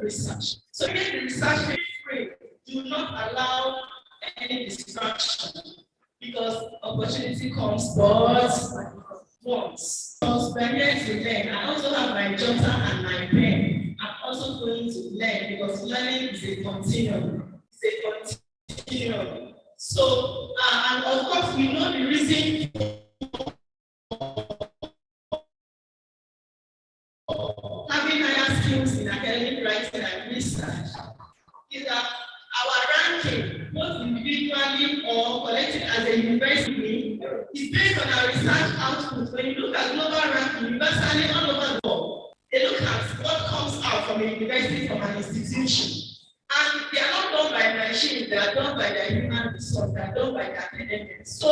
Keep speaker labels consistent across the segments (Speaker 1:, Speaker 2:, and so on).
Speaker 1: research. So make the research free. Do not allow any distraction because opportunity comes but once. Because we're here to learn. I also have my jotter and my pen. I'm also going to learn because learning is a continuum. It's a continuum. So, and of course, we know the reason having higher skills in academic writing and research is that our ranking, both individually or collected as a university, is based on our research output. When you look at global ranking, universally all over the world, they look at what comes out from a university, from an institution. And they are not done by machines, they are done by their human resource, they are done by the academics. So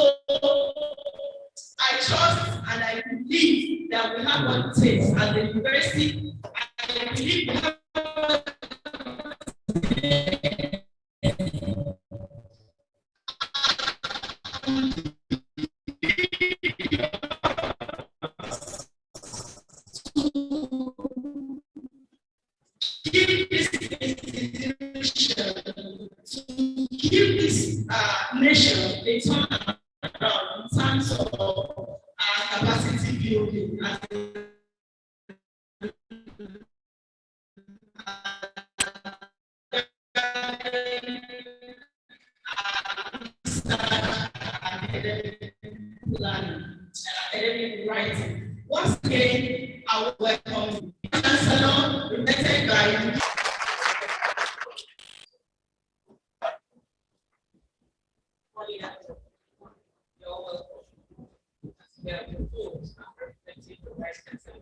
Speaker 1: I trust and I believe that we have what it takes as a university. I believe we have give this institution, to give this nation a turnaround in terms of capacity building. Academic writing. Once again, I will welcome Chancellor, represented by you're welcome. We have your phones, representing the Vice Chancellor.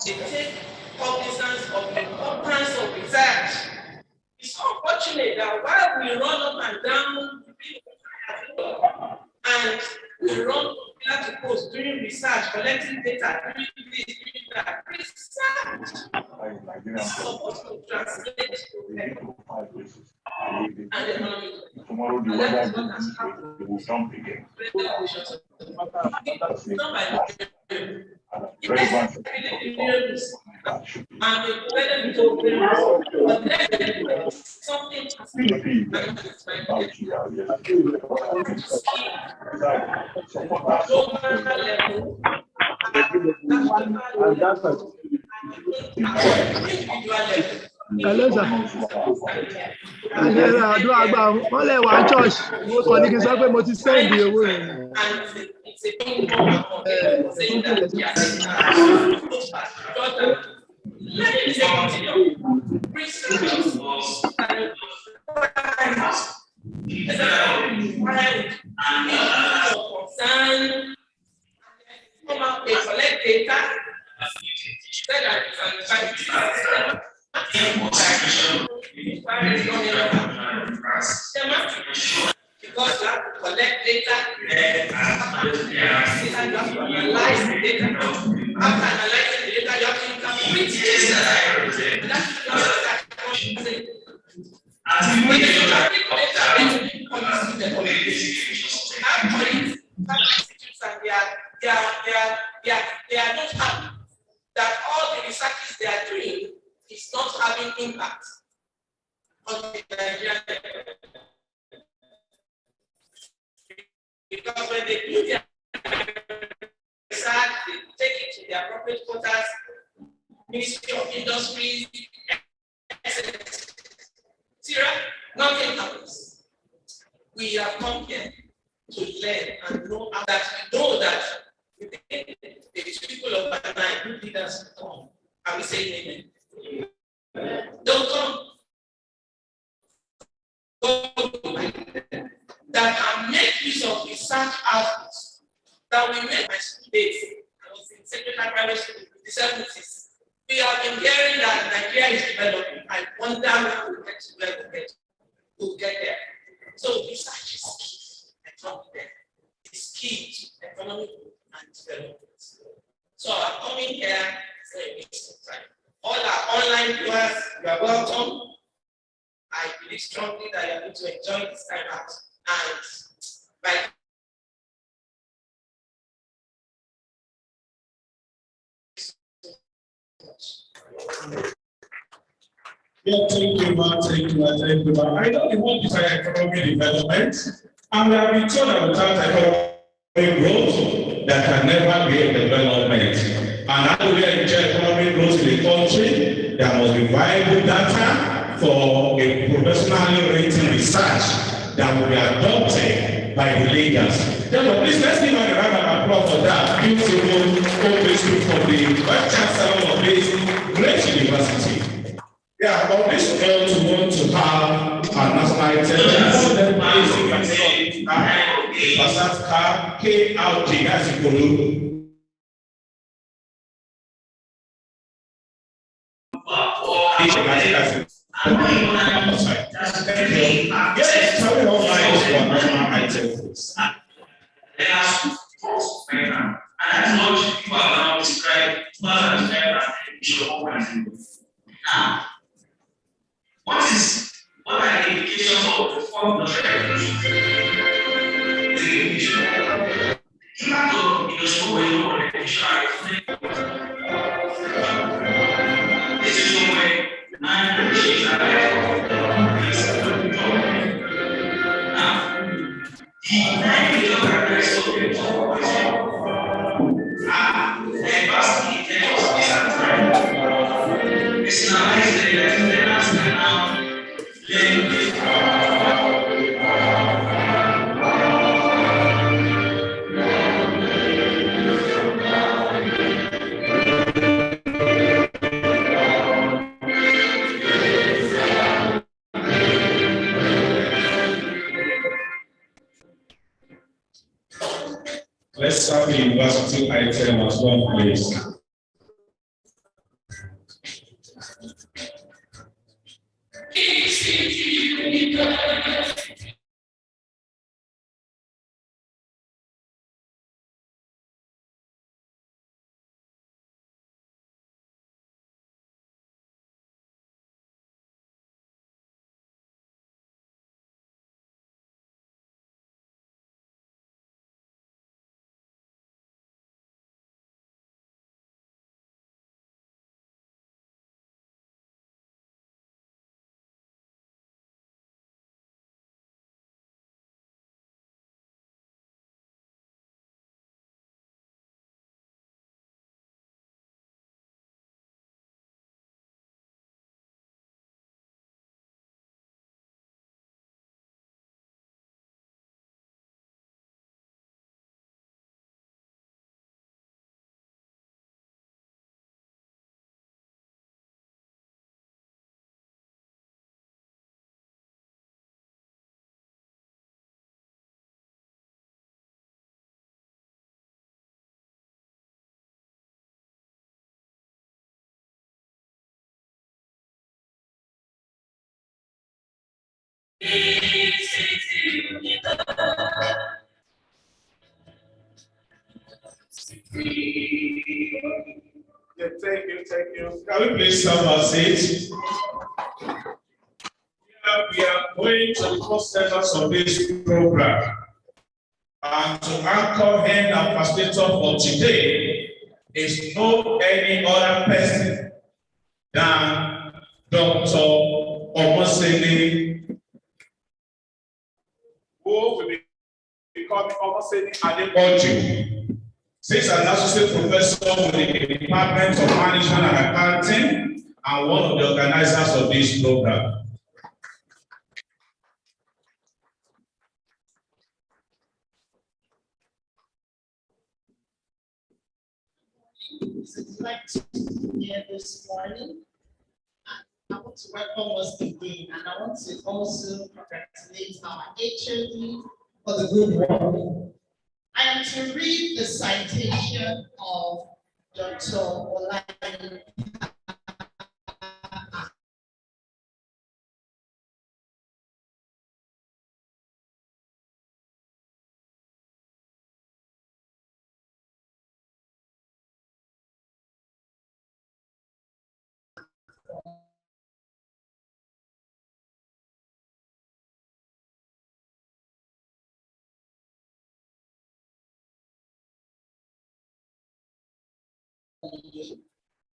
Speaker 1: They take cognizance of the importance of research. It's unfortunate that while we run up and down and we run pillar to post doing research, collecting data, doing this, doing that, research is supposed to translate to and economic.
Speaker 2: Tomorrow the weather will jump again.
Speaker 3: Hello, sir. Àdúrà àgbà wọ́n lè wá church. Mo kàn ní kí n sọ pé mo ti send owó yẹn.
Speaker 1: It's a thing more saying that we are saying let me say continue. Principles concern come out they collect data said that because you have to collect data, you have to analyze the data. After analyzing the data, you have to interpret the data. That's when you interpret the data, then you understand the communication. Actually, some institutes and they are not happy that all the researches they are doing is not having impact on the Nigerian level. Because when they do their research, they take it to their appropriate quarters, Ministry of Industry, etc. Nothing happens. We have come here to learn and know that we know that the people of Banana who leaders come. Are we saying amen? Don't come. That can make use of research outputs that we made my school days. I was in secondary private school in the 70s. We have been hearing that Nigeria is developing. I wonder when we'll get to where we'll get there. So research is key. It's key to economic and development. So I'm coming here for a waste of time. All our online viewers, you are welcome. I believe strongly that you are going to enjoy this time out. And by
Speaker 4: Yeah, thank you, man. Thank you, man. Thank you, man. I know the world is economic development, and we have been told that without economic growth, there can never be a development. And how do we enjoy economic growth in the country? There must be viable data for a professionally written research that will be adopted by the leaders. Therefore, please let's give a round of applause for that beautiful open from the Vice Chancellor of this great university. Yeah, on this note, we want to have a national item. Passat car, KRG, that's Ikolu. Yes, tell me how nice for national item is. And that's what people are now described as now, what are the indications of the form of the revolution? The revolution. Even though it was no way to revolution, this is no way 9 revolutions are there. Now, the 9 million characteristics of the vastly intelligent personalize the letters and now let's have the university item as one, please. Yeah, thank you, thank you. Can we please have our seats? We are going to the first sessions of this program. And to anchor him and facilitator for today is no any other person than Dr. Omoseni, who will become Omoseni Adepoju. Since an associate professor with the Department of Management and Accounting and one of the organizers of this program.
Speaker 1: It's a delight to be here this morning. I want to welcome us again, and I want to also congratulate our HOD for the good work. I am to read the citation of Dr. Olayinka.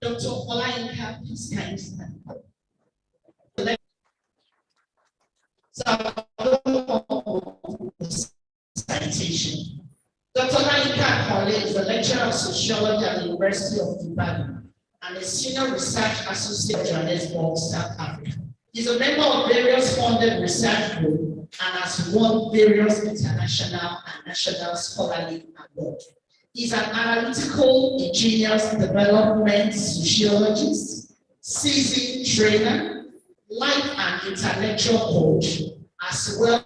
Speaker 1: Dr. Olayinka, please kindly stand. Citation. Dr. Olayinka Akole is a lecturer of sociology at the University of Ibadan and a senior research associate at Johannesburg, South Africa. He's a member of various funded research groups and has won various international and national scholarly awards. He's an analytical ingenious development sociologist, seasoned trainer, life and intellectual coach, as well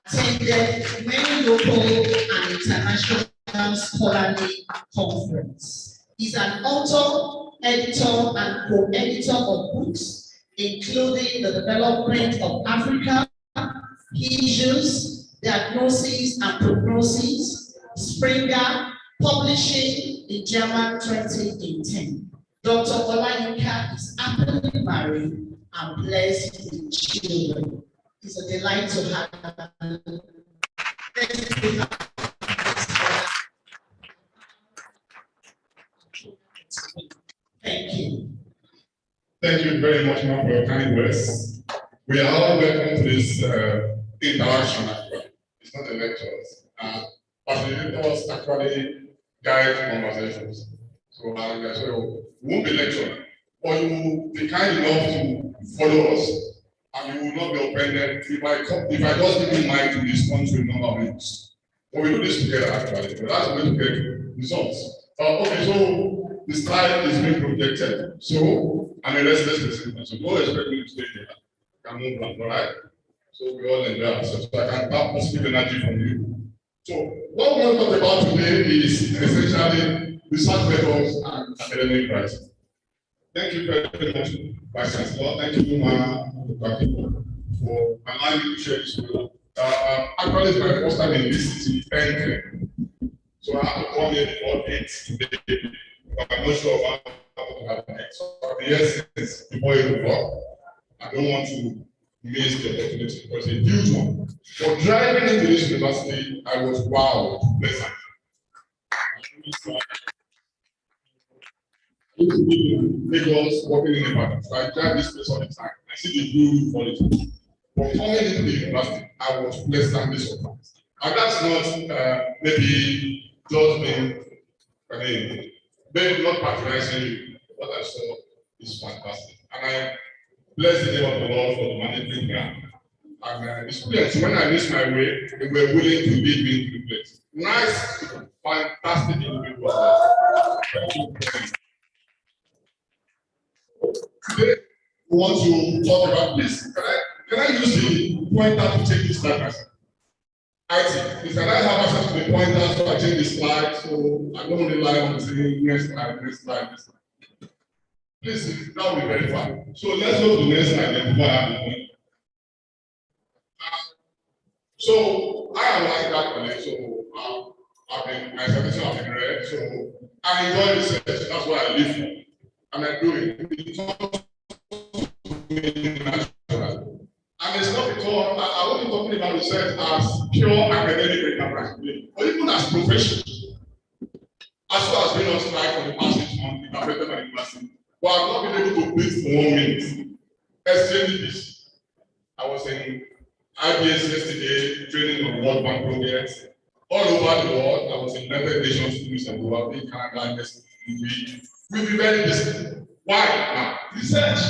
Speaker 1: attended many local and international scholarly conferences. He's an author, editor, and co-editor of books, including The Development of Africa, Issues, Diagnosis and Prognosis, Springer, Publishing in German 2018. Dr. Olayinka is happily married and blessed with children. It's a delight to have you. Thank you.
Speaker 5: Thank you very much, Mark, for your kind words. We are all welcome to this interaction as well. It's not a lecture. Facilitators actually guide conversations. So we won't be lecturing, but you will be kind enough to follow us. And you will not be offended if I just give you mind to respond to a number of minutes. But we do this together actually, but that's the way to get results. Okay, so the slide is being projected. So I'm a restless person, so don't expect me to stay here. I can move on, all right? So we all enjoy ourselves. So I can tap positive energy from you. So what we want to talk about today is essentially research methods and academic writing. Thank you very much, Vice Chancellor. Thank you, for allowing me to share this with you. Actually, it's my first time in this city, anything. So I have to come here before 8 today, but I'm not sure about how to have next. So the essence before 8 o'clock, I don't want to miss the opportunity because it's a huge one. For driving into this university, I was wowed, pleasant. Lagos, working in Ibadan. So I drive this place all the time. I see the beautiful quality. But coming into the university, I was pleasantly surprised. And that's not maybe just being, maybe not patronizing you. What I saw is fantastic. And I bless the name of the Lord for the management grant. And the students, when I missed my way, they were willing to lead me into the place. Nice, fantastic individuals. Today, we want to talk about, please, can I use the pointer to take this slide? Please, can I have access to the pointer so I change the slide? So I don't rely on saying next slide, next slide, next slide. Please, that will be very fine. So let's go to the next slide and before I have the pointer. So I am like that colleague, so my service have been read, so I enjoy research, that's what I live for. And I do it. And it's not because I wasn't talking about research as pure academic enterprise, but even as profession. As far as being on strike for the past 6 months, it affected my university. But I've not been able to breathe for 1 minute. Exchange this. I was in IBS yesterday, training on World Bank projects. All over the world, I was in United Nations, News and World, in Canada, we'll be very busy. Why? Now, research.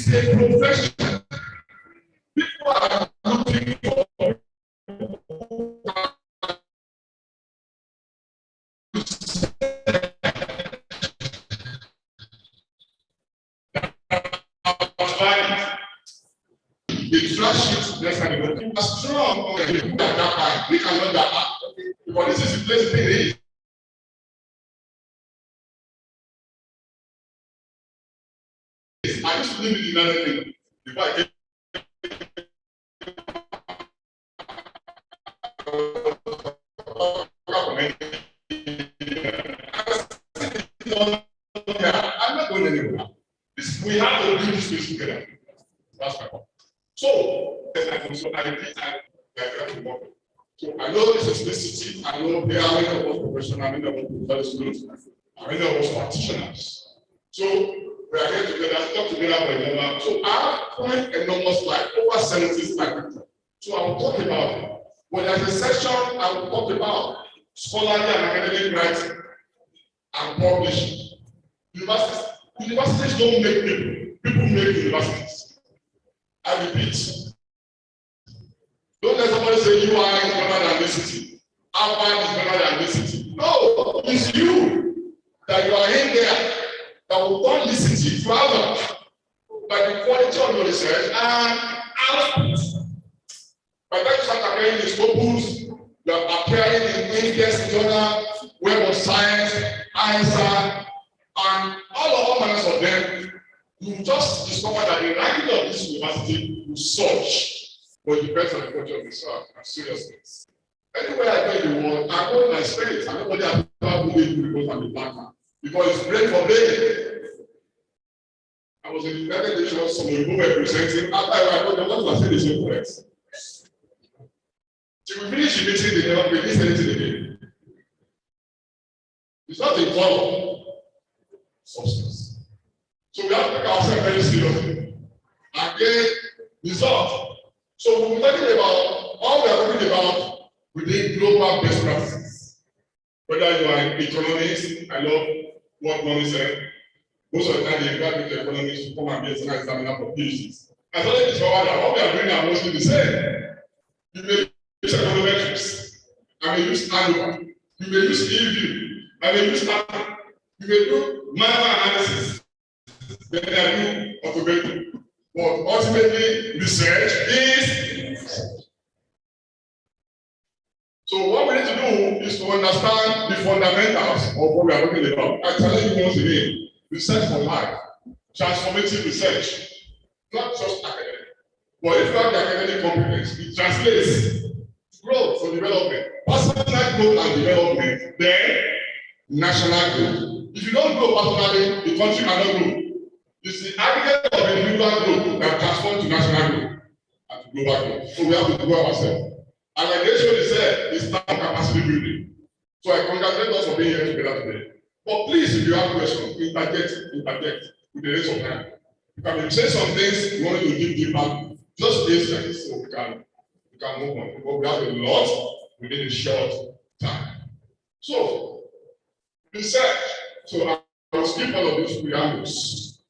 Speaker 5: It's a profession. People are looking for the trash sheet less than the are strong on the people that are we cannot that because this is the place they is. I used to live in the United Kingdom before I came. I'm not going anywhere. We have to do this place together. That's my point. So I know this is necessity. I know there are many of us professionals, many of us professionals, many of us practitioners. So we are here together, talk together for a moment. So I have quite enormous slide, over 70 slides. So I will talk about it. When there's a section, I will talk about scholarly and academic writing and publishing. Universities don't make people make universities. I repeat. Don't let somebody say you are better than this city. Harvard is better than this city. No, it's you that you are in there that will turn this city to Harvard by the quality of your research and output. By the time you start appearing in Scopus, you are appearing in India's Journal, Web of Science, ISA, and all manners of them. You just discover that the ranking of this university will surge. But it depends on the culture of the South and seriousness. Anywhere I go in the world, I go in my space, and nobody has ever moved me because I'm a black man. Because it's great for me. I was in the United Nations, some people were presenting. After I got them, what was I saying the same words? Till we finish the meeting, they never release anything again. It's not a color, substance. So we have to take ourselves very seriously. And then, result. So we're talking about, all we are talking about within global best practices. Whether you are in economics, I love what Moni said. Most of the time, they invite me to economics to come and be a senior examiner for PhDs. I thought it's discovered that what we are doing are mostly the same. You may use econometrics, I may use ANOVA, you may use EView, I may use ANOVA, you may do manual analysis, then I do automatic. But ultimately, research is. So what we need to do is to understand the fundamentals of what we are talking about. I challenge you once again, research for life, transformative research, not just academic. But if you have the academic competence, it translates growth for development, personal growth and development, then national growth. If you don't grow personally, the country cannot grow. It's the aggregate of individual growth that transforms to national growth and to global growth. So we have to grow ourselves. And like Rachel said, it's not capacity building. So I congratulate us for being here together today. But please, if you have questions, interject with the rest of time. You can say some things you want to dig deeper, just listen so we can move on. Because we have a lot within a short time. So, research. So I will skip all of these preambles.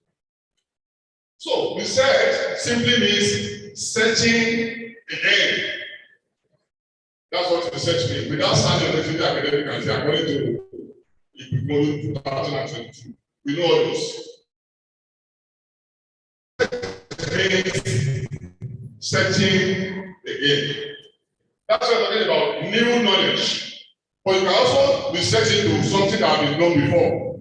Speaker 5: So research simply means searching again. That's what research means. Without sounding on the academic and say, according to Igbo 2022, we know all this. Searching again. That's what we're talking about, new knowledge. But you can also research into something that has been done before.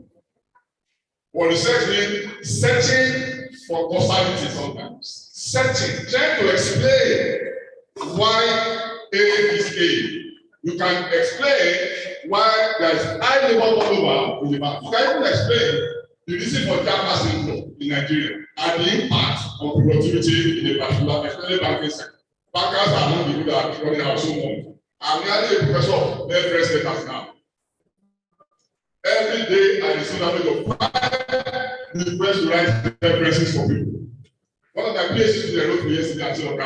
Speaker 5: What research means searching for causality sometimes. Searching, trying to explain why A is A. You can explain why there is high level turnover in the bank. You can even explain the reason for Japa syndrome in Nigeria and the impact on productivity in a particular, especially banking sector. Bankers are among the people that are running our so much. I'm nearly a professor of reference letters now. Every day I receive a number of 5 requests to write references for people. One of my PhD students wrote me yesterday and said,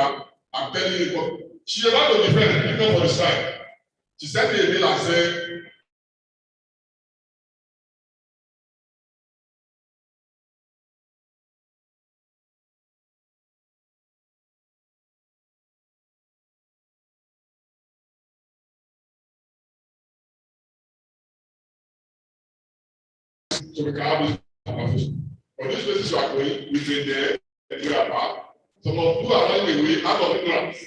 Speaker 5: I'm telling you, but she's about to defend, even for the strike. She sent me a mail and said, so we can have this conversation. For this places you are going, we've been there, and you are back. Some of you are running away out of ignorance.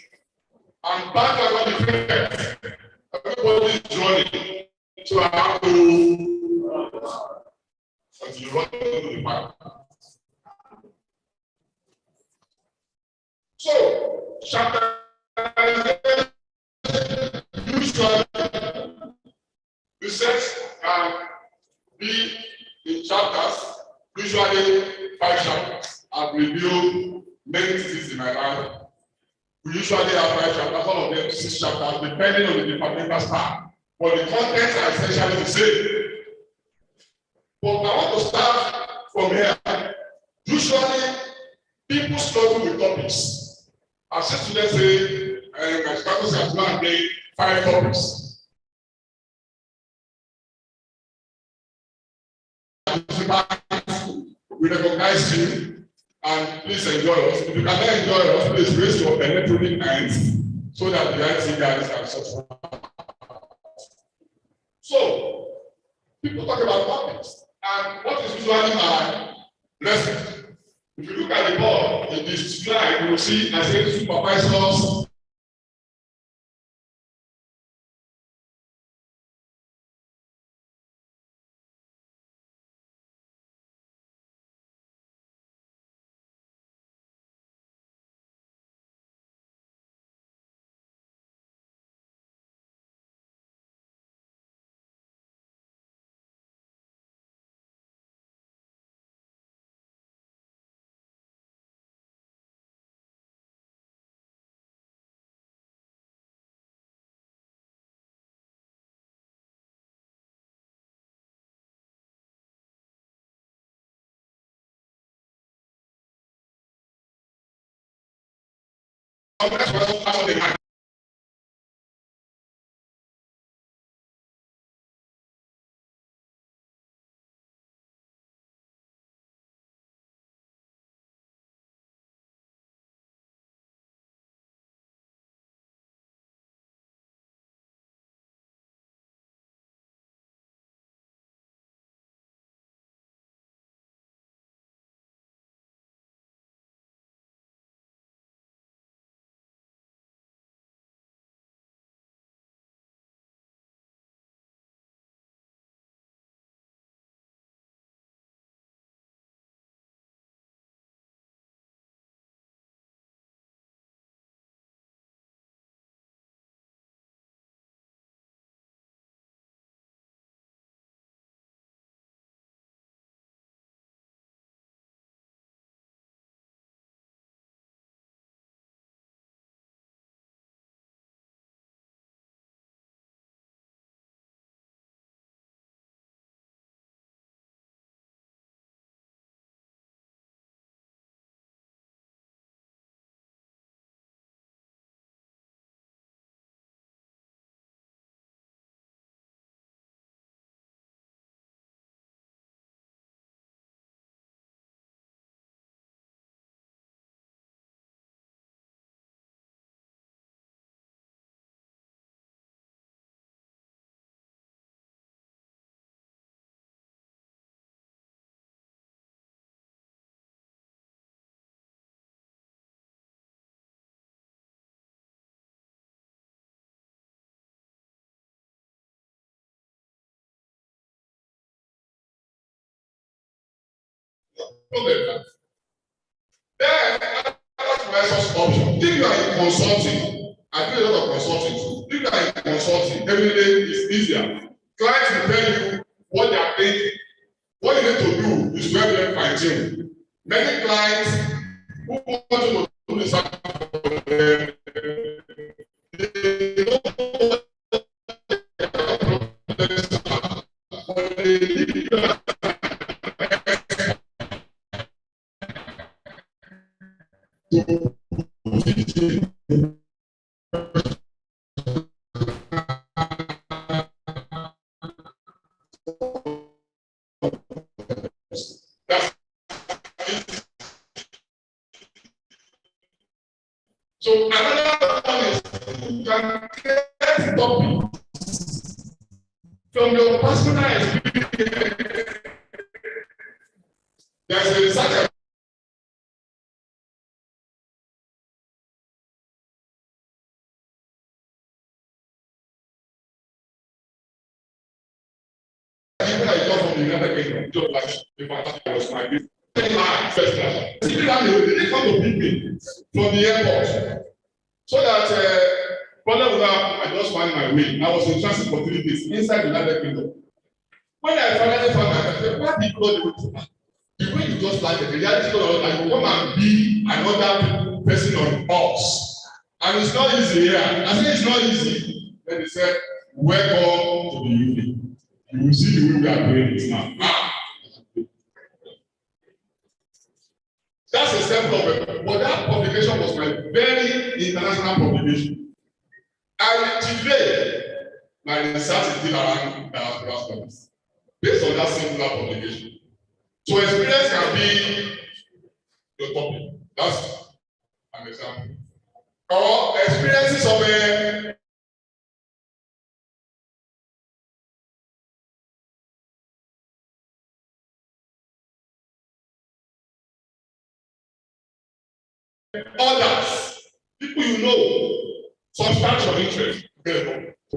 Speaker 5: And back are not the friends. Everybody is running. So I have to until you run into the park. So, chapter usually research can be in chapters, usually 5 chapters. I've reviewed many things in my life. We usually have 5 chapters, all of them 6 chapters, depending on the departmental staff. But the contents are essentially the same. But I want to start from here. Usually, people struggle with topics. As students say, my status has now gained 5 topics. We recognize you and please enjoy us. If you cannot enjoy us, please raise your electronic hands so that the IT guys can subscribe. So, people talk about topics, and what is usually my lesson? If you look at the board in this slide, you will see I say supervisors. That's what they have. that. Then, that's my source option. If you are in consulting, I do a lot of consulting too. If you are in consulting, every day is easier. Clients will tell you what they are thinking. What you need to do is where they fine tune. Many clients who want to do this for them, they don't know what they need. So another one is you can get topics from your personal experience. There's a research even I got from the United Kingdom, just like the fantastic was my business. First class. They didn't come to pick me from the airport. So that problem would have, I just find my way. I was in transit for 3 days inside the United Kingdom. When I finally found out, I said, what did God do? The way you just like it, the reality was like, come and be another person on us. And it's not easy here. I said, it's not easy. Then they said, welcome to the UK. You will see the way we are doing this now. That's a self-government. But that publication was my very international publication. And today, my research is still around diaspora studies, based on that singular publication. So experience can be your topic. That's an example. Or experiences of a others, people you know, substantial interest.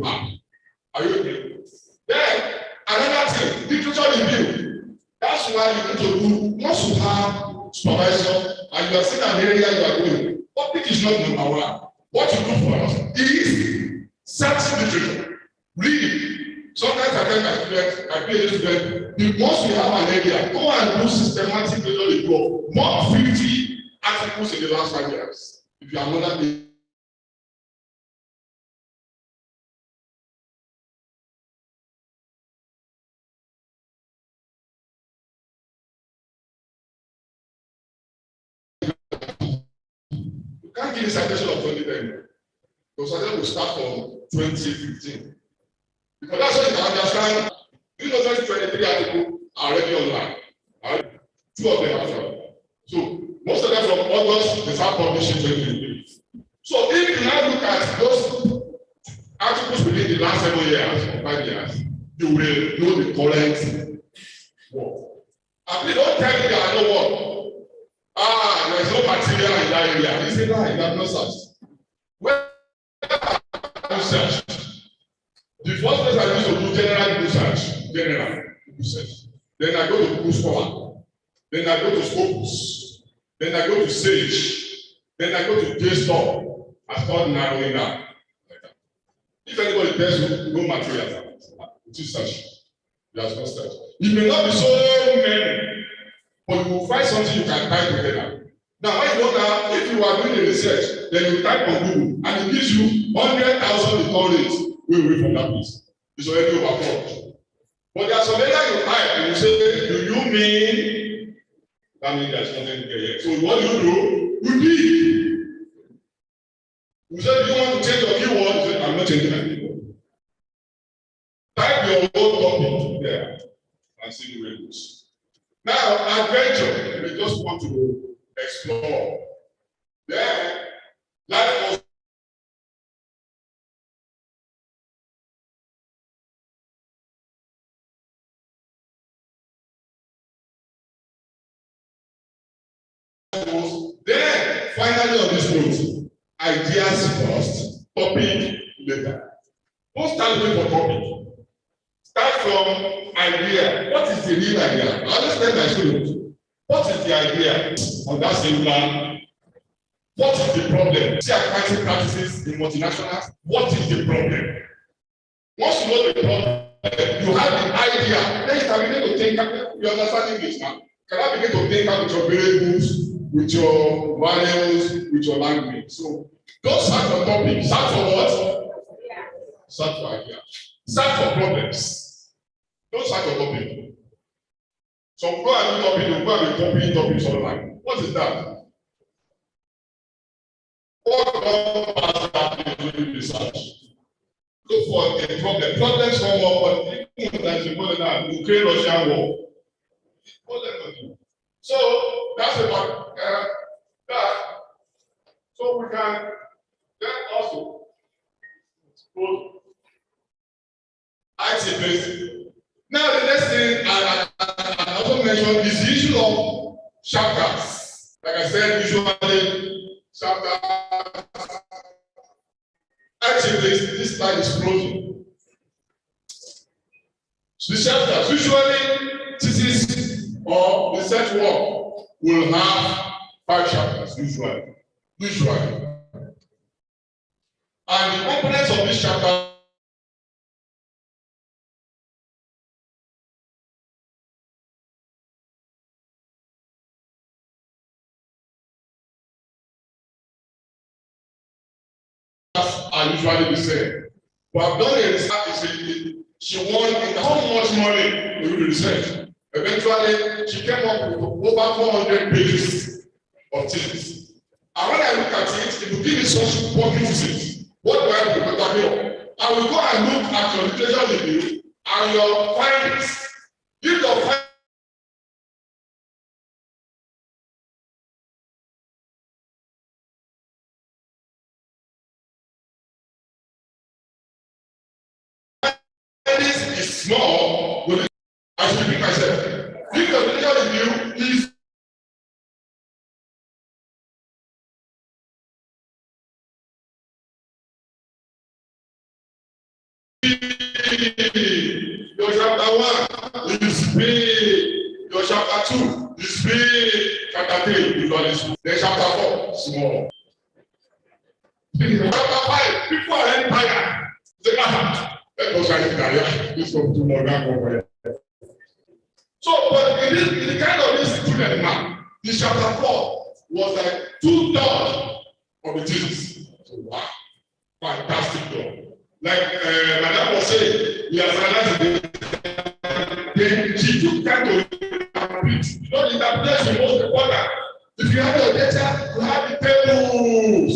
Speaker 5: Are you with me? Then another thing, literature review. That's why you need to do. Once you have supervisor and you are seeing an area you are going, topic is not number one. What you do for us is search literature, read. Sometimes I tell my students, I PhD students, once we have an area, go and do systematic literature review. More 50 articles in the last 5 years. If you are not that. You can't give a citation of 2010. The citation will start from 2015. Because that's what you can understand. You know, 2023 articles are already online. Right? 2 of them actually. So most of them from August, they start publishing 2023. So if you now look at those articles within the last 7 years or 5 years, you will know the current work. And they don't tell you that I know what. There is no material in that area. It's a lie, you have no such. When you search, the first place I used to do general research. Then I go to Google Scholar. Then I go to Scopus. Then I go to Sage. Then I go to JSTOR. I start narrowing down. Like that. If anybody tells you no material, it is search. You have no search. It may not be so many, but you will find something you can tie together. Now, when you know that, if you are doing the research, then you type on Google and it gives you 100,000 return rates. Way away from that place. It's already overflowed. But there are some data you type and you say, do you mean that means there's nothing there? So what do? You dig. You say, do you want to change your keyword? You say, I'm not changing my keyword. Type your own topic there and see the way it goes. Now, adventure, we just want to explore. Then, life was then, finally on this note, ideas first, topic later. Don't start looking for topic. Start from idea. What is the real idea? I always tell my students, What is the idea on that same plan? What is the problem? See accounting practices in multinationals. What is the problem? Once you know the problem, you have the idea. Then you can begin to think. You understand English now? Can I begin to think out with your variables, with your values, with your language? So don't search for topics. Search for what? Search for idea. Search for problems. Don't search for topics. So go and do topic. Go and be copying topics online. What is that? What about research? Look for a problem. Problems come up, but even that you put that Ukraine Russian war. So that's about that. So we can then also IT based. Now the next thing I also mentioned is the issue of chapters. Like I said, usually chapters. Actually, this slide is closing. The chapters usually thesis or research work will have 5 chapters usually. And the components of this chapter are usually the same. But I've done a research. She won so much money to do the research. Eventually, she came up with over 400 pages of things. And when I look at it, it will give me such poor criticism. What do I do with that here? I will go and look at your literature review and your findings. If your findings is small, I should repeat myself. If your literature review is your chapter 1 is big, your chapter 2 is big, chapter 3 is very small, then chapter 4 small. Chapter 5, people are already tired. They can't. Let us write it down. This one too much over. So, but in the kind of this student now, this chapter 4 was like 2/3 of the thesis. So wow, fantastic job. Like Madame was saying, we are finalizing then she took time to interpret. You don't interpret the most important. If you have your data, you have the tables.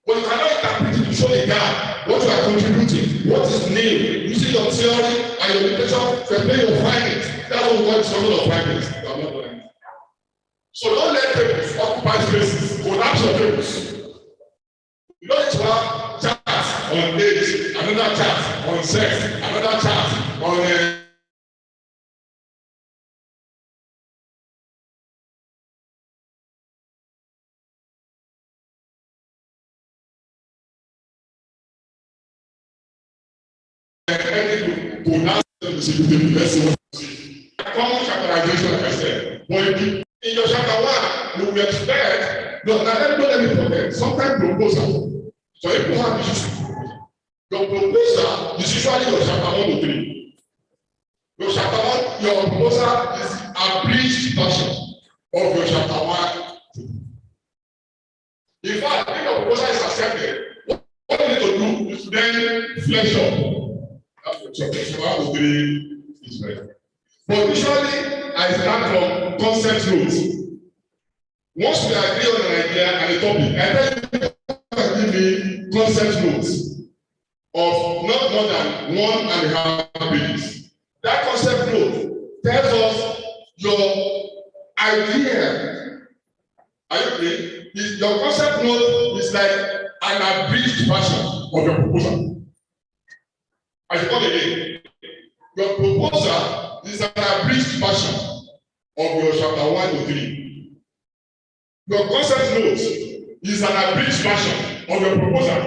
Speaker 5: But you cannot interpret it to show the gap, what you are contributing, what is new, using your theory and your literature to explain your findings. That's what we call the struggle of findings. So don't let tables occupy spaces, collapse your tables. You don't need to have charts on age, another chart on sex, another chart on common chapterization, like I said. But in your chapter 1, you will expect, no, now let me forget, sometimes proposal. So if you have issues with proposal, your proposal is usually your chapter 1 to 3. Your chapter 1, your proposal is a abridged version of your chapter 1 to 2. In fact, if your proposal is accepted, what you need to do is then flesh up. That's what chapter 1 to 3 is ready. But usually, I start from concept notes. Once we agree on an idea and a topic, I tell you give me concept notes of not more than 1.5 pages. That concept note tells us your idea. Are you clear? Your concept note is like an abridged version of your proposal. I should call it again. Your proposal is an abridged version of your chapter 1 to 3. Your concept note is an abridged version of your proposal.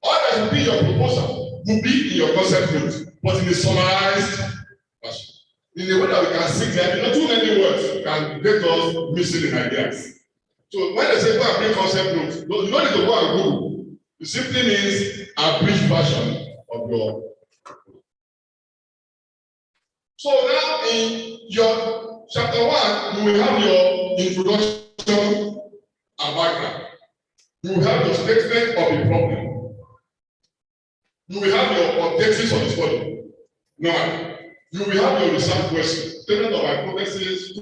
Speaker 5: All that will be your proposal will be in your concept note, but in a summarized version. in a way that we can sing them. Not too many words can get us missing in ideas. So when they say go and bring concept notes, you don't need to go and Google. It simply means a brief version of your. So now in your chapter 1, you will have your introduction and background. You will have your statement of the problem. You will have your objectives of the study. Now, you will have your research question, statement of hypothesis.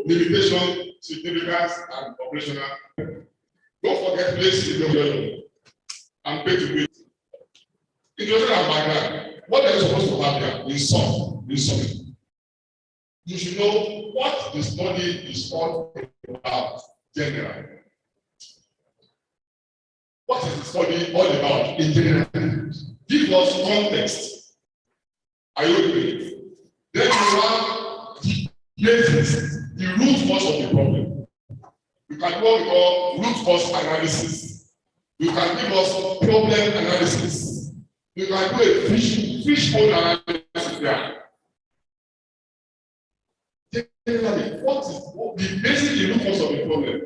Speaker 5: Limitation, significance, and operational. Don't forget place in your journey and pay to wait. Introduction and background. What are you supposed to have here? In something. You should know what the study is all about generally. What is the study all about in general? Give us context. Are you with me? Then you have the basis, the root cause of the problem. You can do what we call root cause analysis. You can give us problem analysis. You can do a fishbone analysis there. Generally, what is the basic root cause of the problem?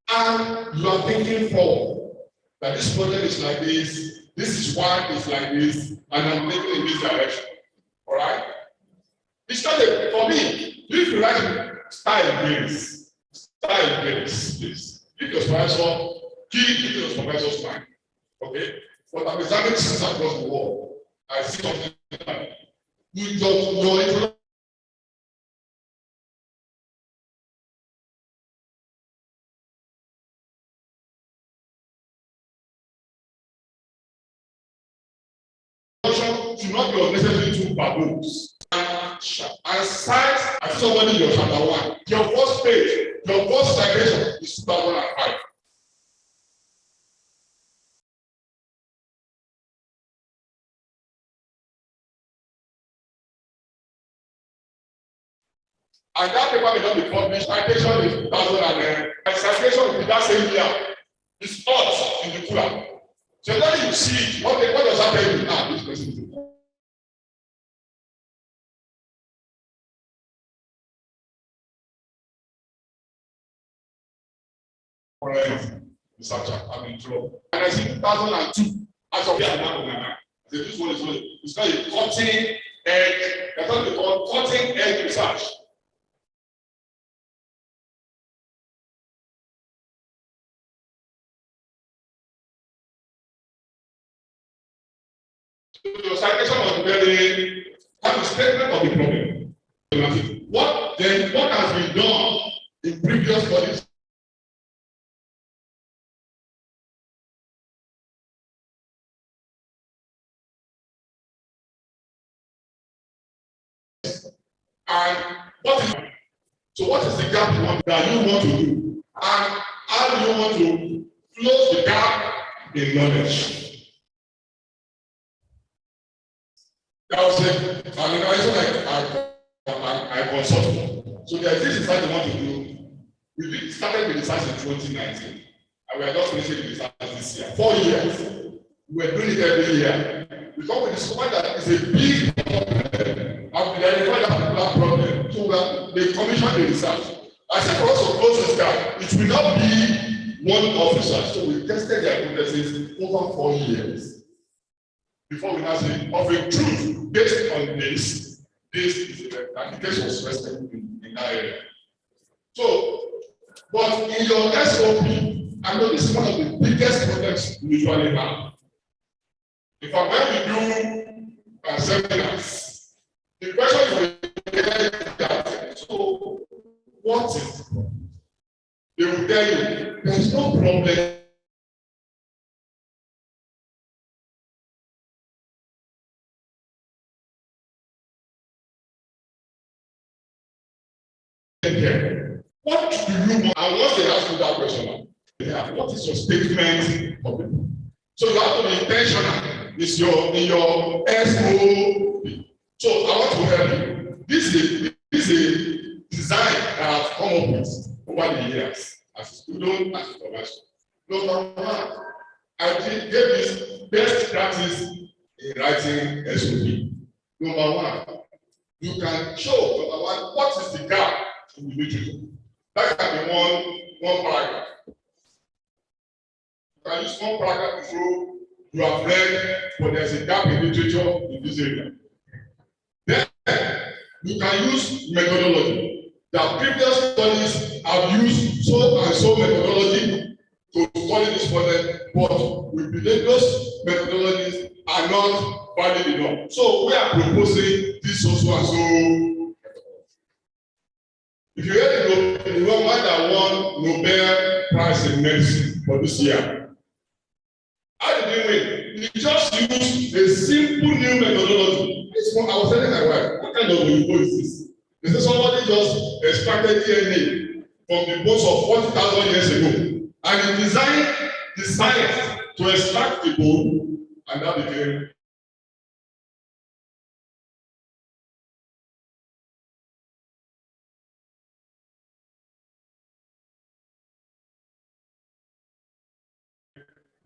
Speaker 5: And you are thinking forward that this problem is like this is why it's like this, and I'm taking in this direction. All right? It's not a, for me, if you write style grades, please. If your supervisor, keep your supervisor's mind. Okay? But I'm examining things across the world. I see something like your introduction. Should not be unnecessarily too baboons. And cite as somebody in your chapter 1. Your first page, your first citation is 2005. And that paper may not be published. Citation is 2009. And citation will be that same year. It's odd in the cooler. So then you see what does that tell you? Ah, this person is researcher. I'm in trouble. And I see 2002 as of here now. I say this one is only. It's not a cutting edge. That's what they call cutting edge research. Your citation was very have a statement of the problem. What has been done in previous studies? And what is the gap that you want to do? And how do you want to close the gap in knowledge? That was an organization I consulted. So there is this research we want to do. We started the research in 2019. And we are just finishing the research this year. 4 years. We were doing it every year. Because we discovered that it's a big problem. And we identified that particular problem. So they commissioned the research. I said for us to close this gap, it will not be one-off research. So we tested the hypothesis over 4 years. Before we now say, of a truth, based on this is the application was rested in that area. So, but in your SOP, I know this is one of the biggest problems we usually have. In fact, when we do seminars, the question is that, so what is the problem? They will tell you, there is no problem. What do you want? And once they ask you that question, what is your statement of it? So you have to be intentional. It's in your SOP. So I want to help you. This is a design over the years as a student, as a professional. Number one, I gave this best practice in writing SOP. Number one, you can show, number one, what is the gap in the literature. That can be one paragraph. You can use one paragraph to show you have read, but there's a gap in literature in this area. Then you can use methodology. The previous studies have used so and so methodology to study this problem, but we believe those methodologies are not valid enough. So we are proposing this also and so. If you hear the one that won Nobel Prize in Medicine for this year, how did he win? He just used a simple new methodology. I was telling my wife, what kind of Oyibo is this? They said somebody just extracted DNA from the bones of 40,000 years ago, and he designed the science to extract the bone, and that became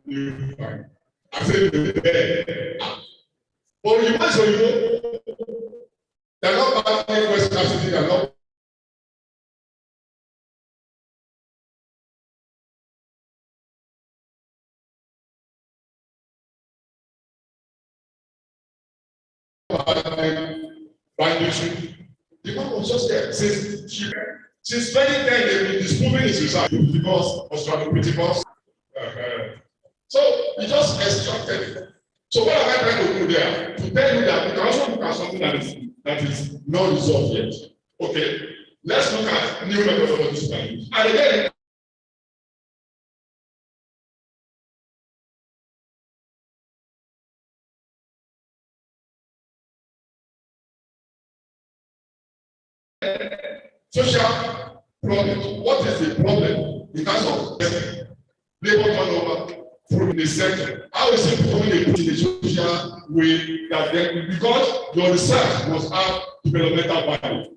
Speaker 5: new fine. I said, but you must know, they're not bad West Africa, they're not. The man was just there since 2010. They've been disproving his research because Australopithecus. So he just extracted it. So what am I trying to do there? To tell you that you can also look at something that is not resolved yet. Okay, let's look at new methodologies. And again, social problem. What is the problem in terms of labor turnover from the sector? How is it becoming a social way that then, because your research must have developmental value.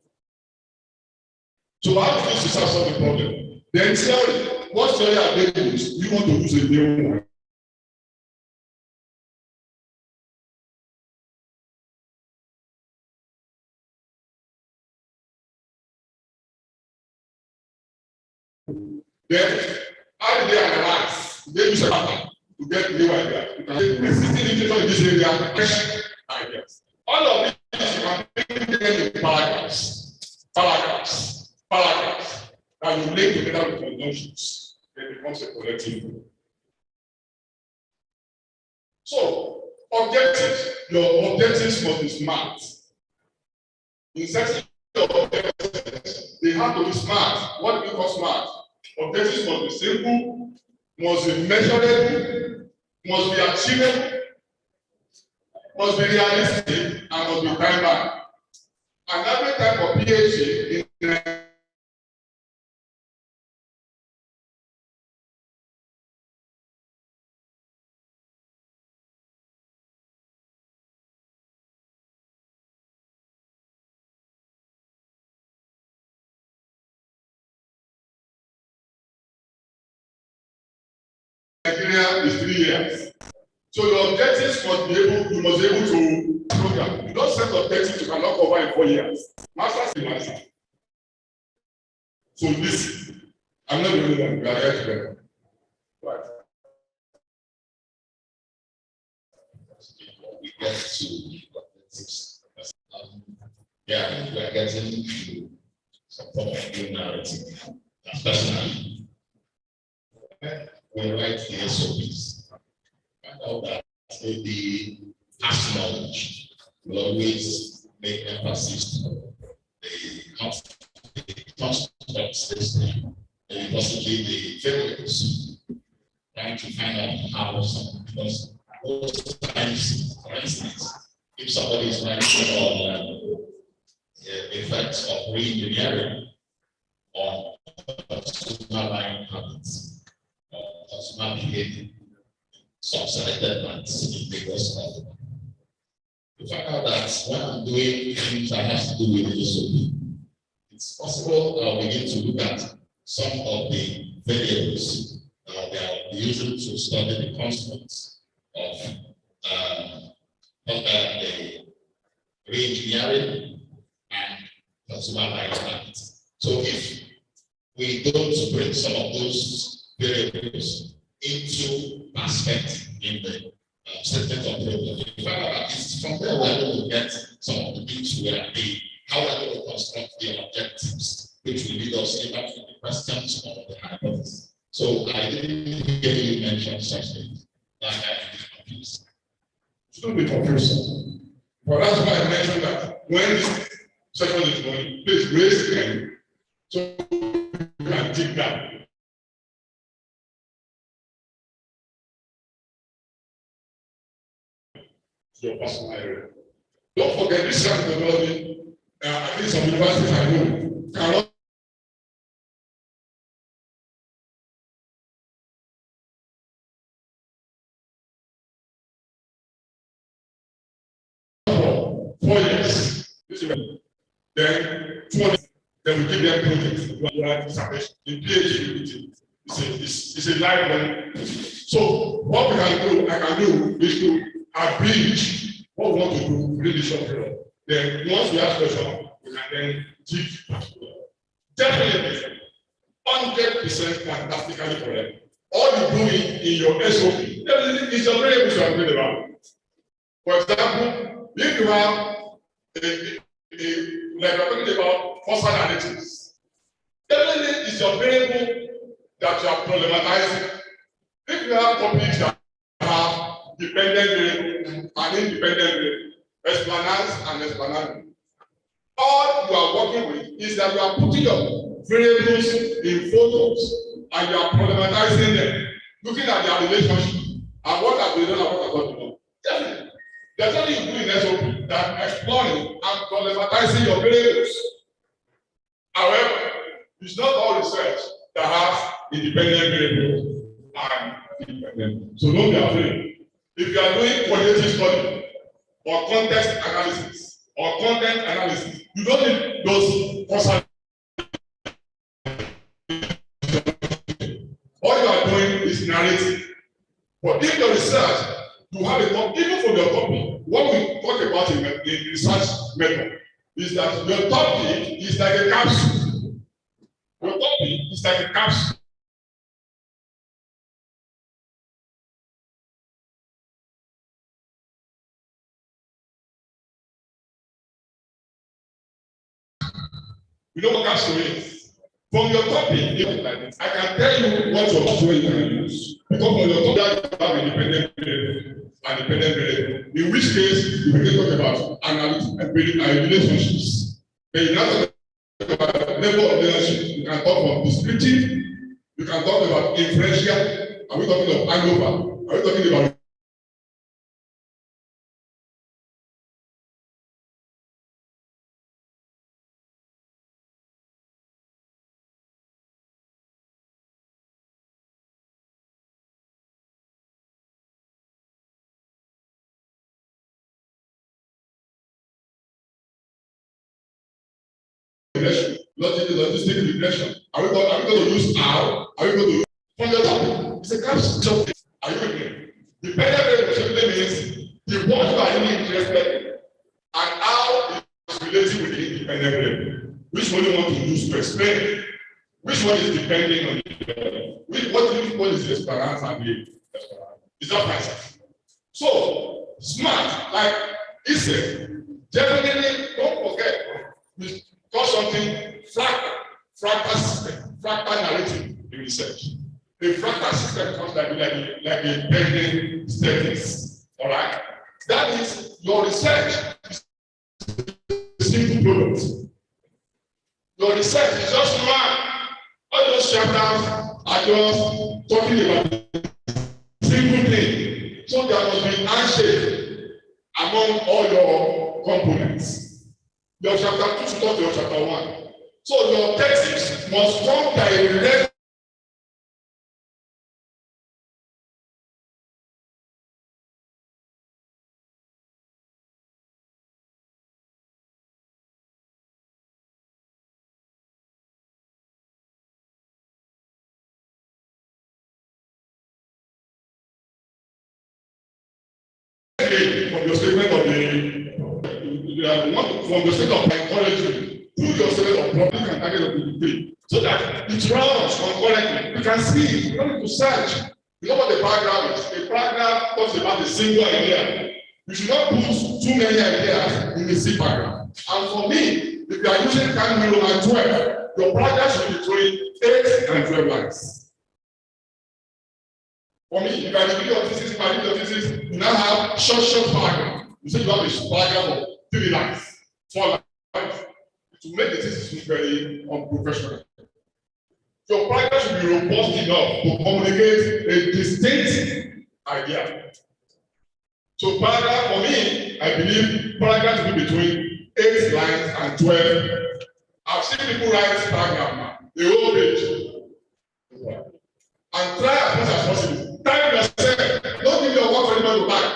Speaker 5: So how do you research solve the problem? Then theory, what theory are they use? You want to use a new one. Then how do they analyze? They use a pattern to get new ideas. You can get existing literature in this area, fresh ideas. All of these you can bring them in paragraphs that you link together with conjunctions. It becomes a collective group. So objectives, your objectives must be smart. In setting your objectives, they have to be smart. What do we call smart? Objectives must be simple, must be measurable, must be achievable, must be realistic, and must be time-bound. And every type of PhD in Nigeria is 3 years. So your objectives must be able, you must be able to program. You don't set objectives you cannot cover in 4 years. Master's in master. So listen, I'm not the only one, we are here together. Right.
Speaker 6: We get to objectives. Yeah, we are getting to some form of new narrative. Personally, we write the SOPs. Find out that the past knowledge will always make emphasis on the construct system and possibly the failures. Trying to find out how some, because most times, for instance, if somebody is writing on effects of re-engineering on consumer buying habits, consumer behavior, some selected plants in Lagos. You find out that when I'm doing things that have to do with SOP, it's possible I'll begin to look at some of the videos they are using to study the constants of the re-engineering and consumer biomarkets. So if we don't bring some of those variables into perspective in the statement of problem, we find out that it's from there we're going to get some of the things where how we're going to construct the objectives, which will lead us either to the questions or the hypothesis. So I didn't hear you mention something that I am confused.
Speaker 5: Shouldn't be confused. But that's why I mentioned that when this session is going, please raise the hand so you can dig down. Your personal area. Don't forget this methodology. I think some universities I know cannot. For 4 years. Then 2 years. Then we give them projects. In PhD, it's a lifelong. So what we can do, I can do is to abridge what we want to do really short period. Then once we ask questions, we can then dig particular. Definitely, 100% fantastically correct. All you do in your SOP, is your variable you are talking about. For example, if you have like we're talking about causal analytics, definitely is your variable that you are problematizing. If you have topics that have dependent variable and independent variable, explanans and explanand, all you are working with is that you are putting your variables in photos and you are problematizing them, looking at their relationship and what have they done and what have not done. Definitely. There's only you do in SOP that exploring and problematizing your variables. However, it's not all research that has independent variables and independent. So don't be afraid. If you are doing qualitative study or context analysis or content analysis, you don't need those causal. All you are doing is narrative. But if the research, you have a even from your topic, what we talk about in research method is that your topic is like a capsule. Your topic is like a capsule. You know what capsule is? From your topic, I can tell you what your software you can use. Because from your topic, you have independent variable. In which case, you can talk about analytics and relationships. Then you have to talk about level of relationship. You can talk about descriptive. You can talk about inferential. Are we talking of ANOVA? Are we talking about logistic regression? Are we going to use R? Are we going to use from your topic? It's a capsule. Are you with me? Dependent variable simply means the what you are really interested in and how it's related with the independent variable. Which one you want to use to explain? Which one is depending on the other? Which one is the experience and the experience? Is that right? So smart, like he said, definitely don't forget. We got something fractal system, fractal narrative in research. The fractal system comes like a bending staircase. All right? That means your research is a simple product. Your research is just one. All those chapters are just talking about simple thing. So there must be handshake among all your components. Your chapter 2 should not be your chapter 1. So your text must come direct from the state of encouragement, through your state of public and target of the degree, so that it runs concurrently. You can see, you don't need to search. You know what the paragraph is? The paragraph talks about a single idea. You should not put too many ideas in the same paragraph. And for me, if you are using Kanye Roman 12, your paragraph should be between 8 and 12 lines. For me, if you are in the thesis, you now have short paragraph. You say you have a paragraph of 3 lines, 4 lines. To make the thesis look very unprofessional. Your paragraph should be robust enough to communicate a distinct idea. So paragraph, for me, I believe paragraph should be between 8 lines and 12. I've seen people write paragraph now, the whole page. And try as much as possible. Type yourself. Don't give your work for anyone to type.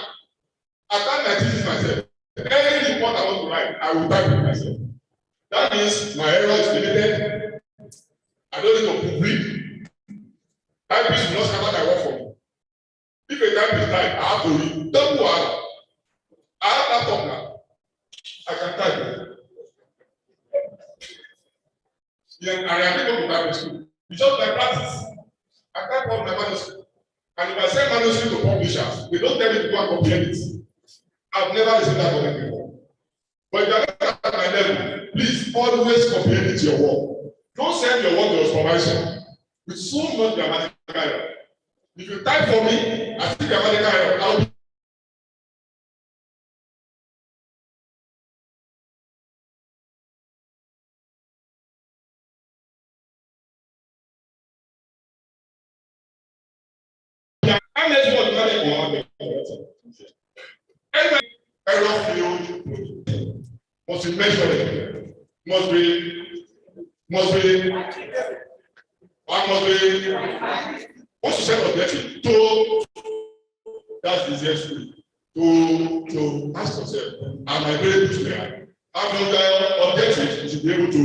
Speaker 5: I type my thesis myself. Any report I want to write, I will type it myself. That means my error is limited. I don't need to proofread. Typist will not scatter my work for me. If a typist type, I have to read. Don't go out. I have laptop now. I can type it. Yeah, I am able to type it. It's just my practice. I type out my manuscript. And if I send manuscript to publishers, they don't tell me to go and comprehend it. I've never received that from them before. But if you are not at my level, please always comprehend your work. Don't send your work to your supervisor with so much grammatical error. If you type for me, I see grammatical error. I'll be error field must be measured, must be once you set objective that's the easiest way to ask yourself, am I very good there? Having the objective, you should be able to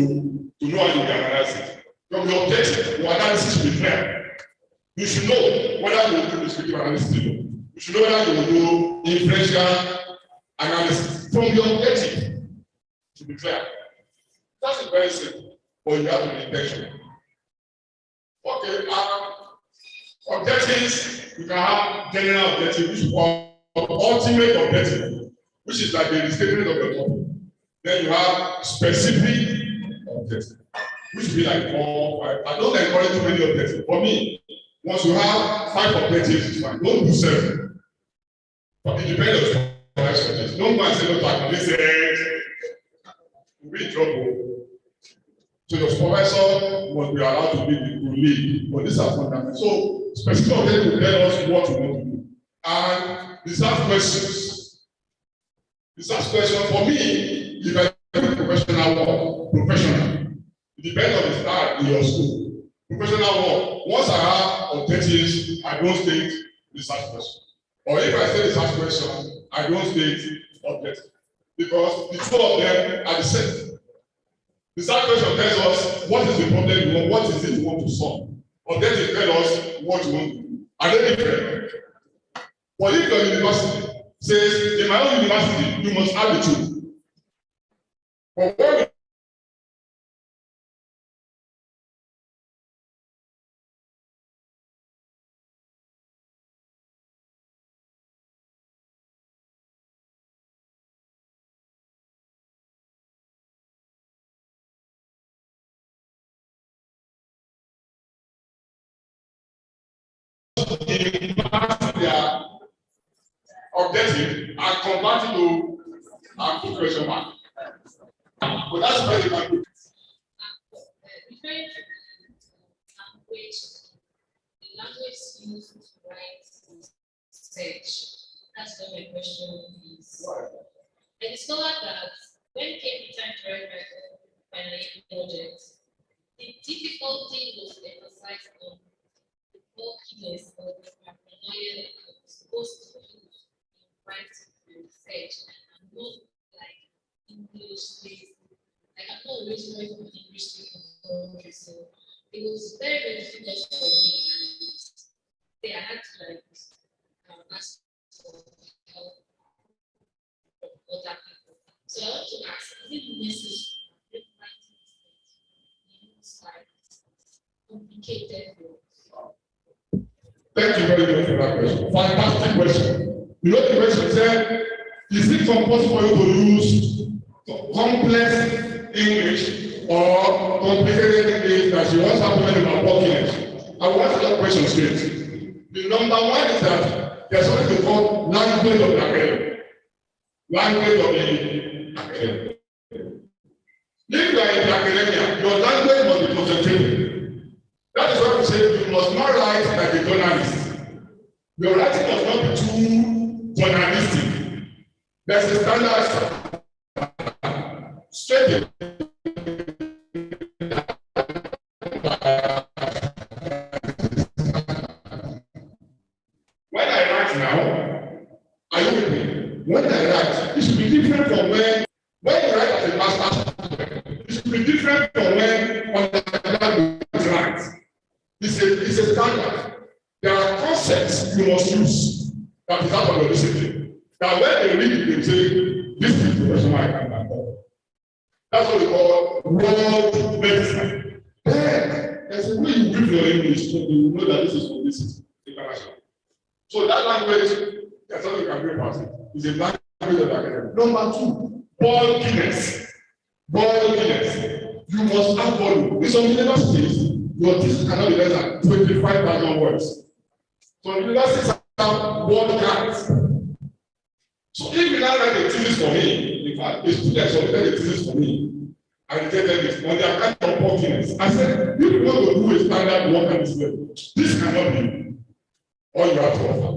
Speaker 5: know how you can analyze it. From the objective, your analysis should be clear. You should know whether you will do descriptive analysis. You should know whether you will do inferential analysis. From the objective, to be clear. That's very simple, but you have to be intentional. Okay, objectives, you can have general objective, which is ultimate objective, which is like the statement of the topic. Then you have specific objective, which will be like 4 or 5. I don't encourage too many objectives. For me, once you have 5 objectives, it's fine. Don't do 7. But it depends on your objectives. Don't go and say, no, I can listen. You'll be in trouble. So your supervisor must be allowed to lead. But these are fundamental. So specific objectives will tell us what we want to do. And these are questions. These are questions for me. If I do professional work, it depends on the style in your school. Professional work. Once I have objectives, I don't state research question. Or if I say research question, I don't state objective. Because the 2 of them are the same. The research question tells us what is the problem you want, what is it you want to solve. Objective tells us what you want to do. Are they different? But if your university says, in my own university, you must have the 2. But when their objective and convert it to a good question mark. But that's very important.
Speaker 7: Language, the language used to write research. That's what my question is. I discovered that when it came time to write my final project, the difficulty was emphasized on the bulkiness of the paranoia that I'm supposed to use in writing the research, and I'm not like English-based. Like I'm not originally from an English-speaking country, so it was very, very difficult for me. And I had to like ask for help from other people. So So I want to ask, is it necessary to use like complicated words?
Speaker 5: Thank you very much for that question. Fantastic question. You know the question said, is it possible for you to use complex English or complicated English that you want to have about talking? I will answer that question straight. The number one is that there's something they call language of the academy. Language of the academy. If you are in the academia, your language must be concentrated. That is why we say you must not write like a journalist. Your writing must not be too journalistic. There's a standard straight. When I write now, are you with me? When I write, it should be different from when you write as a master. It should be different from when undergraduate writes. It's a standard. There are concepts you must use that is out of your discipline. That when they read it, they say, this is the professional I can handle. That's what we call world medicine. Then, there's a way you give your English, so you know that this is international. So that language, that's how you can bring past it. It's a language of the academy. Number two, bulkiness. Bulkiness. You must have volume. In some universities, your thesis cannot be less than 25,000 words. Some universities have word counts. So if you now write a thesis for me, in fact, a student submitted a thesis for me, I rejected it on the account of bulkiness. I said, if you want to do a standard work at this level, this cannot be all you have to offer.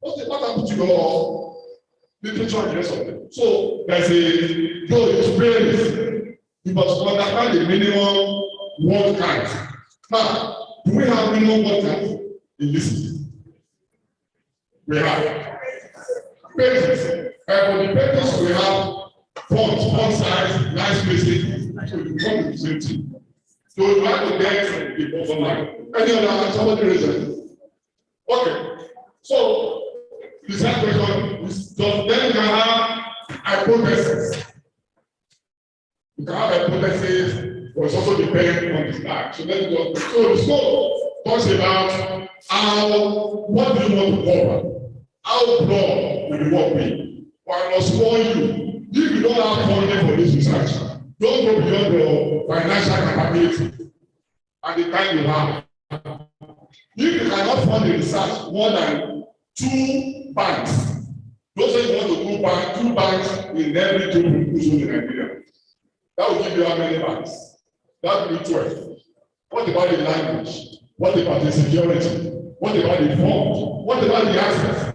Speaker 5: What happened to your literature and the rest of them? So there's a experience. You must understand the minimum word count. Now, do we have minimum word count in this? We have pages. For the pages we have font size, nice spacing. So you come to the same thing. So you have to get the bottom line. Any other somebody raise it? Okay. So the second question is, then you can have hypothesis. You can have hypothesis, but it's also depending on the start. So let's go. So the scope talks about what do you want to cover? How broad will the work be? But I must warn you, if you don't have funding for this research, don't go beyond your financial capability and the time you have. If you cannot fund the research more than 2 banks, don't say you want to do two banks in every zone in Nigeria. That will give you how many banks? That will be 12. What about the language? What about the security? What about the fund? What about the access?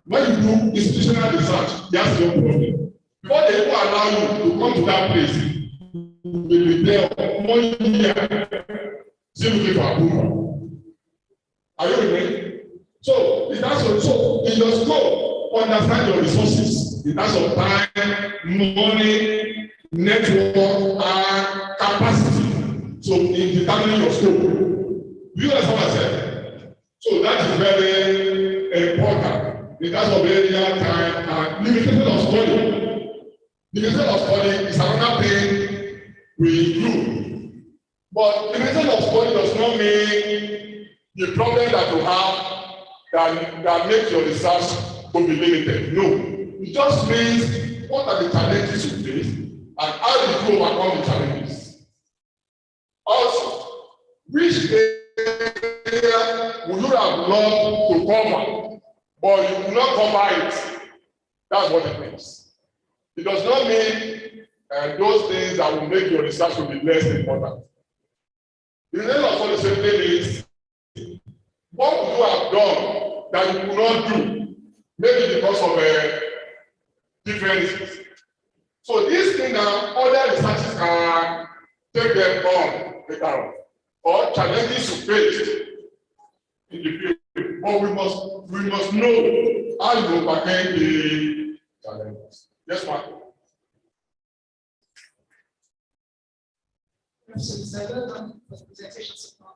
Speaker 5: When you do institutional research, that's your problem. Before they will allow you to come to that place, you will be there 1 year, still looking for approval. Are you with me? So, in terms of, in your scope, understand your resources in terms of time, money, network, and capacity. So, in determining your scope, you understand what I said? So, that is very important in terms of area, time, and limitation of study. Limitation of study is another thing we include. But limitation of study does not mean the problem that you have that makes your research to be limited. No. It just means what are the challenges you face and how do you overcome the challenges. Also, which area would you have loved to cover, but you could not cover it? That's what it means. It does not mean those things that will make your research to be less important. The name of what the is, what would you have done that you could not do? Maybe because of differences. So these things now, other researchers can take them on later on, or challenges you face in the field. But we must know how to overcome the challenges. Yes, ma'am.
Speaker 8: Well done for the presentation so far.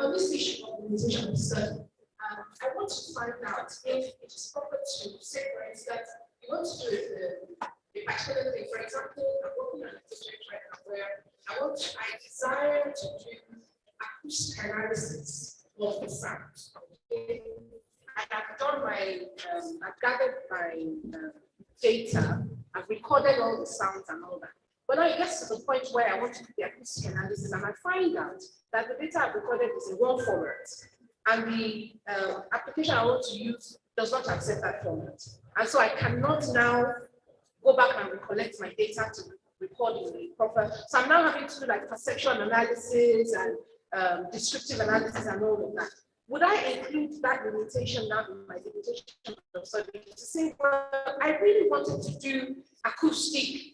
Speaker 8: On this issue of organization of study, I want to find out if it is proper to say, for instance, that you want to do a particular thing. For example, I'm working on a project right now where I desire to do acoustic analysis of the sound. Okay? I have done I've gathered my data, I've recorded all the sounds and all that. But now it gets to the point where I want to do the acoustic analysis, and I find out that the data I've recorded is in raw format, and the application I want to use does not accept that format. And so I cannot now go back and recollect my data to record in the proper. So I'm now having to do like perceptual analysis and descriptive analysis and all of that. Would I include that limitation now in my limitation of study to say, well, I really wanted to do acoustic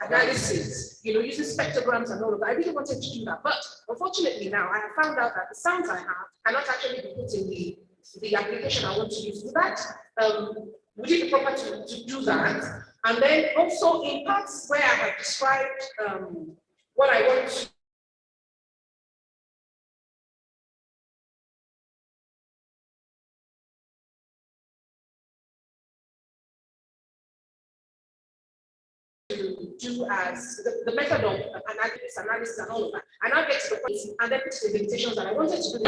Speaker 8: analysis, using spectrograms and all of that. I really wanted to do that. But unfortunately now I have found out that the sounds I have cannot actually be put in the application I want to use. Would it be proper to do that? And then also in parts where I have described what I want to do as the method of analysis and all of that. And I'll get to the point and then put the limitations that I wanted to
Speaker 5: do.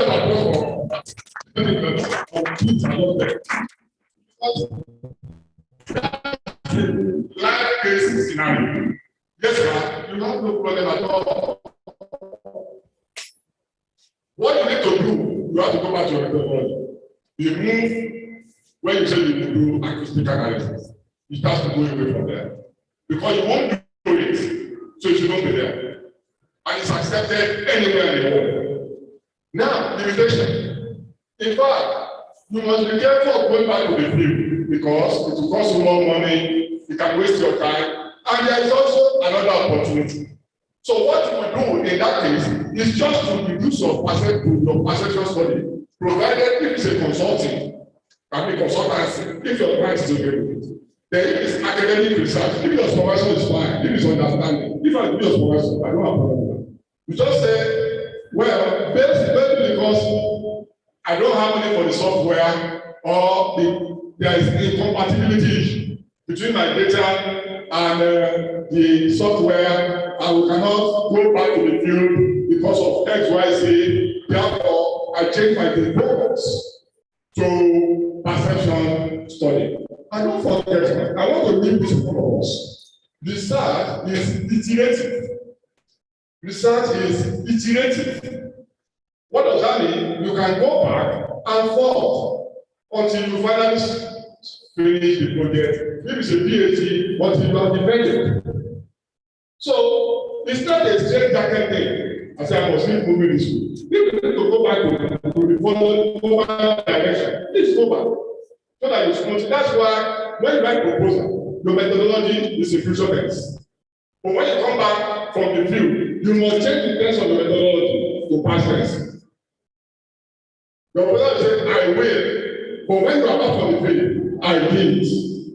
Speaker 5: Live case scenario. Yes, sir, you have no problem at all. What you need to do, you have to go back to your methodology. You move when you say you do acoustic analysis. You start to go away from there. Because you won't do it, so you shouldn't be there. And it's accepted anywhere in the world. Now, limitation. In fact, you must be careful of going back to the field because it will cost you more money, you can waste your time, and there is also another opportunity. So what you will do in that case is just to reduce your perceptual study, provided if it's a consulting, can be consultancy, if your client is okay with it. Then if it's academic research, if your supervisor is fine, if it's understanding, if I do your supervisor, I don't have a problem with that. You just say, well, basically because I don't have money for the software or there is incompatibility issue between my data and the software, and we cannot go back to the field because of XYZ. Therefore, I change my focus to perception study. And don't forget, I want to leave this for us. Research is iterative. Research is iterative. What does that mean? You can go back and forth until you finally finish the project. If it's a PhD, until you are defended. So it's not a straight jacket thing. I say I must keep moving this way. If you need to go back to the forward direction, please go back. So that you smooth. That's why when you write proposal, your methodology is a future tense. But when you come back from the field, you must change the tense of the methodology to past tense. Your proposal says, I will. But when you are back from the field, I did.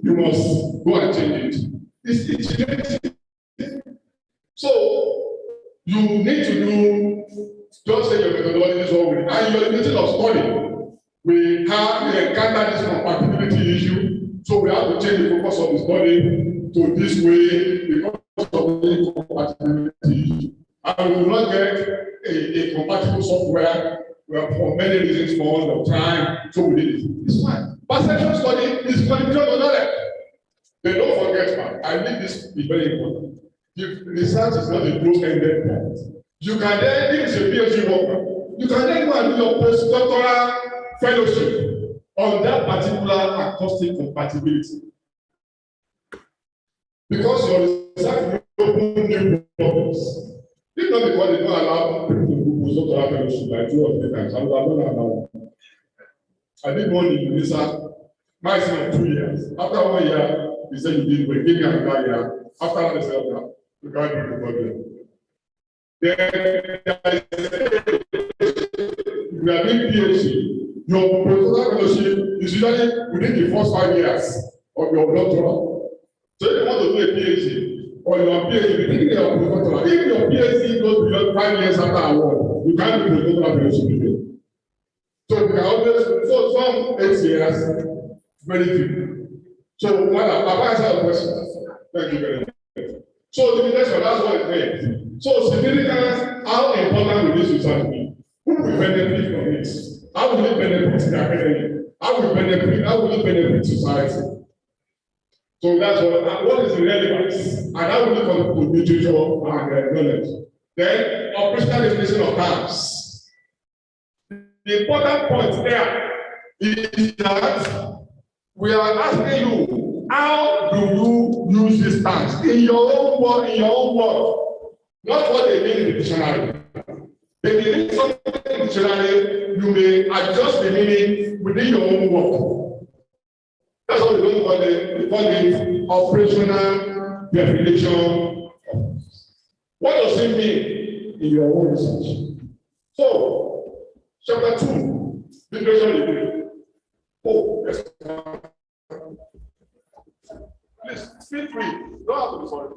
Speaker 5: You must go and change it. It's iterative. So you need to do just say your methodology is all with, and your methods of study. We encounter this compatibility issue, so we have to change the focus of the study to this way because of the compatibility issue. And we will not get a compatible software for many reasons, for all the time, so we need it. It's fine. Perception study is contribution to knowledge. Then don't forget, man, I think this is very important. If research is not a close-ended point, you can then, if it's a PhD worker, you can then go and do your postdoctoral fellowship on that particular acoustic compatibility. Because your research will open new problems. If not because they don't allow people to do postdoctoral fellowship like 2 or 3 times, I will not allow. I did one in research, maximum 2 years. After 1 year, he said you did well, give me another year. After that, they said, okay, you can't do the problem. Then we are doing PhD. Your postdoctoral fellowship is usually within the first 5 years of your doctoral. So if you want to do a PhD or your PhD, within your postdoctoral, if your PhD goes beyond 5 years after award, you can't do the postdoctoral fellowship again. So we can always, so some 8 years, very few. So, Madam, have I answered your question? Thank you very much. So, limitation, that's what it means. So, significance, how important will this research be? Who will benefit from it? How will it benefit the academy? How will it benefit society? So that's what is the relevance, and how will it contribute to literature and knowledge? Then, operational definition of terms. The important point there is that we are asking you, how do you use these terms in your own word, not what they mean in the dictionary. If you mean something in the dictionary, you may adjust the meaning within your own work. That's what we call it operational definition. What does it mean in your own research? So, chapter 2, literature review. Oh, yes. Please, feel free. Don't have to be sorry.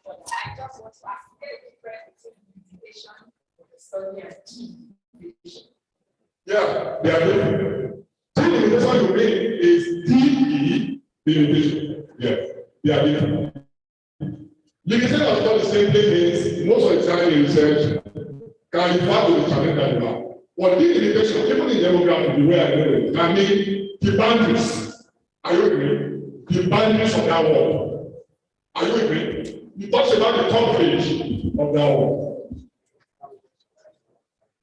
Speaker 8: I just want to ask the difference between division of the study and division.
Speaker 5: Yeah, they are different. Limitation you mean is DE limitation. Yeah, they are different. Limitation of study simply means most of the time in research can refer to the challenge that you have. But this limitation, even in demography, the way I know it, I mean the boundaries. Are you with me? The boundaries of that world. Are you with me? You talk about the coverage of that world.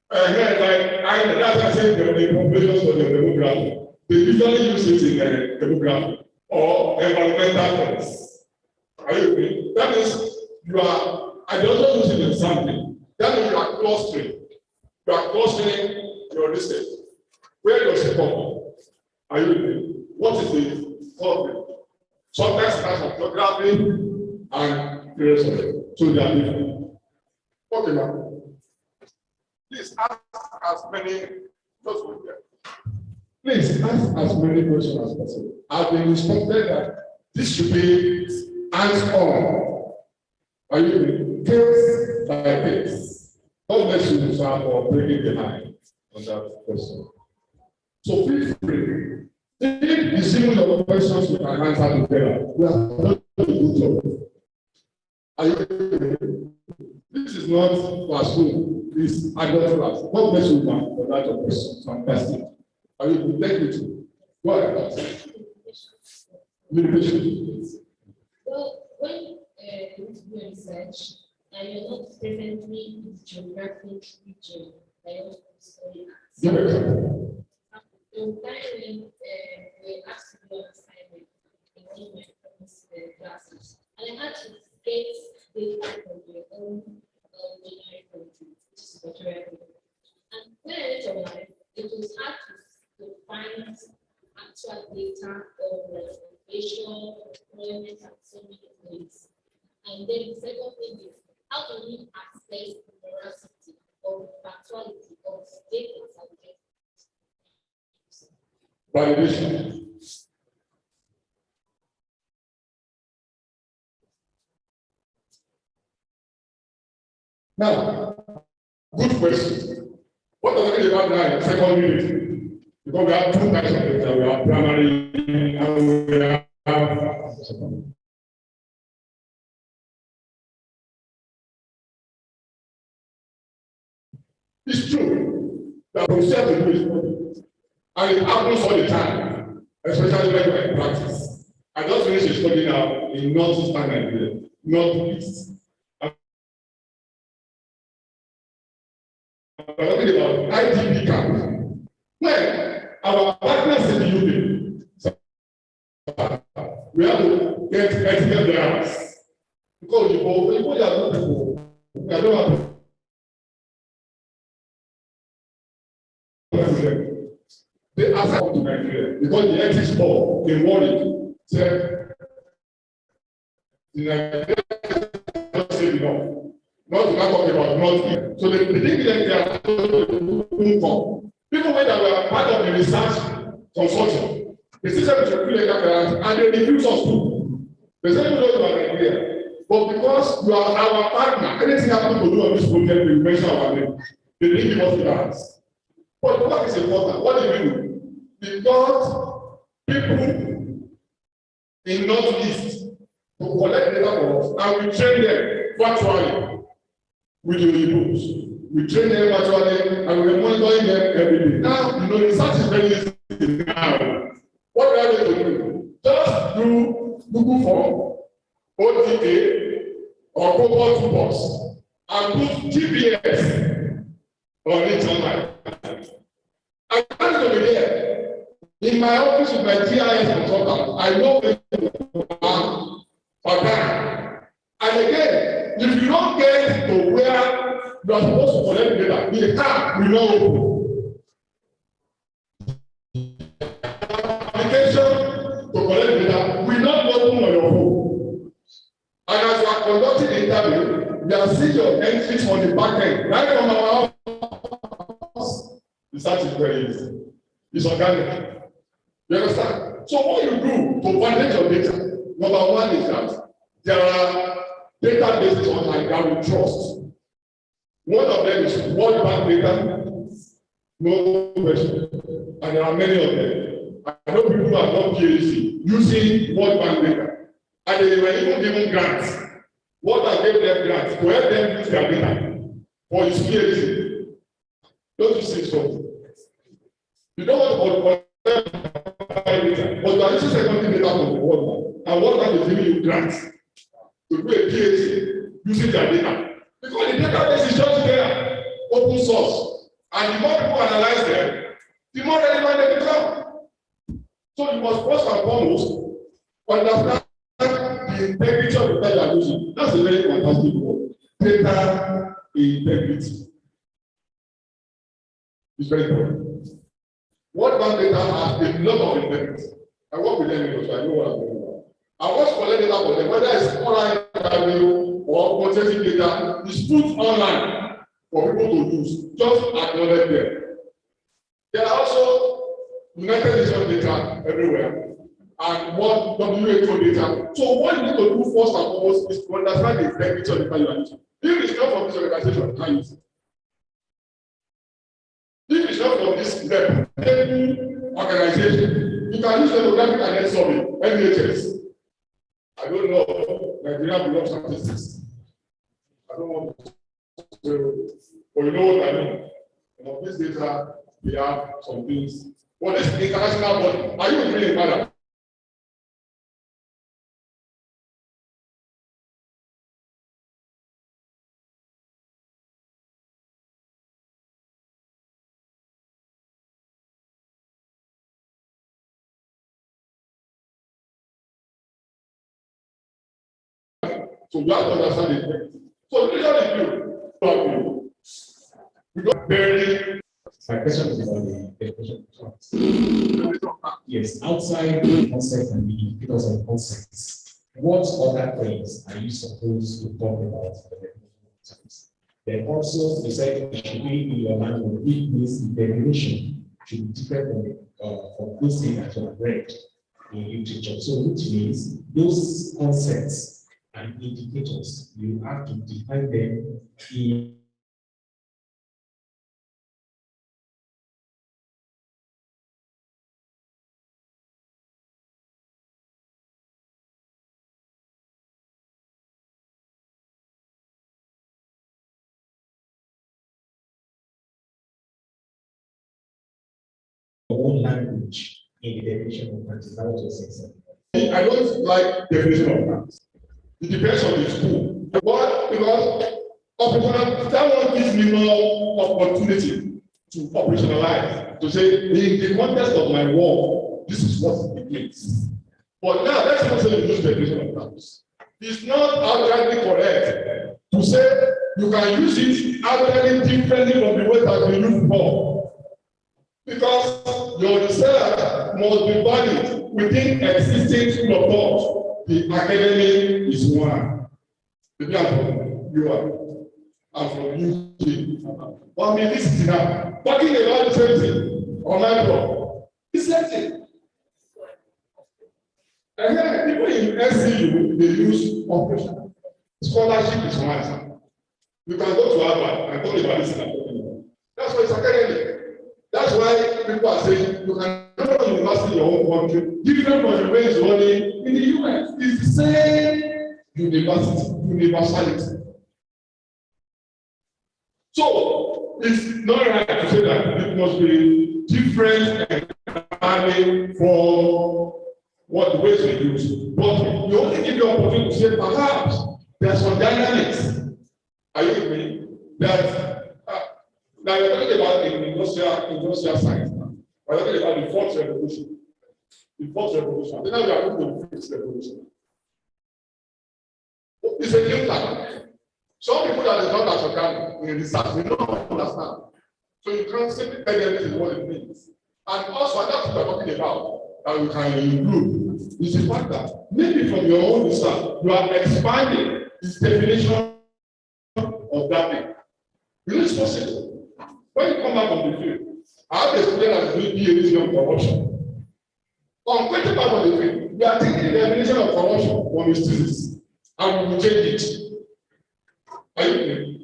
Speaker 5: That's I said the populations for the demography. They usually use it in demography or environmental terms. Are you with me? That means you are, I don't know using in something. That means you are clustering. You are clustering your research. Where does it come? Are you with me? What is the coverage? Sometimes it has of geography and the rest of it. So they are different. Okay, ma'am. Please ask as many, please ask as many questions as possible. I've been instructed that this should be hands-on. Are you with me? Case by case. God bless you, sir, for bringing the line on that question. So feel free. If you see your questions, you can answer together. We are doing a good job. Are you with me? This is not classroom. This adult class. God bless you, man, for that question. Fantastic. Are you thank you too? Go ahead. Limitation.
Speaker 7: Well, when you do research and you're not presently in the geographic region that you want to study at.
Speaker 5: Give example.
Speaker 7: The time when we asked to do an assignment in one of my classes, and I had to get data from your own generic country, which is Nigeria. And when I went online, it was hard to find actual data of information, employment, and so many things. And then the second thing is, how do we access the veracity or factuality of data that we get?
Speaker 5: Validation. Now, good question. What does it mean about that second unit? Because we have two types of data. We have primary and we have it's true that we start to do is and it happens all the time, especially when you're in practice. I just finished a study now in Northeastern Nigeria, Northeast. I'm talking about IDP camp. When our partners in the UK, we have to get ethical clearance because people are not people. They don't have they ask to Nigeria because the ethics board they worried said the Nigeria not say enough. Not to talk about not so they think that they are income. People when they were part of the research consortium, the system is really and they refuse us to. They say you know about Nigeria, but because you are our partner, anything happen to do on this project, we mention our name. They didn't give us the chance. But what is important? What do we do? Because people in Northeast to collect data for us, and we train them virtually with the Oyinbos. We train them virtually and we're monitoring them every day. Now, you know, research is very easy now. What we are going to do? Just do Google form, OTA, or Google Toolbox, and put GPS on it online. I'm going to be there. In my office with my GIS consultant, I know people for time. And again, if you don't get to where you are supposed to collect data, the car will not open. Application to collect data will not open on your phone. And as you are conducting the interview, you are seeing your entries on the back end, right from our house. The search is very easy. It's organic. You understand? So what you do to validate your data, number one is that there are databases online that we trust. One of them is World Bank data, no question, and there are many of them. I know people who have done PhD using World Bank data, and they were even given grants. What I gave them grants to help them use their data for his PhD. Don't you see something? You don't want to data, but you are using secondary data from the World Bank, and World Bank is giving you grants to do a PhD using their data. Because the database is just there, open source. And the more people analyze them, the more relevant they become. So you must first and foremost understand the integrity of the data you are using. That's a very fantastic word. Data integrity. It's very important. What bank data has a lot of integrity. I work with them, so I know what I'm doing about. I want to collect data for them, whether it's online interview or quantitative data, is put online for people to use. Just acknowledge them. There are also United Nations data everywhere, and what WHO data. So what you need to do first and foremost is to understand the integrity of the data you are using. If it's not from this organization, you can't use it. If it's not from this organization, you can use demographic and health survey, NHS. I don't know, Nigeria belongs to statistics. I don't want to say, but you know what I mean. Of this data, we have some things. Well, this international body, are you really mad? So you have to understand it. So this is what you we got very.
Speaker 6: My question is about the definition of concept. Yes, outside the concept and the indicators of concepts, what other things are you supposed to talk about for the definition of concepts? Then also, the second should be in your language, which means the definition should be different from those things that you have read in literature. So, which means those concepts and indicators, you have to define them in your own language in the definition of practice. That was what saying.
Speaker 5: I don't like definition of practice. It depends on the school. But because that one gives me more opportunity to operationalize, to say, in the context of my work, this is what it means. But now, let's not say you use definition of practice. It's not outrightly correct to say you can use it outrightly differently from the way that we used before. Because your research must be valid within existing school of thought. The academy is one. Maybe I'm from UR. I'm from UK. But I mean, this is now. Talking about the same thing on my blog. The same thing. And then people in SCU, they use operation. Scholarship is one. You can go to Harvard and talk about this. That's why it's academic. That's why people are saying you can run a university in your own country, different from the way it's running in the US. It's the same universality. So it's not right to say that it must be different entirely from what the ways we use. But you only give the opportunity to say perhaps there are some dynamics. Are you with me? That now we're talking about industrial science now. We're talking about the fourth revolution. The fourth revolution. Then now we are moving to the fifth revolution. It's a new time. Some people that is not as organic in research, they don't understand. So you can't simply tell them this is what it means. And also, that's what we're talking about, that we can improve. Is the fact that maybe from your own research, you are expanding this definition of that thing. You know, it's possible. When you come back on the field, I have a student that is doing PhD on corruption. On 25 on the field, we are taking the definition of corruption from his thesis, and we will change it.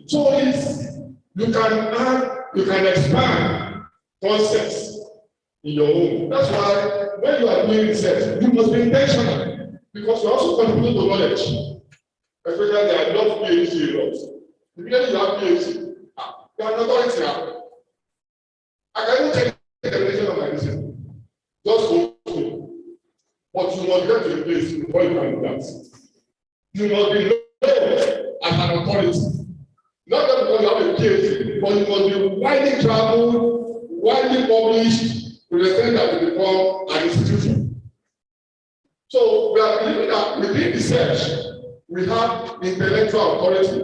Speaker 5: So you can expand concepts in your own. That's why when you are doing research, you must be intentional because you also contribute to knowledge. Especially I love PhD a lot. Immediately you have PhD, you are an authority now. I can even change the definition of my research. Just go through. But you must get to a place before you can do that. You must be known as an authority. Not just because you have a PhD, but you must be widely traveled, widely published to the extent that you become an institution. So we are believing that within research, we have intellectual authority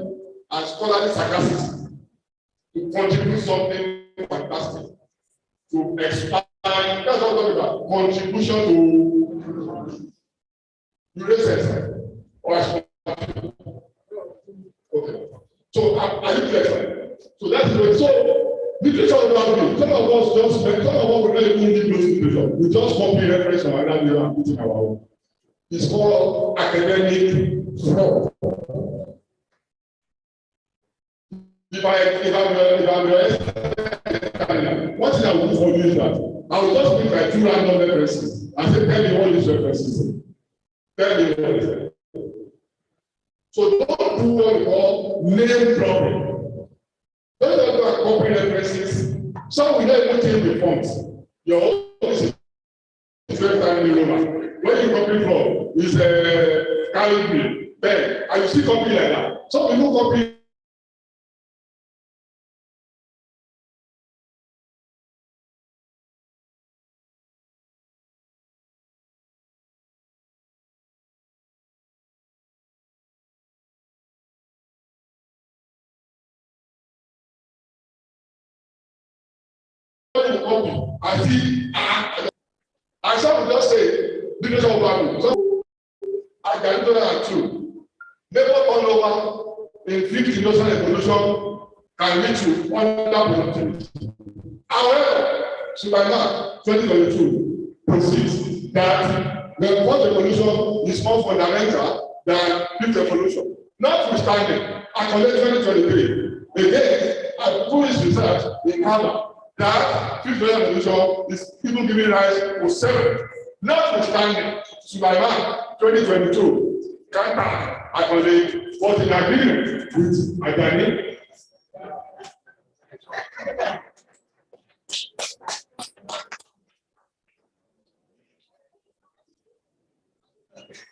Speaker 5: and scholarly sagacity to contribute something fantastic, to expand. That's what I'm talking about. Contribution to research or okay. So are you clear? So that's the way. So literature will some of us just some of us will not even need those literature. We just copy reference from another video and put in our own. It's called academic fraud. If I'm what thing I will do for you is that I will just pick like 2 random references and say, tell me all these references. Tell me what is it. So don't do what we call name dropping. Don't go and copy references. Some will not even take the fonts. Your own is very timely Roman. Where you copy from is Calibri, Ben, and you see copy like that. Some people copy. I see, and some will just say, because of value. So I can do that too. Never turnover in 50 notional evolution can lead to underproductivity. However, Sulaiman 2022 proceeds that the fourth evolution is more fundamental than fifth evolution. Notwithstanding, according to 2023, again, I do this research in Harvard. That fifth evolution is even giving rise to 7. Notwithstanding, Sulaiman 2022, Kanta, I believe, was in agreement with Adani.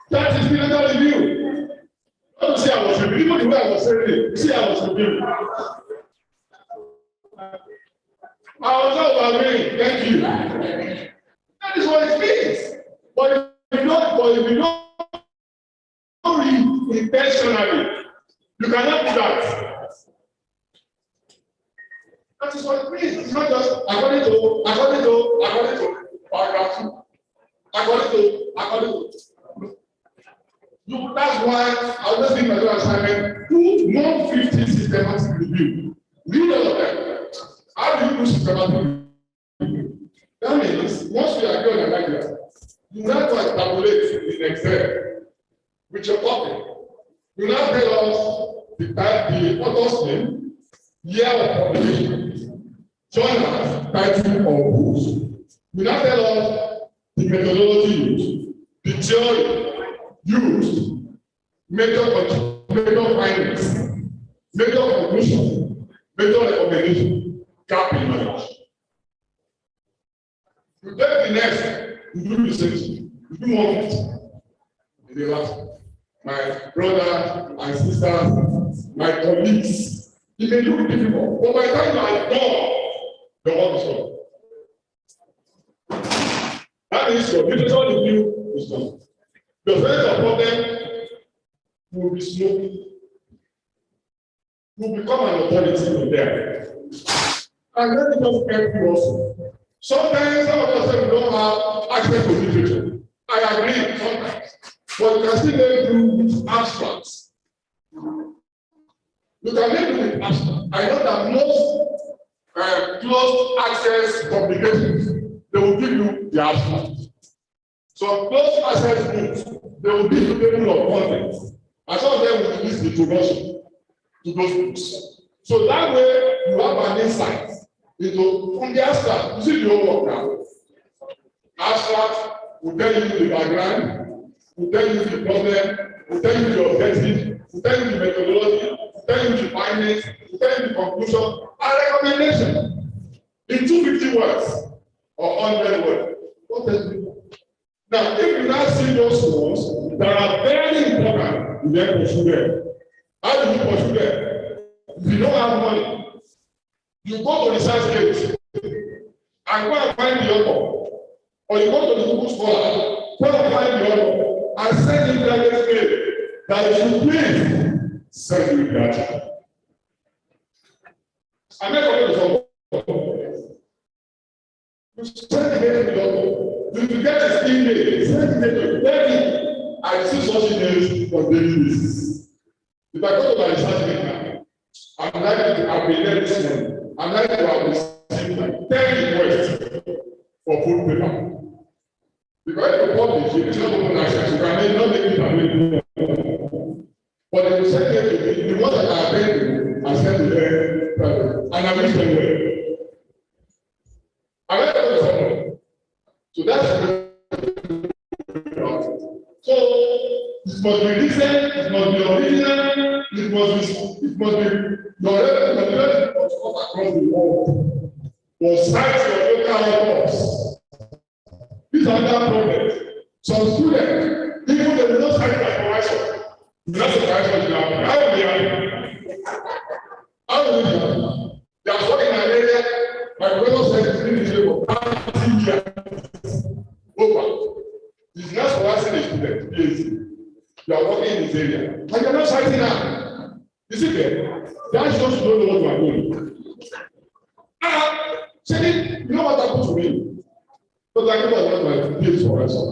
Speaker 5: That is clinical review. Don't say I was reviewing, even the way I was saying it, see I was reviewing. I was not agreeing, thank you. That is what it means. But if you don't read intentionally, you cannot do that. That is what it means. It's not just according to paragraph 2. According to. That's why I always think my assignment, do 150 systematic review. Read all of them. How do you do systematic review? That means once we agree on an idea, you now to tabulate in Excel with your copy. You now tell us the author's name, year of publication, journals, title, or books. We now tell us the methodology used, the theory used, method findings, method conclusion, method recommendation, gap in knowledge. You take the next, you do research, you do more of it. In the last, my brother and sisters, my colleagues, it may look difficult, but by the time you are done, the work is done. That is your literature review is done. The first problem will be slow. You become an authority on there. And let me just help you also. Sometimes some of us say we don't have access to literature. I agree sometimes. But you can still make do with abstracts. You can make do with abstracts. I know that most closed access publications, they will give you the abstract. So closed access books, they will give you the table of contents. And some of them will release the introduction to those books. So that way you have an insight into from the abstract. You see the whole work now. Abstract will tell you the background, will tell you the problem, will tell you the objective, will tell you the methodology, will tell you the findings, will tell you the conclusion, and recommendation. In 250 words or 100 words. What else? Now, if you now see those ones that are very important, you then pursue them. How do you pursue them? If you don't have money, you go to research gate and go and find the author, or you go to the Google Scholar, go and find the author, and send him that mail that you please send you that. I'm not going to you send the mail to the author. If you get his email, send it to him. I see such emails on daily basis. If I go to my research gate now, I'm likely to have been there this morning. I'm likely to have received like 10 requests for food paper. Because if you publish it, it's not open access. You can not make it available. But if you send it to me, the ones that are available, I send it there. And I wish them well. I like to someone. So that's so it must be recent, it must be original, it must be your representative must come across the world. Must cite your local authors. These are not problems. Some students, even they will not cite their supervisor. That's the supervisor now. How will they They are working in an area, my professor said it's been in the for 30 years. Over. It's not supervising the student, PhD. You are working in this area. And you're not citing now. You see there? That shows you don't know what you are doing. Saying, you know what happened to me? Because I know what my PhD supervisor.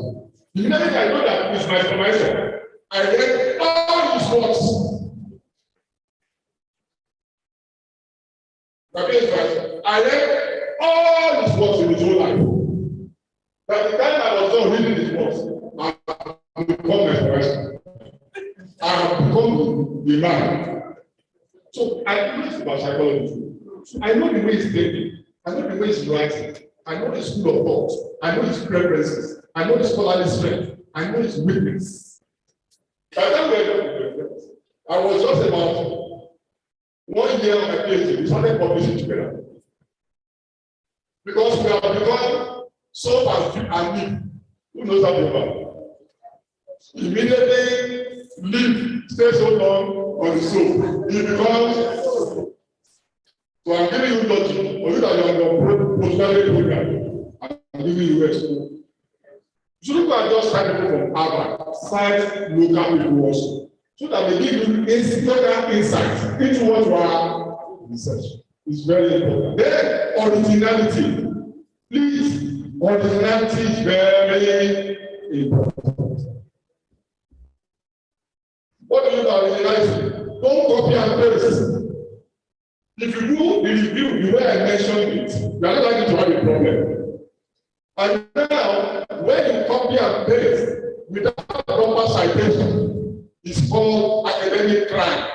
Speaker 5: You know, I know that it's my supervisor. I read all his works. My PhD supervisor. I read all his works in his whole life. By the time I was done reading his works, I become my supervisor. I have become the man. So I know about psychology. I know the way he's thinking. I know the way he's writing. I know the school of thought. I know his preferences. I know his scholarly strength. I know his weakness. By the time we were done, I was just about 1 year on my PhD. We started publishing together. Because we have become so fast and me. Who knows that about? Immediately leave, stay so long on the soap. It becomes so I'm giving you logic, or you that you are your postgraduate program. I'm giving you expo. You shouldn't go and just start people from Harvard, cite local people also, so that they give you institutional insight into what you are researching. It's very important. Then originality. Please, originality is very important. What do you mean by originality? Don't copy and paste. If you do the review the way I mentioned it, you are not likely to have a problem. And now, when you copy and paste without proper citation, it's called academic crime.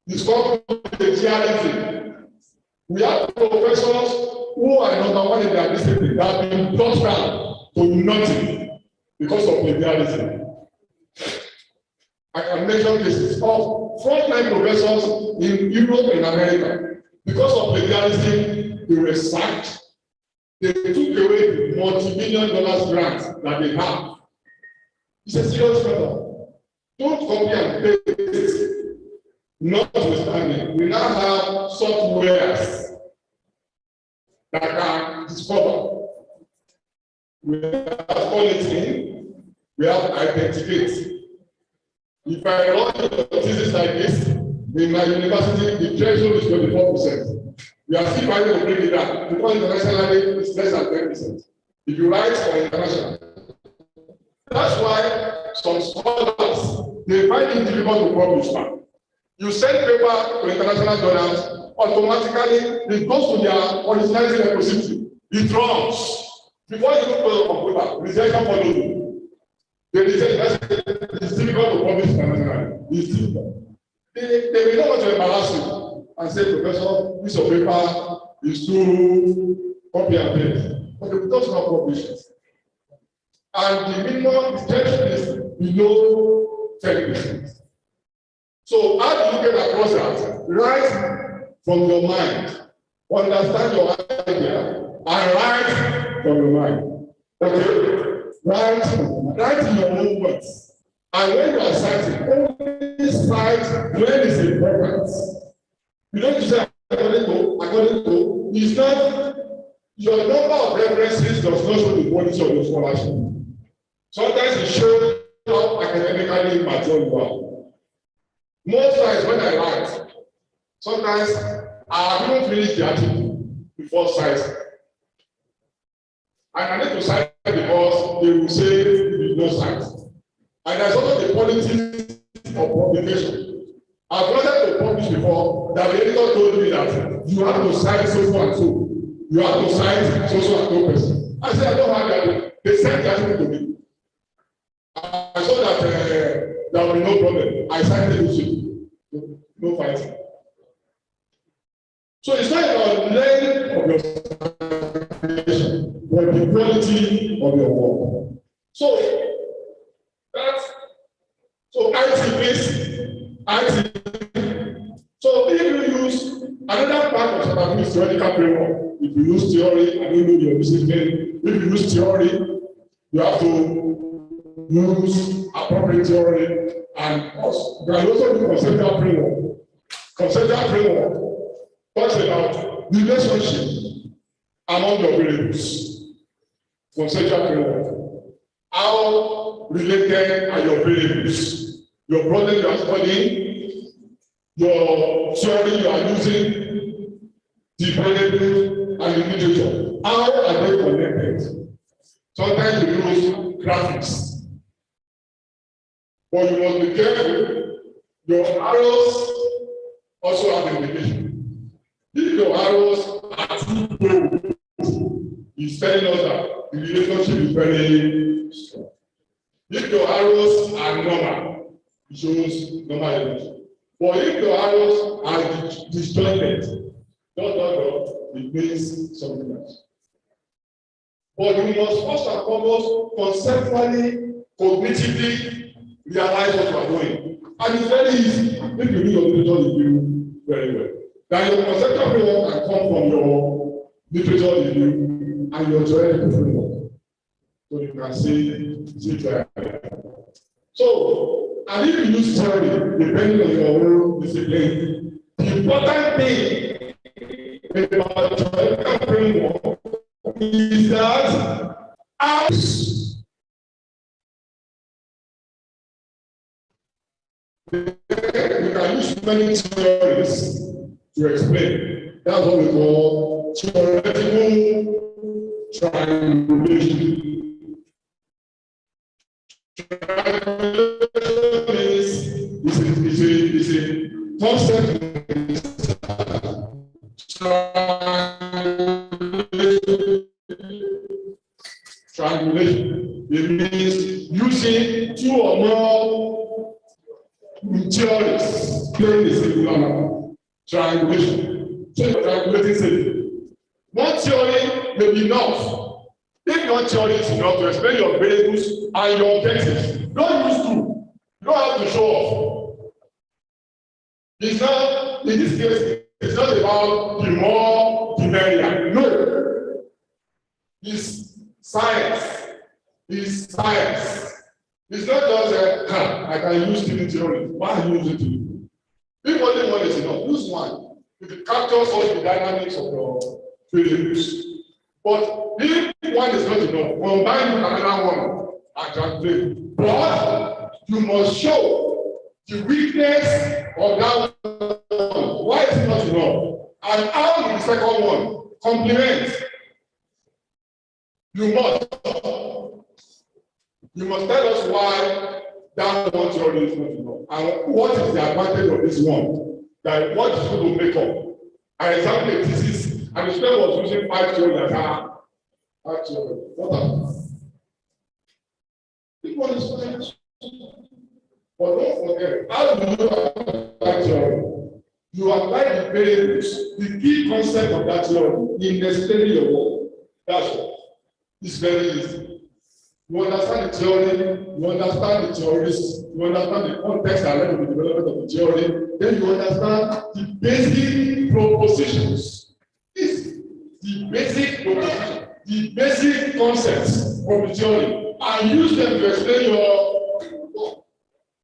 Speaker 5: It's called plagiarism. We have professors who are number one in their discipline that have been brought down to nothing because of plagiarism. I can mention cases of frontline professors in Europe and America. Because of plagiarism, they were sacked. They took away the multi-million-dollar grants that they have. It's a serious matter. Don't copy and paste. Notwithstanding, we now have softwares that can discover. We have quality, we have authenticate. If I run a thesis like this, in my university, the threshold is 24%. We are still trying to bring it down because internationally it's less than 10%. If you write for international, that's why some scholars they find it difficult to publish back. You send paper to international journals, automatically it goes to their originality repository. It runs. Before you look for the computer, rejection follows you. They reject it's difficult to publish internationally. It's difficult. They may not want to embarrass you and say, Professor, this of paper is too copy and paste. But they will not publish it. And the minimum rejection is below 10%. So how do you get across that? Write from your mind, understand your idea, and write from your mind. Okay? Write in your own words. And when you are citing, only cite when it's important. You don't say according to, it's not, your number of references does not show the quality of your scholarship. Sometimes it shows how academically mature you are. Most times when I write, sometimes I haven't finished the article before citing. And I need to cite because they will say you no cite. And there's also the politics of publication. I've wanted to publish before that the editor told me that you have to cite so and so. You have to cite so and so person. I said I don't have that. They sent the article to me. I saw that there will be no problem. I cited the issue. No fighting. So it's not about the length of your citation, but the quality of your work. So IT based IT. So if you use another part of South theoretical framework, if you use theory, I don't know your discipline. If you use theory, you have to use appropriate theory, and also you can also do conceptual framework. Conceptual framework talks about relationship among your variables. Conceptual framework. How related are your variables? Your problem you are studying, your theory you are using, the variable and the literature. How are they connected? Sometimes you use graphics. But you must be careful. Your arrows also have implication. If your arrows are too low, it's telling us that the relationship is very strong. If your arrows are normal, it shows normal relationship. But if your arrows are disjointed, it means something else. But you must first and foremost conceptually, cognitively realize what you are doing. And it's very easy if you do your literature review very well. Then your conceptual framework can come from your literature review and your theoretical framework. So you can see there. So, and if you use theory, depending on your own discipline, the important thing about theoretical framework is that we can use many theories to explain. That's what we call theoretical triangulation. Triangulation is a concept. Triangulation. It means using two or more theories playing the same manner. Triangulation. So you're triangulating something. One theory may be enough. If your theory is enough to explain your variables and your objectives, don't use two. You don't have to show off. It's not, in this case, it's not about the more, the merrier. No. It's science. It's science. It's not just I can use the theory. Why use it? If only one is enough, use one. If it captures all the dynamics of your variables. But if one is not enough, combine with another one and translate. But you must show the weakness of that one. Why is it not enough? And how will the second one complement? You must tell us why that one theory is not enough. And what is the advantage of this one? That what is going to make up? I examined a thesis, and the student was using 5 theories that are actually what happened? It was fine. But don't forget, how do you apply that theory? You apply the variables, the key concept of that theory in explaining your work. That's all. It's very easy. You understand the theory, you understand the theorists, you understand the context that led to the development of the theory, then you understand the basic propositions. It's the basic proposition, the basic concepts of the theory, and use them to explain your work.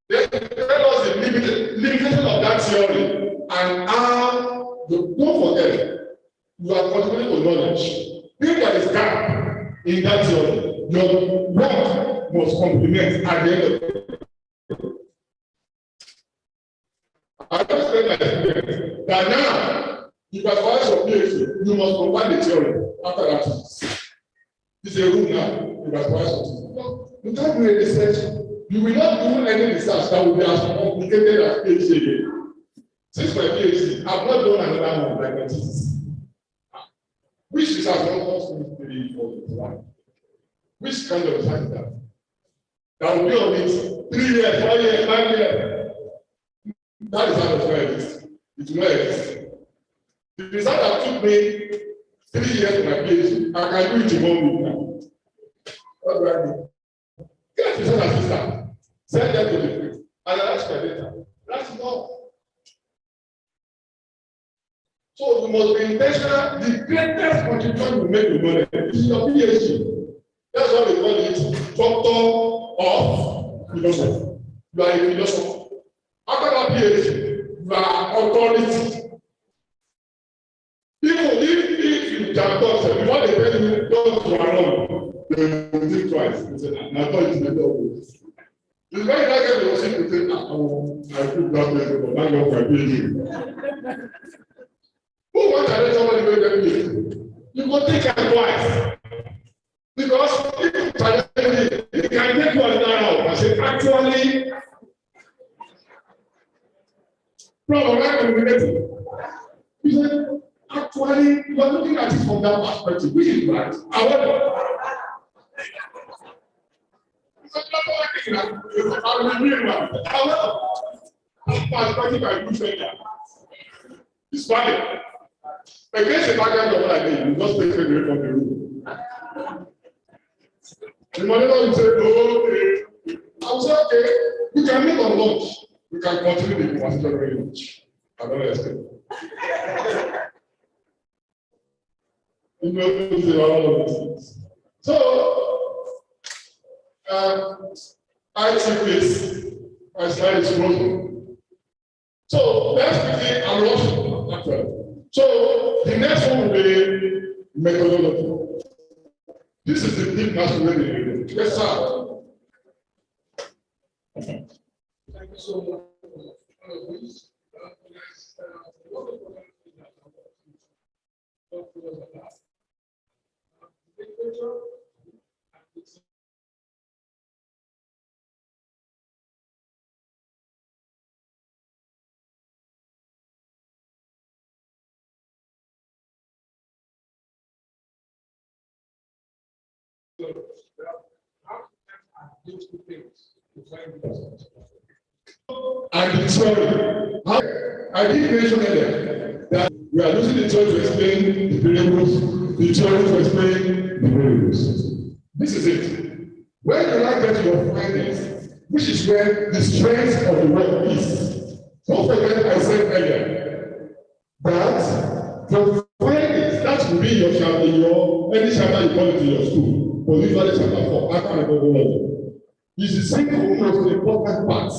Speaker 5: Then tell us the limitation of that theory and how, don't forget, you are contributing to knowledge. If there is gap in that theory, your work must complement at the end of the day. I just said my experience that now, if I finish your PhD, you must provide the theory after that. It's a rule now, if I finish something. You can't do a research. You will not do any research that will be as complicated as PhD again. Since my PhD, I've not done another one like my thesis. Which is as long as 3, 4, 1. Which kind of research is that? That will be on it 3 years, 4 years, 5 years. That is how it's going to exist. It will not exist. The research that took me 3 years for my PhD, I can do it in 1 week now. What do I do? Get research assistant, send them to the field, and analyze my data. That's enough. So you must be intentional. The greatest contribution you make to knowledge is your PhD. That's why we call it doctor of philosophy. You are a philosopher. After that PhD, you are authority. Even if you can talk, before they tell you don't go around, they will think twice. They say, "I thought it's the dog." It's very likely they will say, "I took that place, but now you're my PhD." Who wants to let somebody make them PhD? You go think twice. Because if you challenge me, you can take one out and say, actually, problem not communicating. You said, actually, you are looking at it from that perspective, which is right. However, that perspective I do say that. It's valid. Against the background of what I did, you just take it away from the room. The manager will say, "Oh, okay." I will say, "Okay, we can meet on lunch. We can continue the conversation very much." I don't understand. You know, all of these things. So, I see this. My slide is frozen. So, let's begin our rush actually. So, the next one will be methodology. This is the deep national. Yes, sir.
Speaker 9: Thank you so much for this.
Speaker 5: And the theory. I did mention earlier that we are using the theory to explain the variables the theory to explain the variables. This is it. When you now get to your findings, which is where the strength of the work is. Don't forget I said earlier that the findings that will be your chapter, any chapter you call it in your school, or usually chapter 4, after methodology, is the single most important part.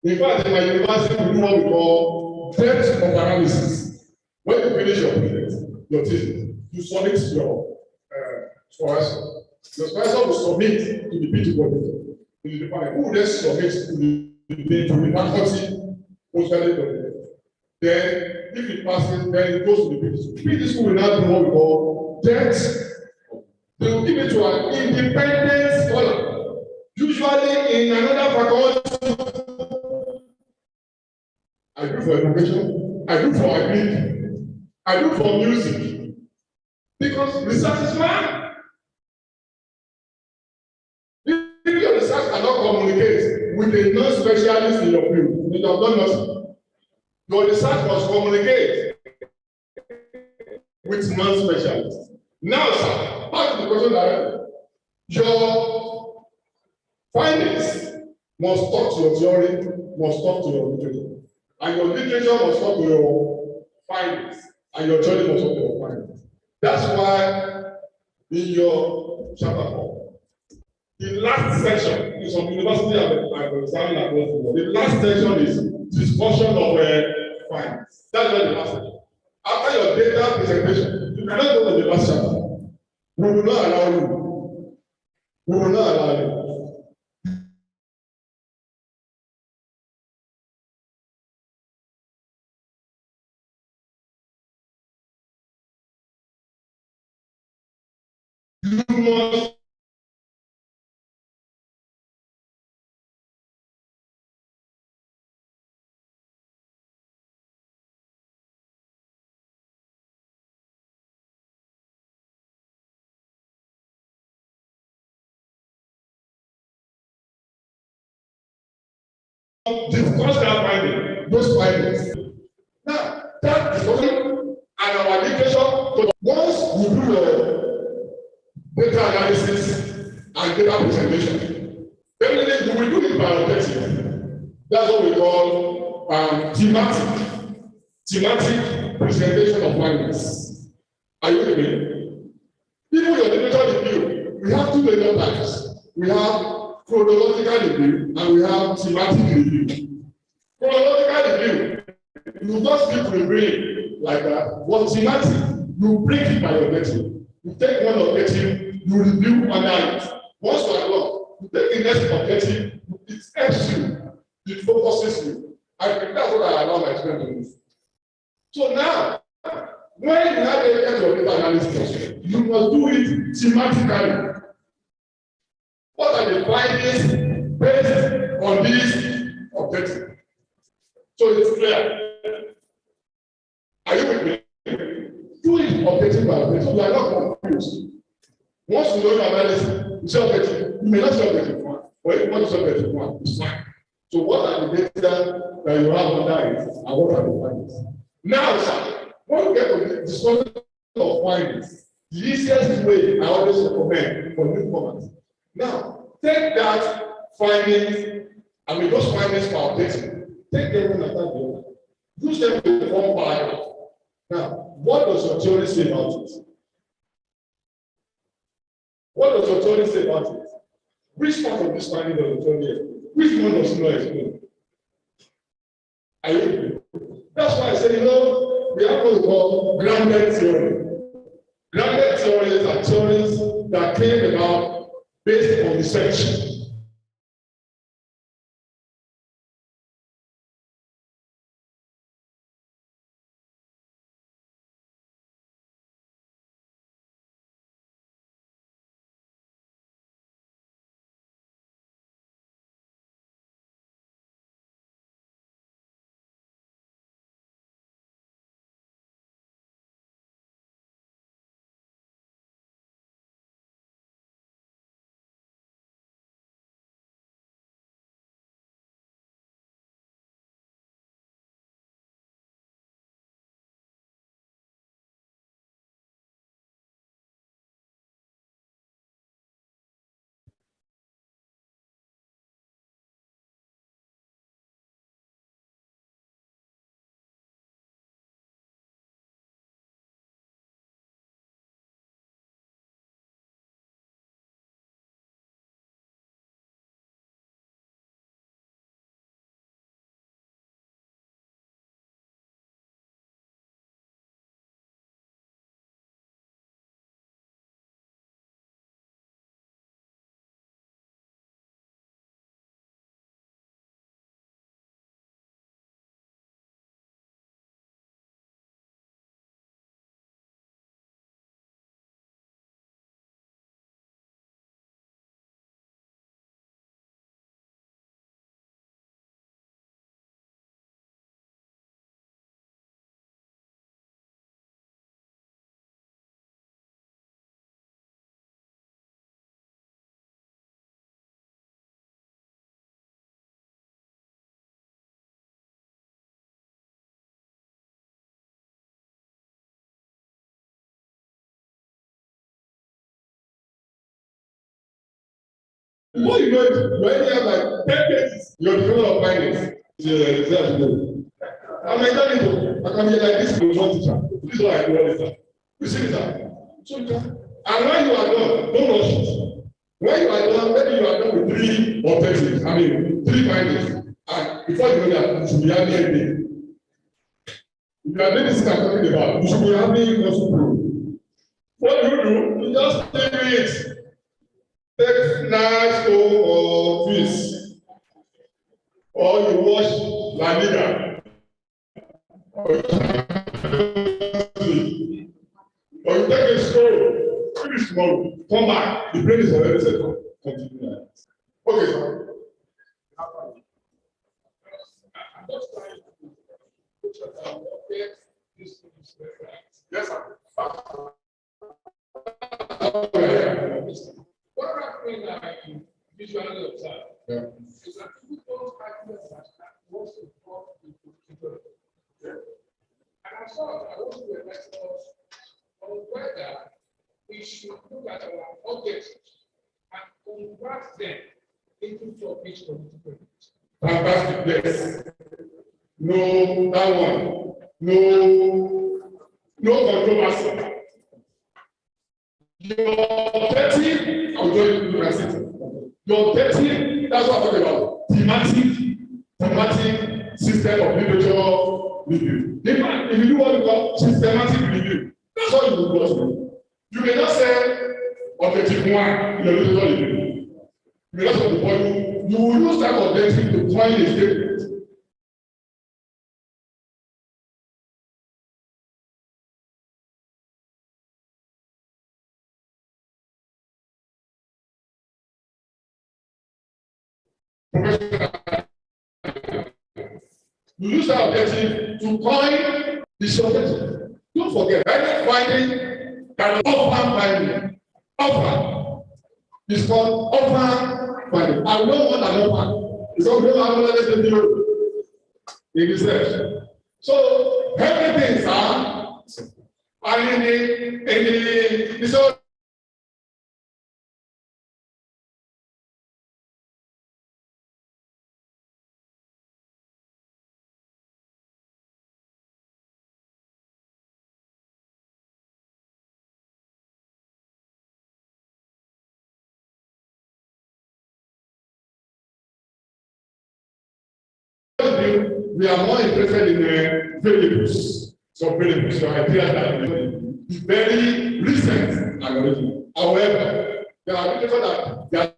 Speaker 5: In fact, in my university, we do what we call depth of analysis. When you finish your project, your thesis, you submit your supervisor. Your supervisor will submit to the PG coordinator. To the department, who will then submit to the faculty postgraduate coordinator. Then, if it passes, then it goes to the PG school. PG school will now do what we call depth. They will give it to an independent scholar, usually in another faculty. I do for education, I do for agriculture, I do for music. Because research is fun. If your research cannot communicate with a non-specialist in your field, you have done nothing. Your research must communicate with non-specialists. Now, sir, back to the question that your findings must talk to your theory, must talk to your literature. And your literature must talk to your findings, and your theory must talk to your findings. That's why in your chapter 4, the last section in some university I've examined across the world. The last section is discussion of findings. That's why the last section. After your data presentation, you cannot go to the last chapter. We will not allow you. We will not allow you. You must discuss that finding, those findings. Now, that discussion and our education, once we do your data analysis and data presentation, definitely we will do it by objective. That's what we call thematic presentation of findings. Are you with me? Even your literature review, we have two major types. We have chronological review and we have thematic review. Chronological review, you just keep reviewing like that. What thematic, you break it by objective. You take one objective, you review under it. Once you are done, you take the next objective, it helps you, it focuses you. I think that's what I allow my students to do. So now, when you have a kind of data analysis, you must do it thematically. What are the findings based on this objective? So it's clear. Are you with me? Do it objective by objective. So you are not confused. Once you know your analysis, you say objective. You may not say objective one, or if you want to say objective one, it's fine. So what are the data that you have under it, and what are the findings? Now, sir, when we get to the discussion of findings, the easiest way I always recommend for newcomers. Now, take that findings, those findings for objective, take them one after the other. Use them to form paragraph. Now, what does your theory say about it? What does your theory say about it? Which part of this finding does your theory explain? Which one does not explain? Are you with me? That's why I say, we have what we call grounded theory. Grounded theories are theories that came about based on research. Before you know it, you already have like 10 cases. You're the owner of finance. I'm telling you, I can be like this with one teacher. This is what I do all the time. You see this? So you can. And when you are done, don't rush it. When you are done, maybe you are done with 3 objectives, 3 findings. And before you know that, you should be having anything. If you are doing this I'm talking about, you should be having nothing. What do? You just take it. Take nice stone or fish. Or you watch La Liga. Or you take a stroll, finish tomorrow, come back, the brain is already set up. Continue like that. Okay, sir. Yes, sir.
Speaker 9: What happened I visually observe is that people don't calculate that what's the fault in people. And I thought I want to reflect on whether we should look at our objectives and convert them into topics for political.
Speaker 5: Fantastic, yes. No, that one. No controversy. Your objective, I'm going to look at it. Your objective, that's what I'm talking about. Thematic system of literature review. In fact, if you do what you call systematic review, that's what you will do. You may not say objective 1 in your literature review. You may not say the point. You will use that objective to coin a statement. You use that objective to coin the subjective. Don't forget, any finding that offer finding. Offer is called offer finding. I don't want an offer. It's not going to have in research. So everything, sir, and in the so we are more interested in variables. So variables, so ideas that is very recent and original. However, there are literature that they are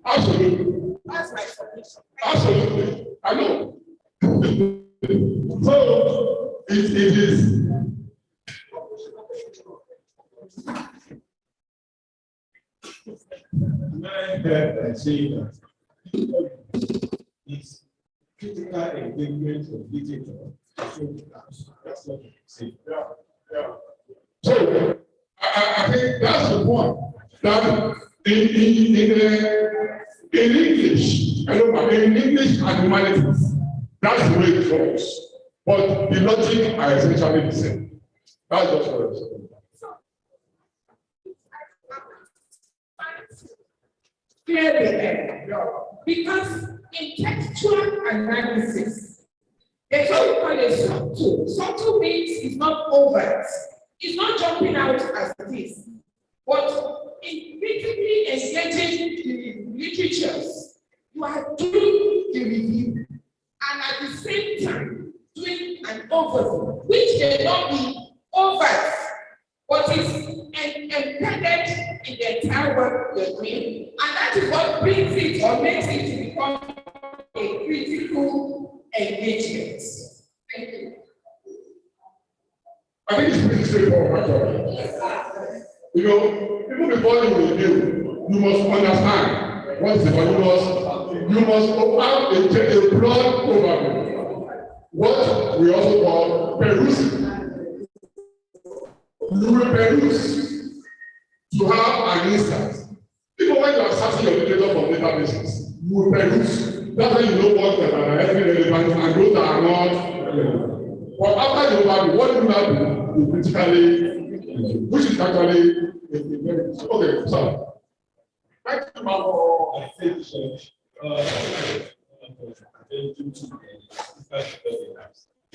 Speaker 9: Absolutely.
Speaker 8: That's my submission.
Speaker 9: Absolutely. I know. So it is. I see that it's critical engagement of digital. That's what I see. Yeah. So I think that's the point. That in English, I don't know, in English and humanities, that's the way it goes. But the logic are essentially the same. That's just what I'm saying.
Speaker 8: Clearly, because in textual analysis, there's what we call a subtle. Subtle means it's not overt. It's not jumping out as it is. But in critically engaging the literatures, you are doing the review and at the same time doing an overview, which may not be overt, but is embedded in the entire work you're doing. And that is what brings it or makes it to become a critical engagement. Thank you.
Speaker 9: I think it's pretty straightforward, actually. You know, even before you review, you must understand what is the voluminous. You must have a broad overview. What we also call perusing. You will peruse to have an instance. Even when you are searching your literature for databases, you will peruse. That's how you know what that are relevant and those that are not relevant. But after the overview, what do you have to do? You critically, which is actually a very okay. So, thank you for
Speaker 4: I think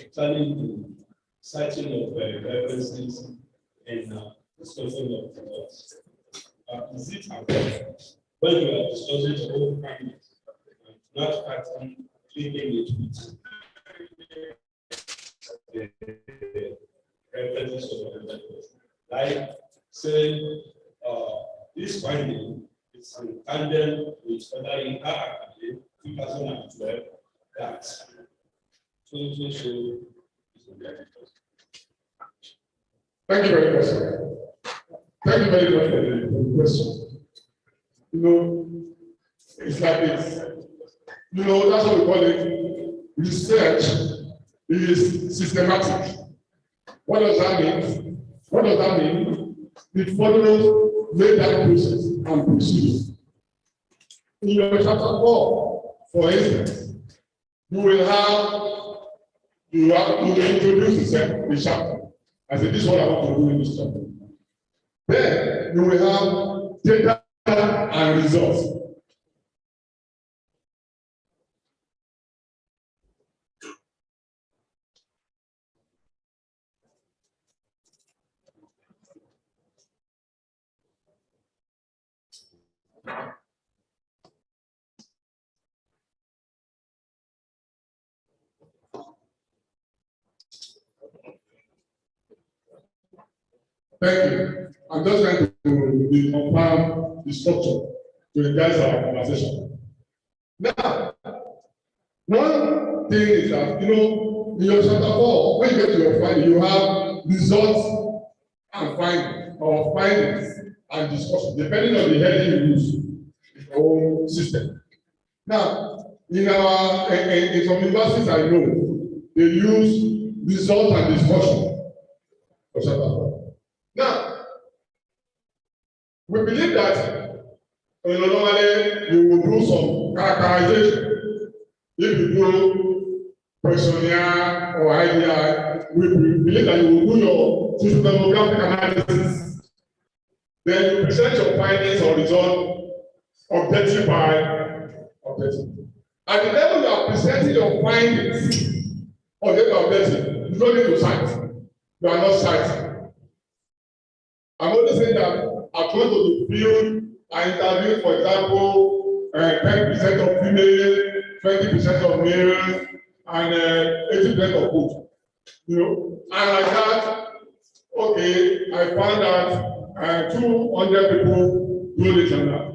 Speaker 4: actually the citing of references and discussing of thoughts. Is it important when you are discussing the whole family, not starting cleaning it with the references of the like say this finding is in tandem with other in our 2012 that so
Speaker 9: thank you very much, sir. Thank you very much for the question. You know, it's like this. You know, that's what we call it. Research is systematic. What does that mean? What does that mean? It follows laid out process and procedures. In your chapter 4, for instance, you will introduce the chapter. I said, this is what I want to do in this chapter. Then you will have data and results. Thank you. I'm just going to confirm the structure to enhance our conversation. Now, one thing is that, you know, in your chapter 4, when you get to your finding, you have results and findings, or findings and discussion, depending on the heading you use in your own system. Now, in some universities I know, they use results and discussion for chapter 4. Now, we believe that normally you will do some characterization. If you do questionnaire or idea, we believe that you will do your sociodemographic analysis. Then you present your findings or result objective by objective. At the level you are presenting your findings or the objective, you don't need to cite. You are not citing. I'm only saying that I'm going to build an interview, for example, 10% of female, 20% of male, and 80% of both. You know, and like that, okay, I found that 200 people do this and that.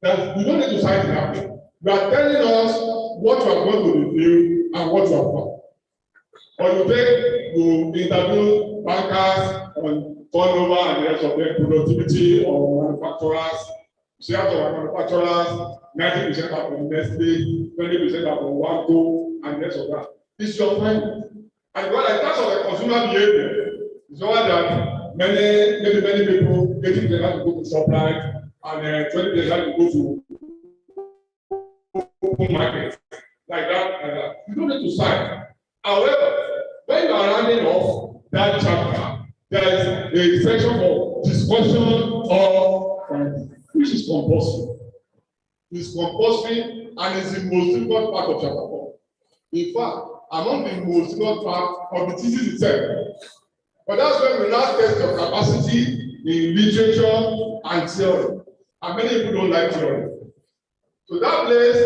Speaker 5: that you don't need to cite it out. You are telling us what you are going to review and what you have done. Or you interview bankers on turnover and the rest of their productivity or manufacturers. Shares of manufacturers, 90% are from Nestle, 20% are from Wanko, and the rest of that. It's your finding. And what in terms of the consumer behavior, it's over that many people getting together to go to ShopRite and 20% to go to open market like that. You don't need to sign. However, when you are rounding off that chapter, there is a section for discussion of which is compulsory. It's compulsory and it's the most difficult part of chapter 4. In fact, among the most difficult part of the thesis itself. But that's when we now test your capacity in literature and theory. And many people don't like theory. So that place,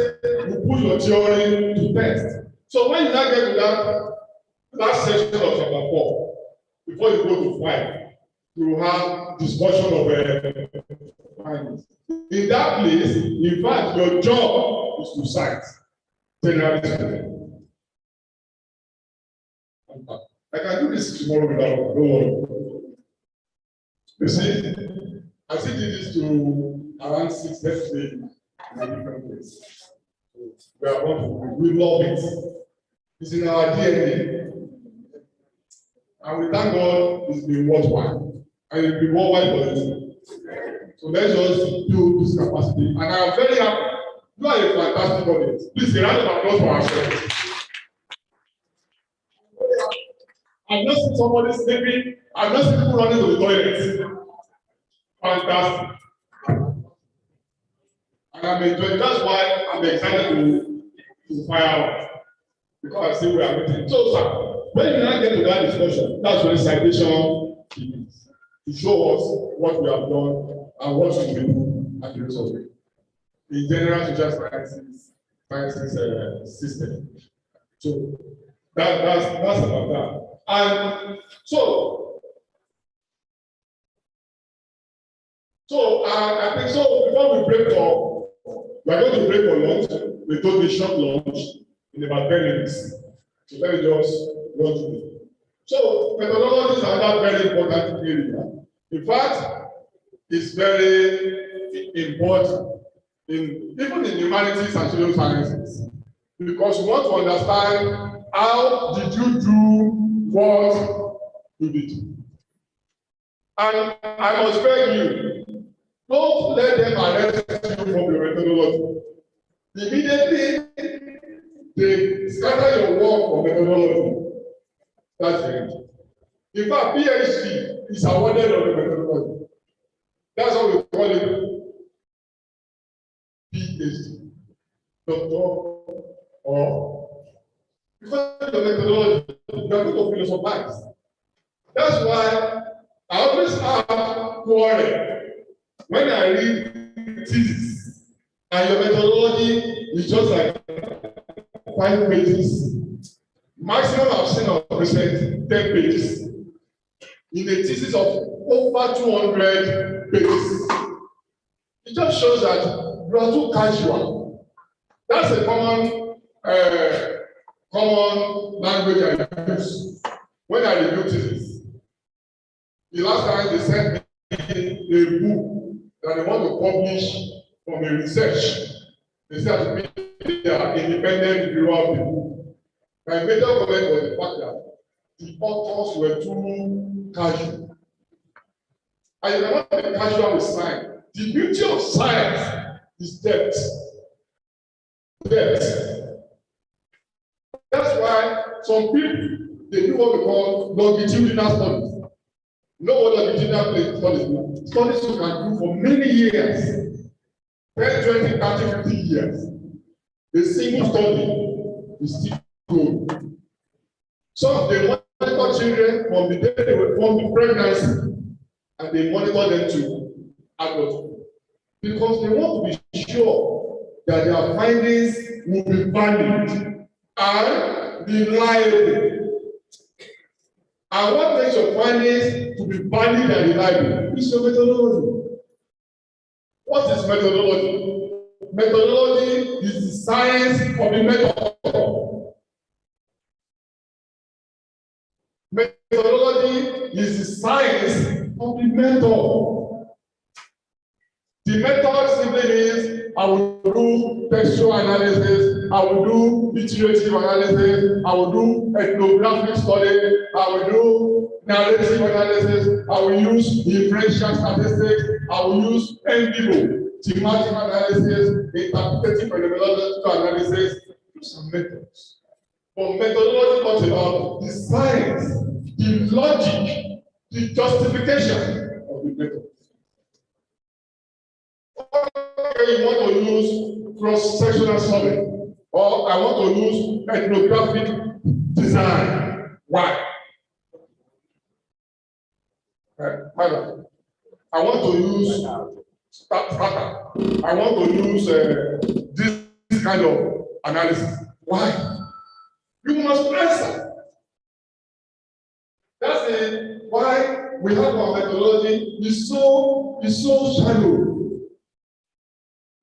Speaker 5: you put your theory to test. So when you now get to that section of chapter 4, before you go to 5, you have discussion of findings. In that place, in fact, your job is to cite. Generally speaking. I can do this tomorrow without, don't worry. You see, I still did this to around 6 next week in a different place. We are going to, we love it. It's in our DNA. And we thank God it's been worthwhile. And it'll be worthwhile for you. So let's just build this capacity. And I am very happy. You are a fantastic audience. Please, a round of applause for ourselves. I've not seen somebody sleeping. I've not seen people running to the toilet. Fantastic. And I'm enjoying. That's why I'm excited to fire out. Because I see we are meeting. So, sir, when you now get to that discussion, that's when citation begins. To show us what we have done and what we will do at the rest of it. In general, social sciences system. So that's about that. And so I think so. Before we break for, we are going to break for lunch. We told me short lunch in about 10 minutes. So let me just run through it. So methodologies are another very important area. In fact, it's very important even in humanities and social sciences, because we want to understand how did you do what you did. And I must beg you, don't let them arrest you from your methodology. Immediately, they scatter your work for methodology. That's it. In fact, PhD is awarded on the methodology. That's what we call it. PhD. Doctor or because of the methodology, you are going to philosophize. That's why I always have quarrel when I read thesis and your methodology is just like 5 pages. Maximum I've seen of recent 10 pages. In a thesis of over 200 pages. It just shows that you are too casual. That's a common language I use when I review thesis. The last time they sent me a book that they want to publish from a research. They said to me they are independent reviewer people. My major comment was the fact that the authors were too casual. And you cannot be casual with science. The beauty of science is depth. Depth. That's why some people they do what we call longitudinal studies. You know what longitudinal studies do? Studies you can do for many years. 10, 20, 30, 50 years. A single study is still good. Some they monitor children from the day they were born to pregnancy, and they monitor them to adulthood because they want to be sure that their findings will be valid and reliable. And what makes your findings to be valid and reliable is your methodology. What is methodology? Methodology is the science of the method. Methodology is the science of the method. The method simply means I will do textual analysis, I will do iterative analysis, I will do ethnographic study, I will do narrative analysis, I will use differential statistics, I will use en vivo, thematic analysis, interpretative phenomenological analysis, some methods. But methodology talks about the science, the logic, the justification of the method. You want to use cross-sectional survey, or I want to use ethnographic design. Why? Madam, I want to use starter. I want to use this kind of analysis. Why? You must answer. That's why we have our methodology is so shallow.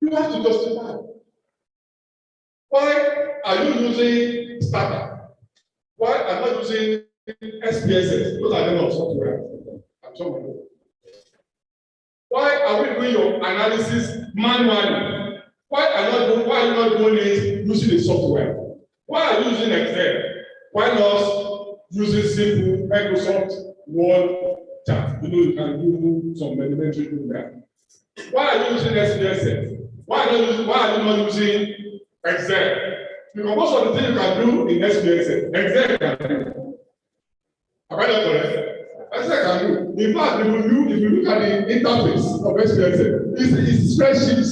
Speaker 5: You have to justify. Why are you using starter? Why am I using SPSS? Those are the names of software. I'm sorry. Why are we doing your analysis manually? Why are you not doing it using the software? Why are you using Excel? Why not using simple Microsoft Word chat? You know you can do some elementary things there. Why are you using SPSS? Why are you not using Excel? Because most of the things you can do in SPSS, Excel can do. Am I not correct? Excel can do. In fact, if you look at the interface of SPSS, it's spreadsheets.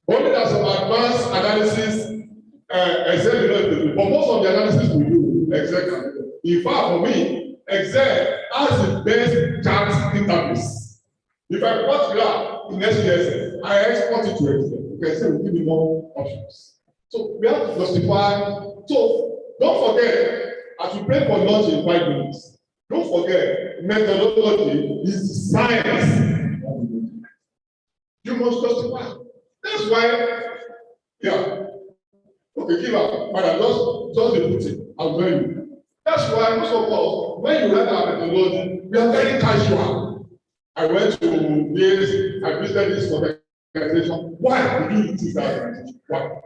Speaker 5: Only there's some advanced analysis, Excel will not do. But most of the analysis we do, Excel can do. In fact, for me, Excel has the best chart interface. If I plot graph in SPSS, I export it to Excel. Excel will give me more options. So we have to justify. So don't forget, as we pray for lunch in 5 minutes, don't forget, methodology is the science. You must justify. That's why, yeah. Okay, give up. Madam, just the put it. I'll tell you. That's why most of us, when you read our methodology, we are very casual. I went to this, I visited this organization. Why did you use that organization? Why?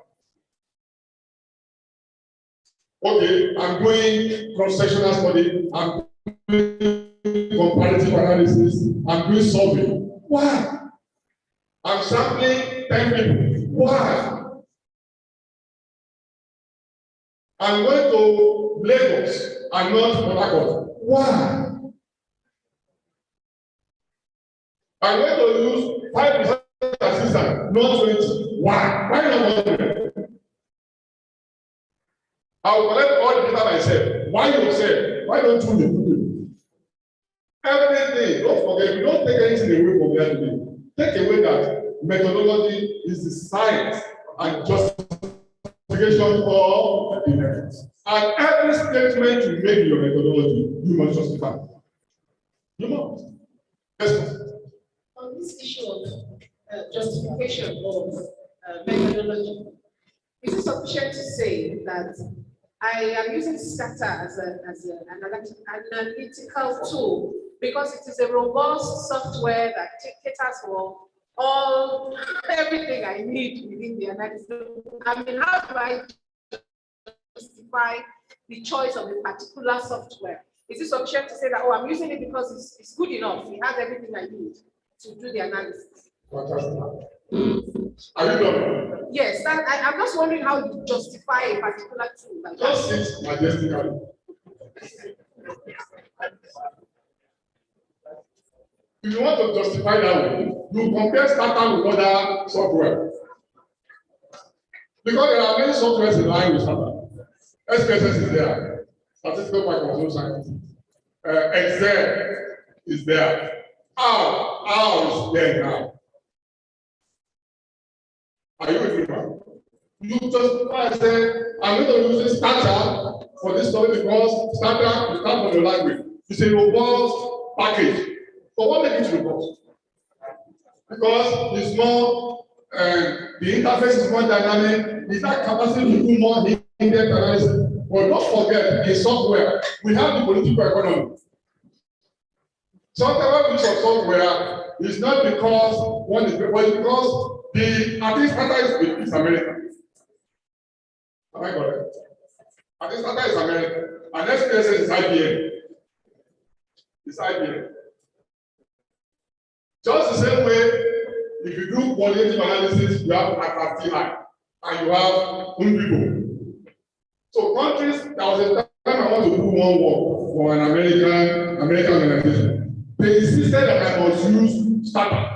Speaker 5: Okay, I'm doing cross-sectional study, I'm doing comparative analysis, I'm doing survey. Why? I'm sampling 10 people. Why? I'm going to Lagos and not Port Harcourt. Why? I'm going to use 5% assistant, not 20. Why? Why not 100? I will collect all the data myself. Why yourself? Why don't you do it? Everything, don't forget, you don't take anything away from there today. Take away that methodology is the science and justification for the evidence. And every statement you make in your methodology, you must justify. You must. Yes,
Speaker 8: on this issue of justification of methodology, is it sufficient to say that I am using scatter as an analytical tool because it is a robust software that caters for everything I need within the analysis? I mean, how do I justify the choice of a particular software? Is it sufficient to say that, oh, I'm using it because it's good enough, it has everything I need to do the analysis?
Speaker 5: Are you done?
Speaker 8: Yes, I'm just wondering how you justify a particular tool like that.
Speaker 5: Just sit majestically. If you want to justify that way, you compare Starter with other software. Because there are many softwares in line with Starter. SPSS is there. Statistical Control Science. Excel is there. R is there now. Are you with me, man? You justify and say, I'm going to use this Starter for this story because Starter is start from your language. It's a robust package. So what makes it robust? because it's more, the interface is more dynamic, it's that capacity to do more in-depth analysis. But don't forget, in software, we have the political economy. Sometimes use of software is not because one is, but because the administrator is American. Am I correct? Administrator is American. And next person is IBM. It's IBM. Just the same way, if you do qualitative analysis, you have ACTI and you have UNBIGO. So countries, there was a time I want to do one work for an American organization. They insisted that I must use startup.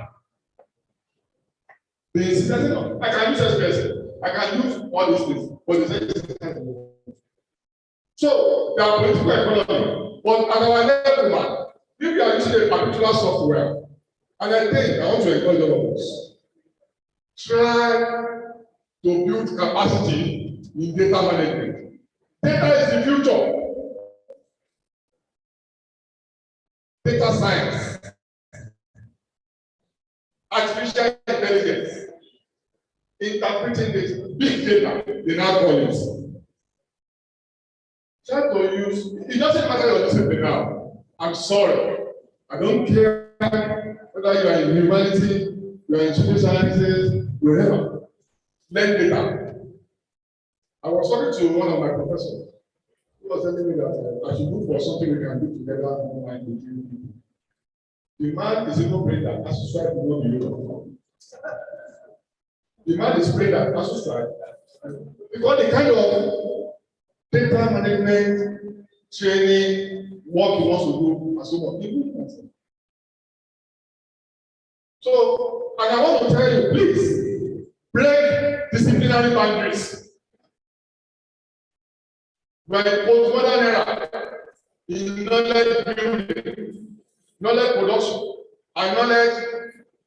Speaker 5: They insisted, no, I can use SPS, I can use all these things, but they said, so there are political economy, but at our level, man, if you are using a particular software, and I think I want to encourage all of us, try to build capacity in data management. Data is the future. Data science, artificial intelligence, interpreting this big data, they now call it. Try to use, it doesn't matter your discipline now. I'm sorry. I don't care whether you are in humanity, you are in social sciences, wherever. Learn data. I was talking to one of my professors. He was telling me that I should look for something we can do together online with you. The man is even praying that as to strive to know the Lord. The man is praying that as to strive. Because the kind of data management, training, work he wants to do, and so on. So, and I want to tell you, please, break disciplinary boundaries. We're in a postmodern era, in knowledge building, knowledge production, and knowledge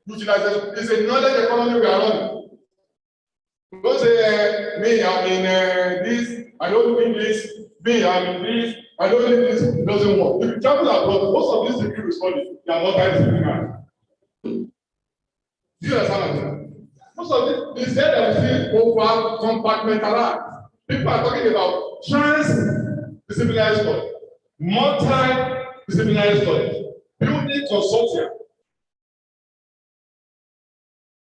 Speaker 5: utilization. It's a knowledge economy we are running. Don't say, me, I'm in this, I don't do English, me, I'm in this, I don't do this, it doesn't work. If you travel abroad, most of these degrees we study, they are multidisciplinary. Do you understand that? Most of it, they say that we feel over compartmentalized. People are talking about transdisciplinary study, multidisciplinary study, building consortia.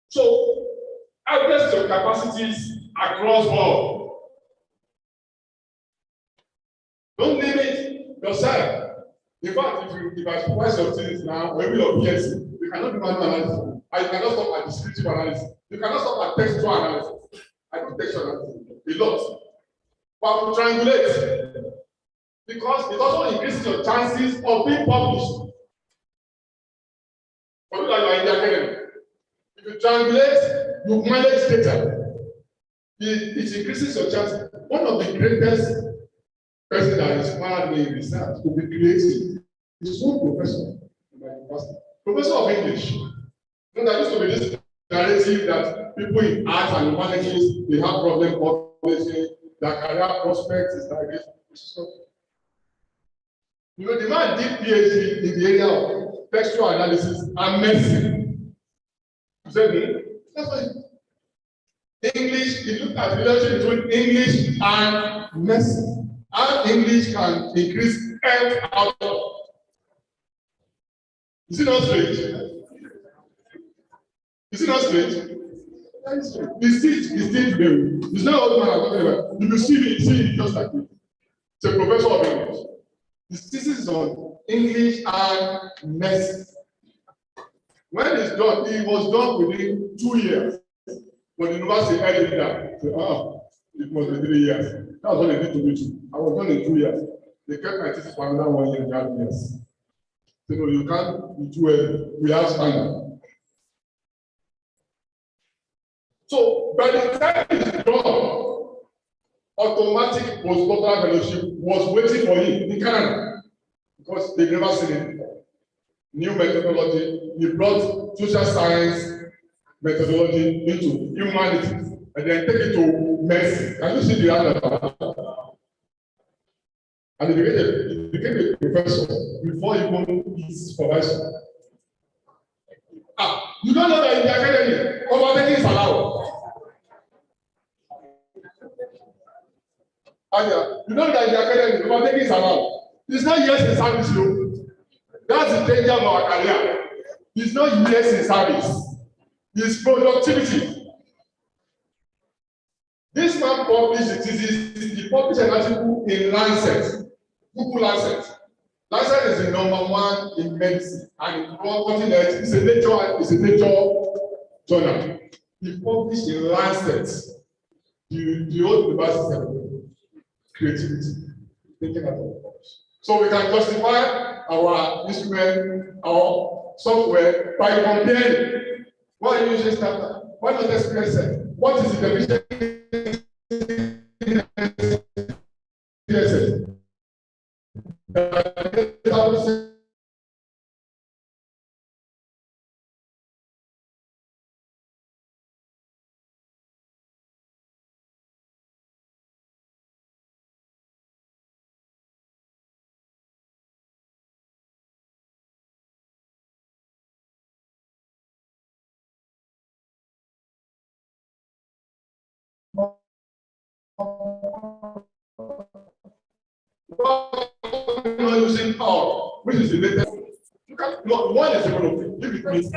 Speaker 5: So, address your capacities across board. Don't limit yourself. In fact, if I supervise your things now, or maybe your PSC, you cannot do manual analysis. And you cannot stop at descriptive analysis. You cannot stop at textual analysis. I do textual analysis a lot. But triangulate. Because it also increases your chances of being published. For you that you are in the academy. If you triangulate, you manage data. It increases your chances. One of the greatest person that inspired me in research to be creative is one professor in my university. Professor of English. You know, there used to be this narrative that people in arts and humanities, they have problems publishing, their career prospects is like this. You know, the man did PhD in the area of textual analysis and medicine. You said me? That's why English, he looked at the relationship between English and medicine. How English can increase health outcome. Is it not strange? Is it not strange? It's still today. It's not old man I'm talking about. You will see it just like this. It's a professor of English. His thesis is on English and medicine. When it's done, it was done within 2 years. When the university headed it down, it was in 3 years. That was what they did to me. I was done in 2 years. They kept my thesis for another 1 year and a half years. So no, you can't do it. We have standard. So by the time it's done, automatic postdoctoral fellowship was waiting for him in Canada because they've never seen it before. New methodology, he brought social science methodology into humanities and then take it to medicine. Can you see the other? And he became a professor before he became his supervisor. You don't know that in the academy, overtaking is allowed. Anya, you know that in the academy, overtaking is allowed. It's not years in service, you. That's the danger of our career. It's not years in service. It's productivity. This man published it. He published an article in Lancet, Google Lancet. Lancet is the #1 in medicine, and it's a nature journal. He published in Lancet the old university creativity, thinking out of the box. So we can justify our instrument, our software by comparing. Why are you using startup? Why not express it? What is the definition? Not using power, which is the latest. One is developing. Give it me.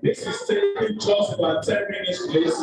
Speaker 4: This is taking just about 10 minutes, please.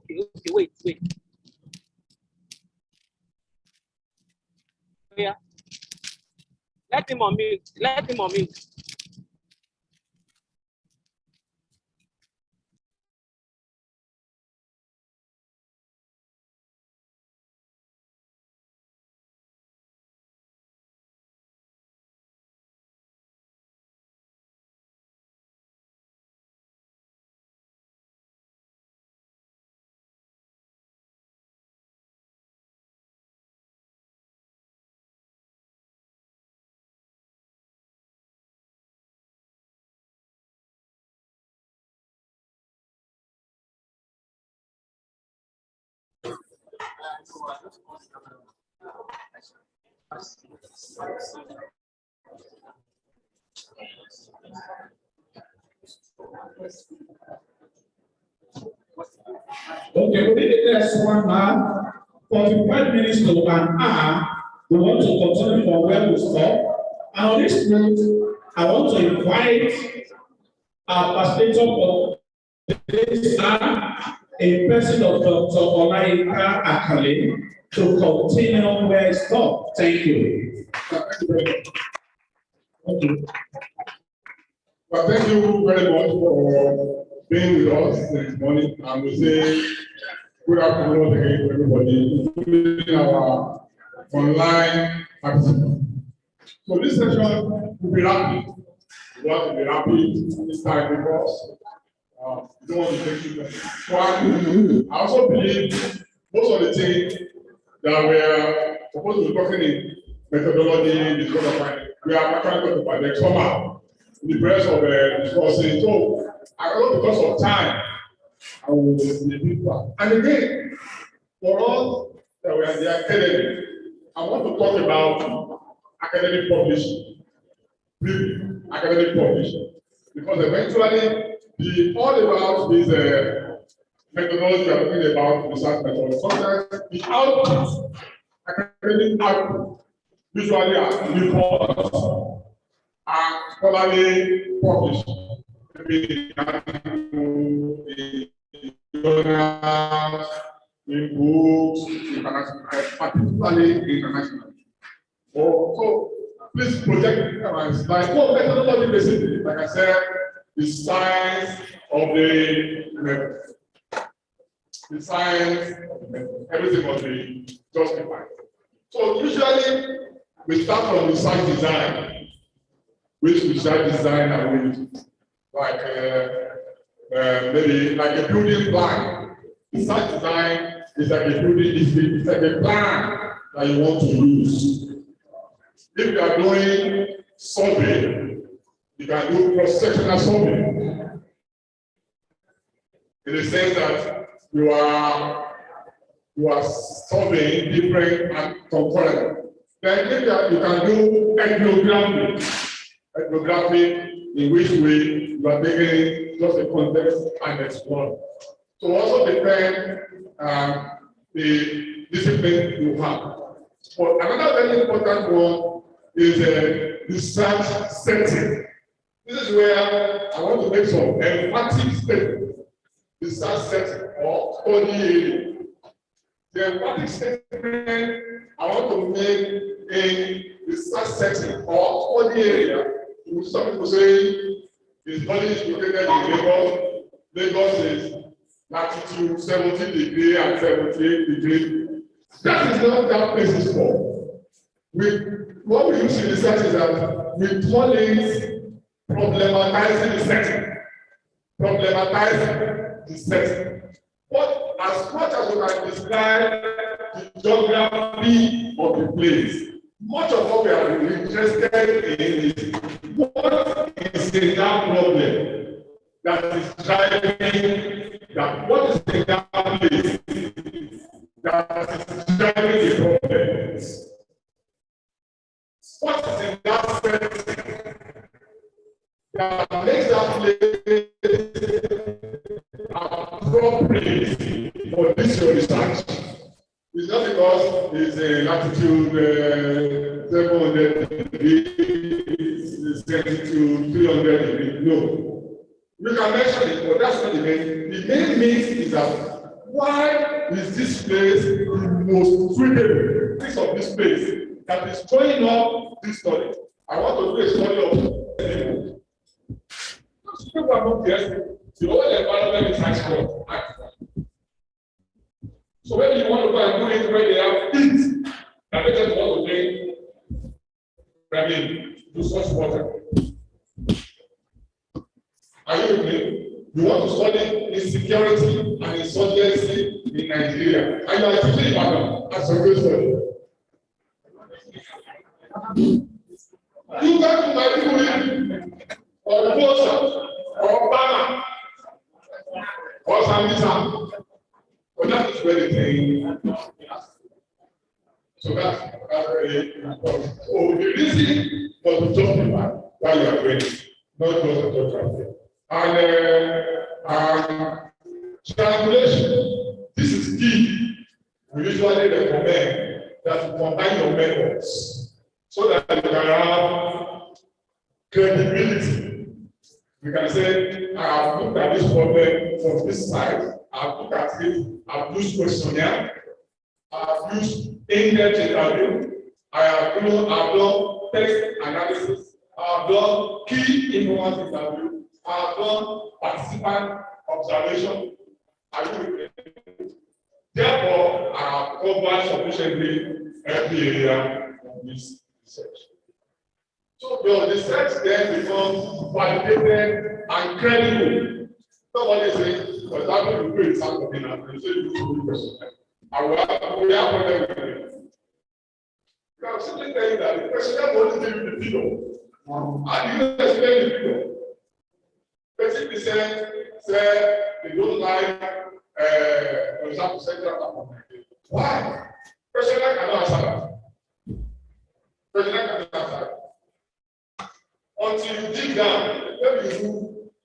Speaker 10: Okay, wait. Yeah. Let him on mute.
Speaker 4: Okay, within the next 1 hour, 45 minutes to an hour, we want to continue from where we stop. And on this note, I want to invite our facilitator for this hour, a person of Dr. Olayinka Akale, to continue where we stop. Thank you.
Speaker 5: Thank you very much. Thank you. Well, thank you very much for being with us this morning. And we say good afternoon again to everybody, including our online participants. So this session will be rapid. We want to be rapid this time because we don't want to take too much. One, I also believe most of the things that we are supposed to be talking in methodology, discussion, we are actually talking about the somehow in the rest of the discussing. So, I don't because of time, I will be people. And again, for us that we are in the academy, I want to talk about academic publishing, really academic publishing, because eventually the all about this methodology we are talking about research methodology. Sometimes the output, academic output, usually are reports and scholarly published. Maybe in journals, in books, particularly international. So please project like methodology basically, like I said, the science of the everything must be justified. So usually we start from research design, which research design are we like maybe like a building plan. Research design is like a building, it's like a plan that you want to use. If you are doing survey, you can do cross-sectional survey. In the sense that you are surveying different and concurrent. Then if you can do ethnography, in which way you are taking just a context and explore. So also depend the discipline you have. But another very important one is a research setting. This is where I want to make some emphatic statement. Research setting or study area. The emphatic statement I want to make a research setting or study area. Some people say the study is located in Lagos. Lagos is latitude 70 degrees and 78 degrees. That is not that place is for. What we use in research is that we call it problematizing the setting. Problematizing the setting. But as much as we can describe the geography of the place, much of what we are interested in is what is the problem that is driving that what is the place that is driving the problems. What is in that setting that makes that place appropriate for this research? It's not because it's a latitude 700 degrees, 300 degrees. No. You can mention it, but that's not the main. The main means is that why is this place the most suitable piece of this place that is showing up this study? I want to do a study of those people are not the the whole environment is high school. So when you want to go and do it where they have heat, and they just want to drink, I mean, do such water. Are you with me? You want to study insecurity and insurgency in Nigeria. And you are teaching about as a great study. You got to my people or Bosa or Obama or Sambisa. But that is where the thing. So that's very important. So the reason for the justify why you are doing it, not just to talk about it. And triangulation, this is key. We usually recommend that you combine your methods so that you can have credibility. You can say, I have looked at this problem from this side, I have looked at it, I have used questionnaire, I have used in-depth interview, I have done text analysis, I have done key influence interview. I have done participant observation. Therefore, I have covered sufficiently every area of this research. So your research then becomes validated and credible. Somebody says, for example, you do something and you say you do question. And we have problem with it. You can simply tell you that the questionnaire will only give you the figure. And you don't explain the figure. 30% say they don't like, for example, central government. Why? President cannot answer that. President cannot answer that. Until you dig down, maybe you do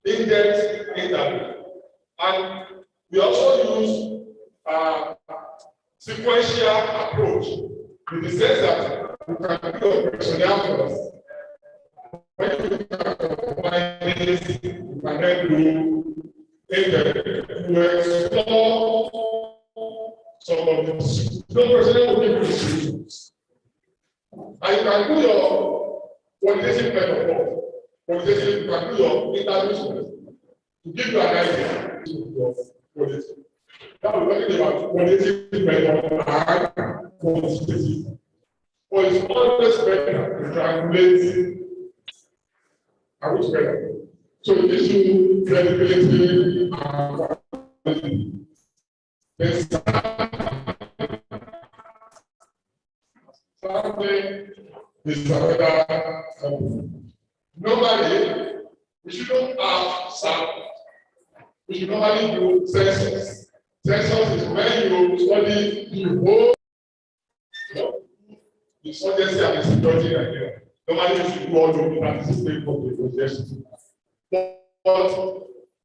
Speaker 5: in-depth interview. And we also use sequential approach in the sense that you can do a questionnaire first. When you combine this, you can then do to explore some of the issues. No person will give you the solutions. And you can do your qualitative method. Qualitative, you can do your interviews to give you an idea of qualitative. Now we're talking about qualitative method and quantitative. But it's always better to triangulate. I wish better. So it gives you credibility and quality. Something is another company. Normally, we shouldn't have sample. We should normally do census. Census is when you study the whole insurgency and insecurity in Nigeria. Normally, you should do all the participate from the negotiation. But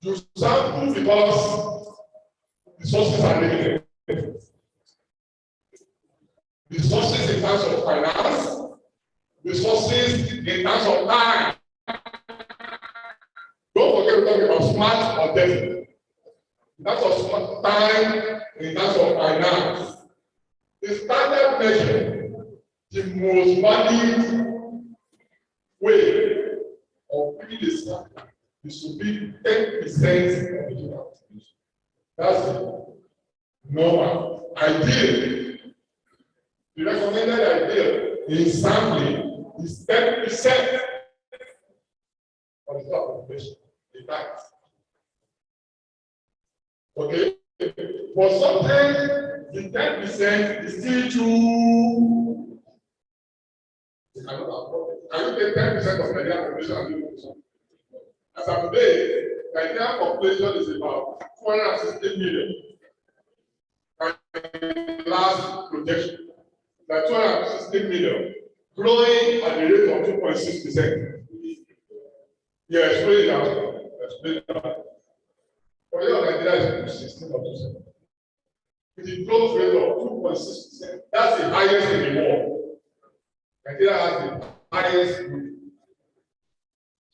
Speaker 5: you sample because the sources are limited. The sources in terms of finance, the sources in terms of time. Don't forget to talk about smart or deficit. In terms of smart time, in terms of finance, the standard measure, the most valid way of putting this standard is to be 10% of the total population. That's it. Normal. Ideal. The recommended ideal in sampling is 10% of the total population. In fact. Okay? For something, the 10% is still too. You cannot afford it. Can you take 10% of Nigerian population and do it? As of today, Nigerian population is about 460 million. And last projection, that 260 million, growing at the rate of 2.6%. Yeah, explain that. Explain that. For your Nigeria is 16%. With a growth rate of 2.6%, that's the highest in the world. Nigeria has the highest growth.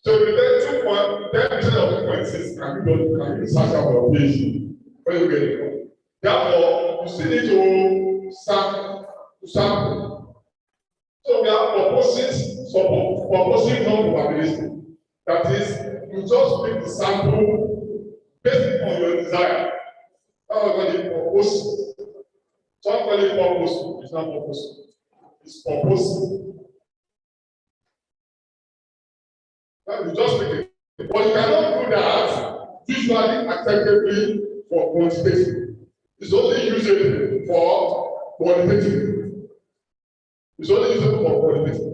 Speaker 5: So if you take 10% of 2.6, can you search out your PhD? Where you get it from? Therefore, you still need to sample. So we are proposing non-probabilistic. That is, you just pick the sample based on your desire. That's what we propose. Some call it purpose. It's not purpose. It's purpose. You just pick it. But you cannot do that usually acceptably for quantitative. It's only usable for qualitative. It's only usable for qualitative.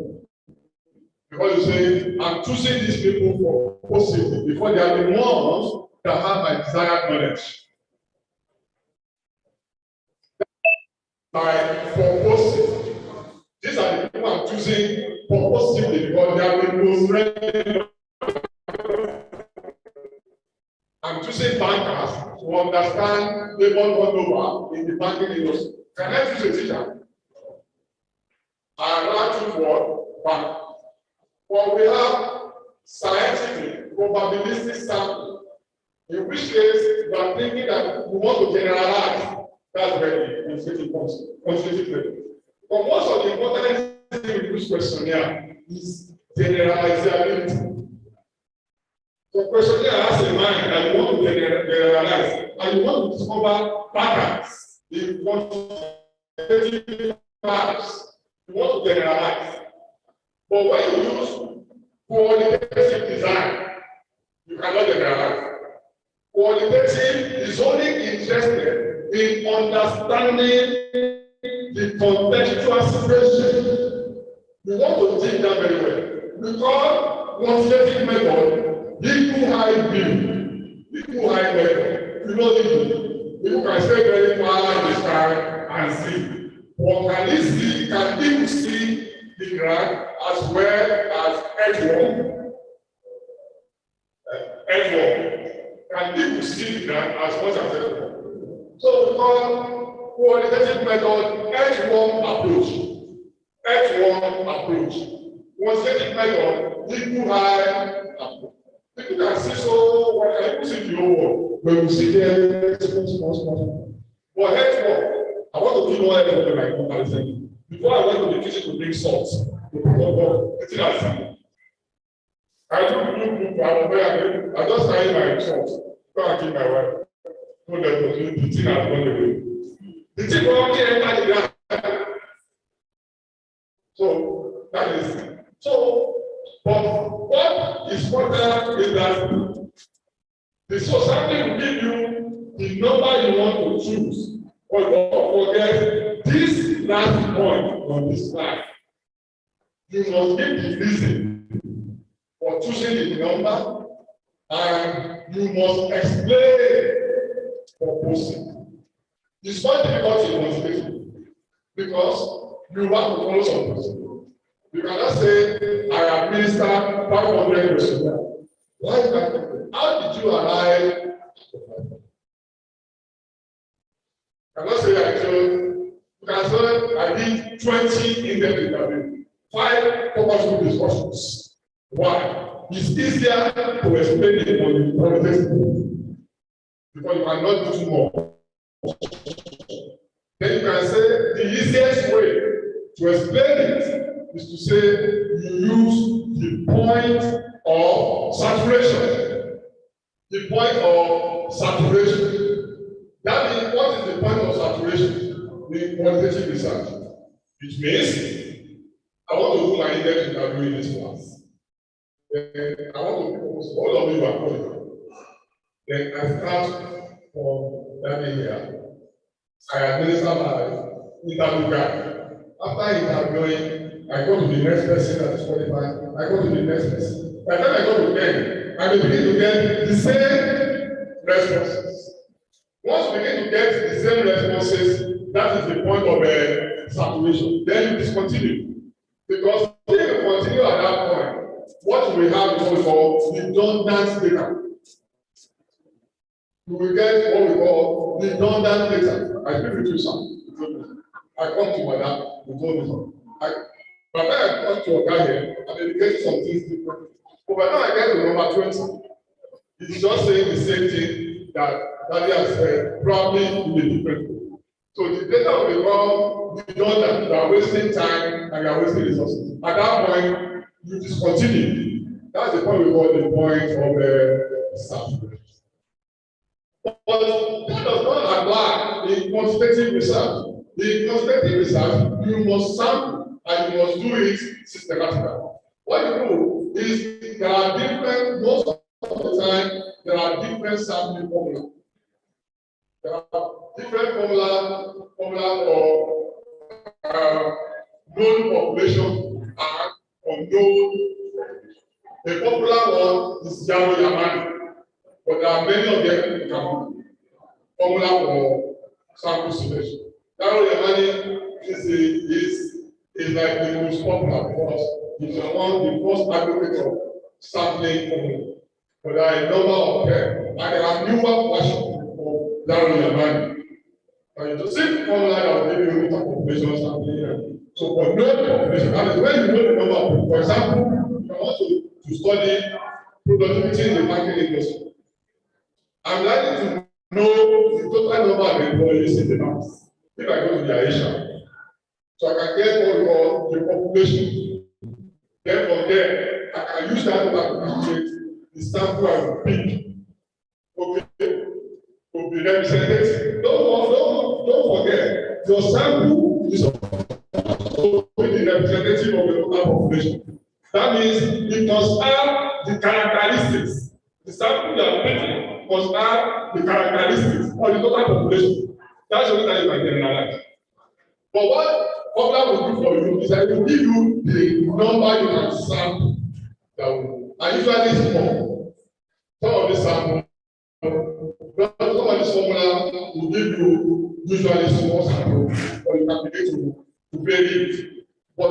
Speaker 5: Because you say, I'm choosing these people for positive because they are the ones that have my desired knowledge. By purposive. These are the people I'm choosing purposively because they are the most relevant. I'm choosing bankers to understand labor turnover in the banking industry. Can I choose a teacher? I like to for bank. But we have scientific probabilistic sample, in which case we are thinking that we want to generalize. That's where the quantitative comes. But most of the important thing in this questionnaire is generalizability. So questionnaire has a mind that you want to generalize, and you want to discover patterns in quantitative matters. You want to generalize. But when you use qualitative design, you cannot generalize. Qualitative is only interested in understanding the contextual situation. You want to think that very well. Because quantitative method, equal high view, equal high method, you know it. People can stay very far in the sky and see. But can they see, can people see the ground as well as edgeworm? Can people see the ground as much as edgeworm? So we call qualitative method edgeworm approach. Quantitative method equal high approach. People can see so what can people see the whole world when we see them small. But edgeworm, I want to do more edgeworm like comparison. Before I went to the kitchen to bring salt, to put on the thing I see. I just carry my salt, go and keep my wife. Told them to do the thing I've gone away. The thing will only enter the ground. So that is it. So, but what is important is that the society will give you the number you want to choose. But don't forget this last point on this slide. You must give the reason for choosing the number, and you must explain proposing. It's quite difficult in quantitative because you have to follow some procedure. You cannot say, I administer 500 questionnaires. Why is that? How did you arrive at the 500? I cannot say I told you can say I did 20 in-depth interviews, 5 focus group discussions. Why? It's easier to explain it on the qualitative because you cannot do more. Then you can say the easiest way to explain it is to say you use the point of saturation. The point of saturation. That means what is the point of saturation in quantitative research? Which means I want to do my in-depth interview in this class. Then I want to propose all of you are qualified. Then I start from that area. I administer my interview guide. After interviewing, I go to the next person that is qualified. I go to the next person. By the time I go to them, I will begin to get the same responses. Once we begin to get the same responses, that is the point of saturation. Then you discontinue. Because if you continue at that point, what we have is what we call redundant data. You will get what we call redundant data. I speak with you, sir. I come to madam, you told me something. But when I come to a guy here, I may be getting some things different. But by the time I get to number 20, it's just saying the same thing that Daddy has said, probably in a different way. So the data will become redundant, you are wasting time and you are wasting resources. At that point, you discontinue. That's the point we call the point of sample. But that does not apply in quantitative research. In quantitative research, you must sample and you must do it systematically. What you do is there are different, most of the time, there are different sampling formulas. There are different formula for known population and unknown. The popular one is Yaro Yamani, but there are many of them who can formula for sample selection. Yaro Yamani is like the most popular because it's the first advocate of sampling formula. But there are a number of them, and there are newer versions of Yaro Yamani. And the same formula that will give you population sampling. So for known population, that is when you know the number of people. For example, if I want to study productivity in the banking industry, I'm likely to know the total number of employees in the banks. If I go to the Aisha, so I can get all the population. Then from there, I can use that to calculate the sample I will pick. Okay, to be representative. Don't forget, your sample is the representative of the local population. That means it must have the characteristics. The sample you are picking must have the characteristics of the total population. That's the only time you can generalize. But what Formula will do for you is that it will give you the number you can sample. And usually it's small. Some of the sample, some of this formula will give you usually small sample, or you can begin to vary it. But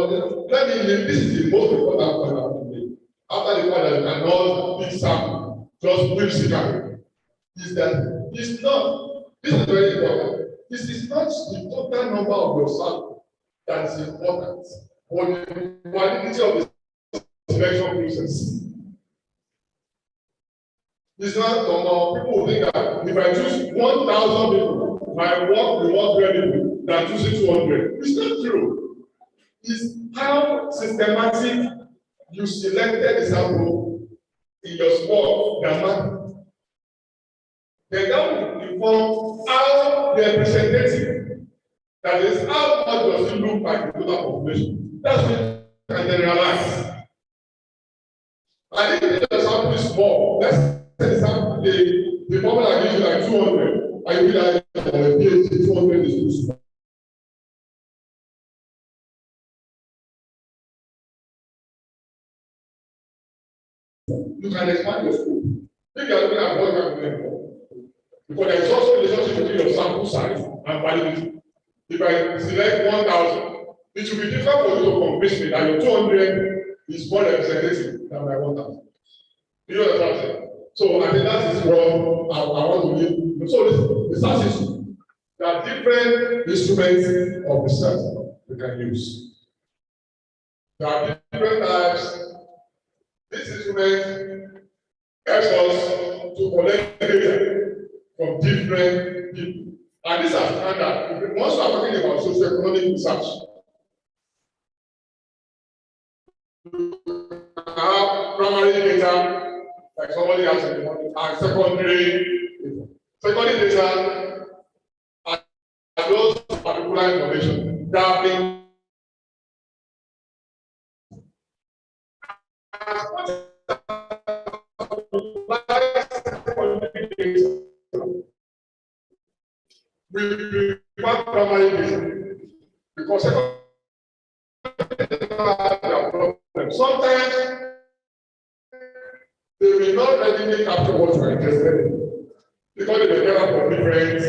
Speaker 5: let me leave, this is the most important point today. After the point that you cannot pick sample, just whimsically, is that it's not, this is very important. This is not the total number of your sample that is important, but the validity of the selection process. It's not normal. People think that if I choose 1,000 people, my work will work very than choosing 200. It's not true. It's how systematic you selected the sample in your sport that matters. Then that will inform how the representative, that is, how much does it look like the total population. That's what you can generalize. I think the sample is small. Let's say the formula gives you like 200. I will like PhD 200 is too small. You can expand your scope. If you are looking at what you can do for, because there is also a relationship between your sample size and validity. If I select 1,000, it will be difficult for you to convince me that your 200 is more representative than my 1,000. You know what I'm saying? So I think that is what I want to leave. So research is there are different instruments of research we can use. There are different types. This instrument helps us to collect data from different people. And these are standard. Once we are talking about socioeconomic research, I have primary data, like somebody has and secondary data are those particular information that have been we want primary data because sometimes they will not readily capture what you are interested in because they will get up for different,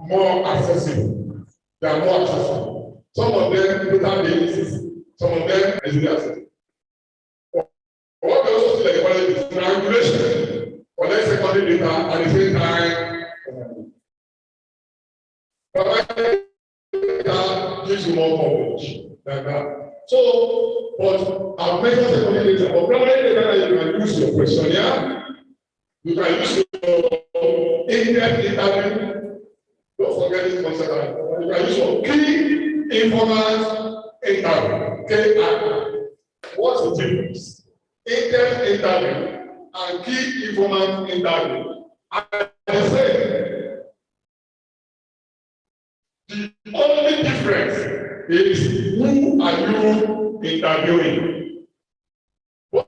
Speaker 5: more accessible. They are more accessible. Some of them databases, some of them engineers. What we also see the quality is triangulation, collect secondary data at the same time. Primary data gives you more coverage than that. So, but I've mentioned secondary data, but primary data you can use your questionnaire, You can use your in-depth interview. Don't forget this concept. You can use your key informant interview. KI. What's the difference? In-depth interview and key informant interview. I say the only difference is who are you interviewing. For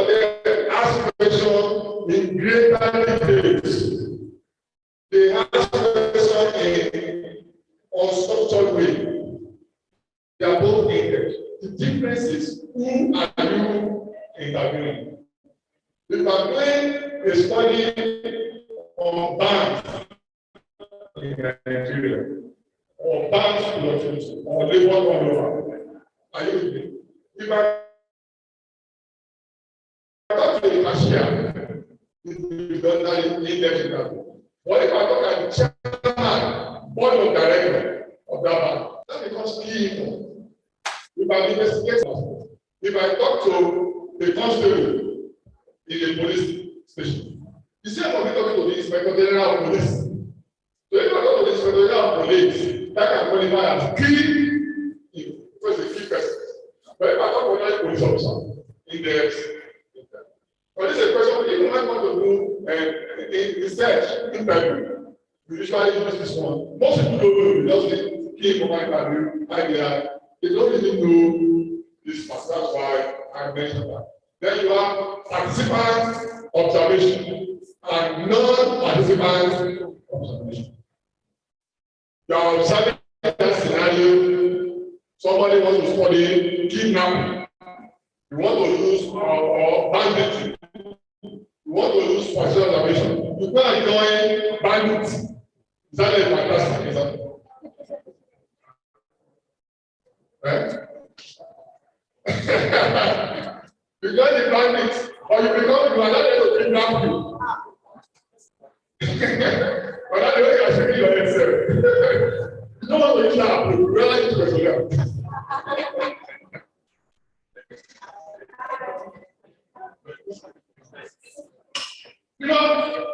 Speaker 5: them ask question in greater details. They ask question in unstructured way. They are both in-depth. The difference is who are you interviewing. If I'm doing a study on banks in Nigeria, or banks productions, or labor turnover, are you with me? If I talk to the cashier, it's done that in-depth interview. What if I talk to the chairman, board of director of that bank? That becomes key info. If I investigate, if I talk to the constable in a police station, you see, I'm talking to the inspector general of police. So if I talk to the inspector general of police, that can qualify as key, because it's a key person. But if I talk to another police officer in the but this is a question, if you might want to do a research interview, you usually use this one. Most people don't know, they just key informant interview idea. They don't really know this part. That's why I mentioned that. Then you have participant observation and non-participant observation. You are observing that scenario. Somebody wants to study kidnapping. You want to use or banditry. You want to use partial observation. You go and join bandits. Is that a fantastic example? Right? You join the bandits, or you become, you are not able to kidnap you. But that's the way you are shaking your head, sir. You don't want to kidnap you. You realize it's a you know,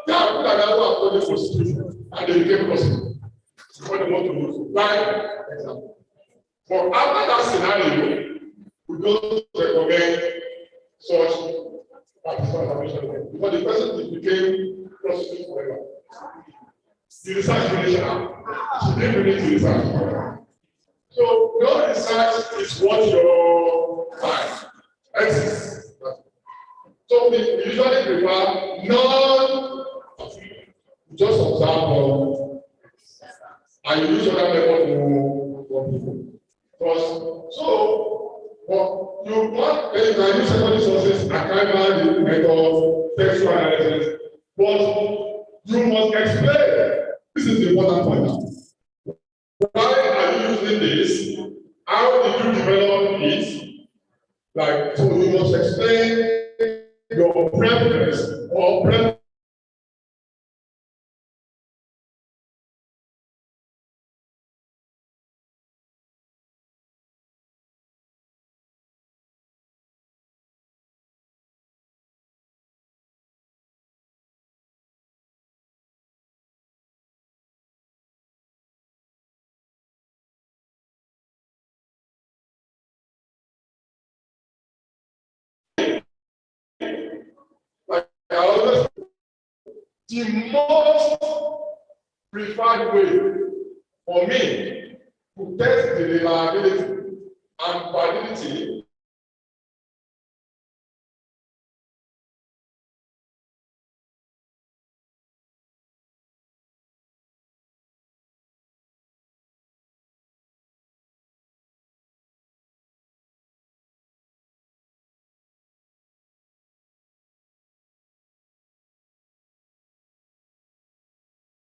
Speaker 5: there are people that are going for prostitution and they became prostitutes. What they want to do. Like, example. But after that scenario, we don't recommend such participation because the person became prostitute forever. The research finished. She didn't finish the research. So your research is what your mind exists. So we usually prefer just observe and you use other method for people. Because but you want you can use secondary sources, archival method, textual analysis, but you must explain. This is the important point now. Why are you using this? How did you develop it? Like, so you must explain your preference or preference. The most preferred way for me to test the reliability and validity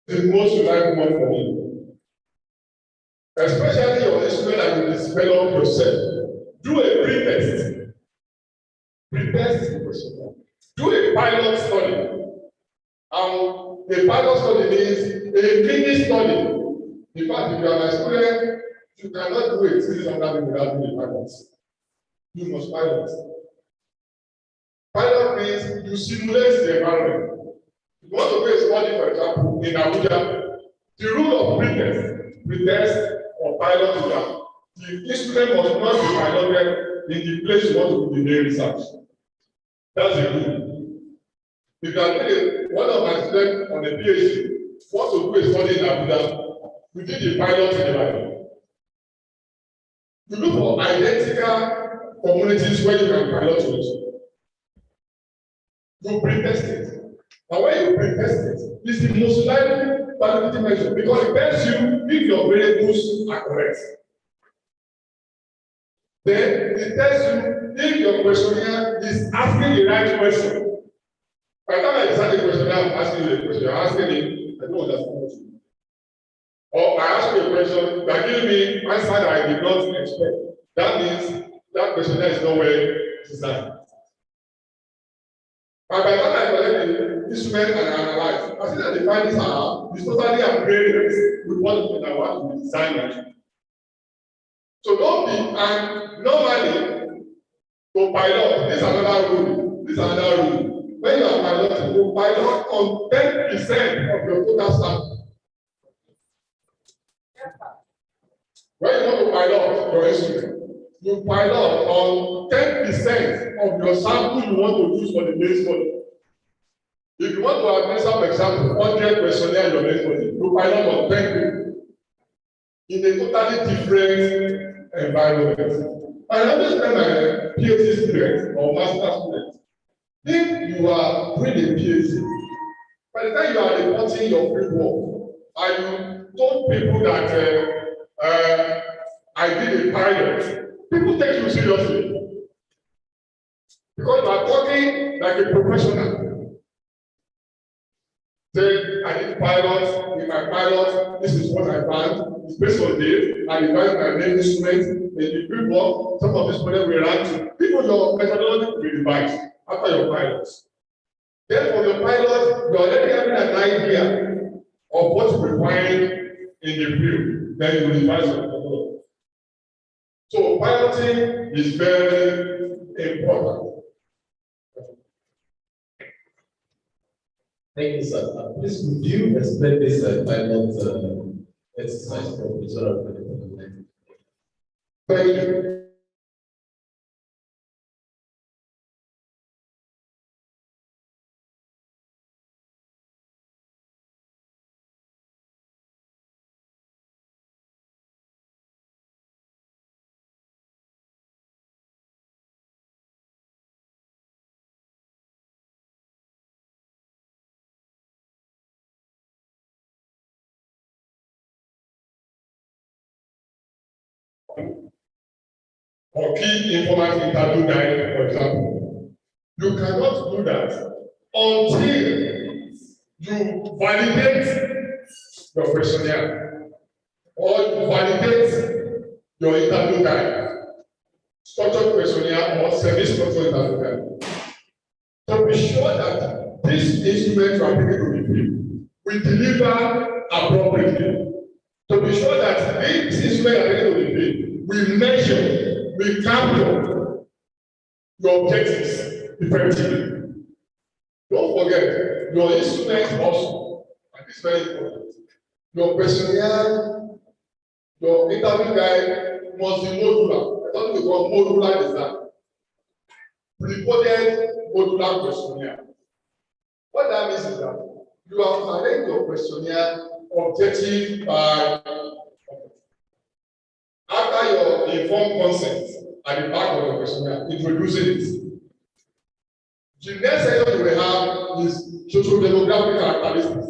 Speaker 5: the most reliable one for me. Especially your instrument that you develop yourself. Do a pre-test. Pre-test is the question. Do a pilot study. A pilot study means a mini study. In fact, if you are my student, you cannot do a series on that without doing a pilot. You must pilot. Pilot That means you simulate the environment. You want to do a study, for example, in Abuja, the rule of pretest or pilot is that the instrument must not be piloted in the place you want to do the main research. That's the rule. If you are doing one of my students on a PhD want to do a study in Abuja, we did the pilot in the Bible. You look for identical communities where you can pilot with. You pre-test it. And when you pre-test it, it's the most likely validity measure because it tells you if your variables are correct. Then it tells you if your questionnaire is asking the right question. By the time I decide the questionnaire, I'm asking you a question. You're asking me, I don't understand what you mean. Or I ask you a question that gives me an answer that I did not expect. That means that questionnaire is not well designed. And by the time I collect the instrument and analyze, I see that the findings are totally upgraded with what I want to design. So don't be, and normally, to pilot, this is another rule. This is another rule. When you are piloting, you pilot on 10% of your total sample. When you want to pilot your instrument, you pilot on 10% of your sample you want to use for the main study. If you want to administer, for example, 100 questionnaire in your main study, you pilot on 10 people in a totally different environment. I always tell my PhD students or master students, if you are doing a PhD, by the time you are reporting your framework, and you told people that I did a pilot, people take you seriously. Because you are talking like a professional. Say, I did pilot, in my pilot, this is what I found, it's based on this, I devised my main instrument, in the framework, some of this model will run to. People, your methodology will be revised after your pilots. Then for your pilot, you are already having an idea of what you find in the field, then you revise your methodology. So piloting is very important.
Speaker 11: Thank you, sir. Please, would you explain this pilot exercise for visual development?
Speaker 5: Thank you. Or key informant interview guide, for example. You cannot do that until you validate your questionnaire or you validate your interview guide, structured questionnaire or semi-structured interview guide. To be sure that this instrument you are taking to the field will deliver appropriately. To be sure that this instrument you are taking to the field will measure, will capture your objectives effectively. Don't forget, your instrument also, and it's very important. Your questionnaire, your interview guide must be modular. I thought we call modular design. Pre-coded modular questionnaire. What that means is that you have arranged your questionnaire objective by after your informed consent at the back of the questionnaire, introducing it. The next section you will have is socio-demographic characteristics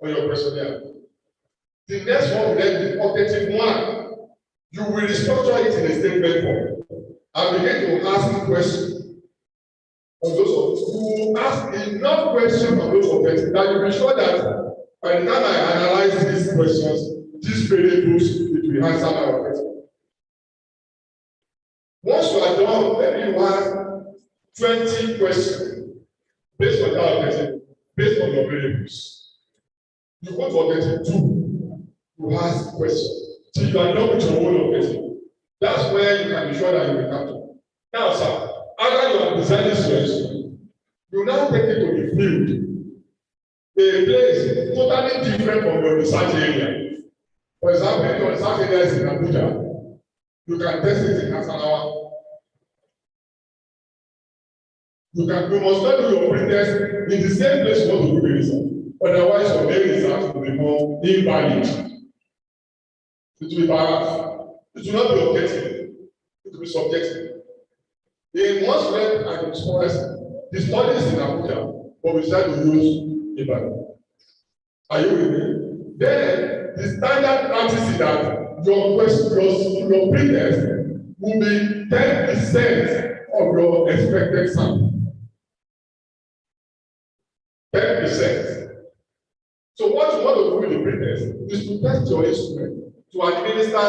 Speaker 5: on your questionnaire. The next one will then be objective one. You will restructure it in a statement form and begin to ask questions on those objectives. You will ask enough questions on those objectives that you will be sure that by the time I analyze these questions, these variables, it will answer my objective. Once you are done, maybe you have 20 questions based on that objective, based on your variables. You go to objective 2, you ask questions till you are done with your own objective. That's where you can be sure that you will capture. Now, sir, after you have designed this question, You now take it to the field, a place totally different from your research area. For example, if your research area is in Abuja, you can test it in Nasarawa. You must not do your pretest in the same place you want to do the research. Otherwise, your main research will become invalid. It will be biased. It will not be objective. It will be subjective. In most read and expressed, the study is in Abuja, but we decide to use Ibadan. Are you with me? Then the standard practice is that your pretest will be 10% of your expected sample. 10%. So what you want to do with the pretest is to test your instrument, to administer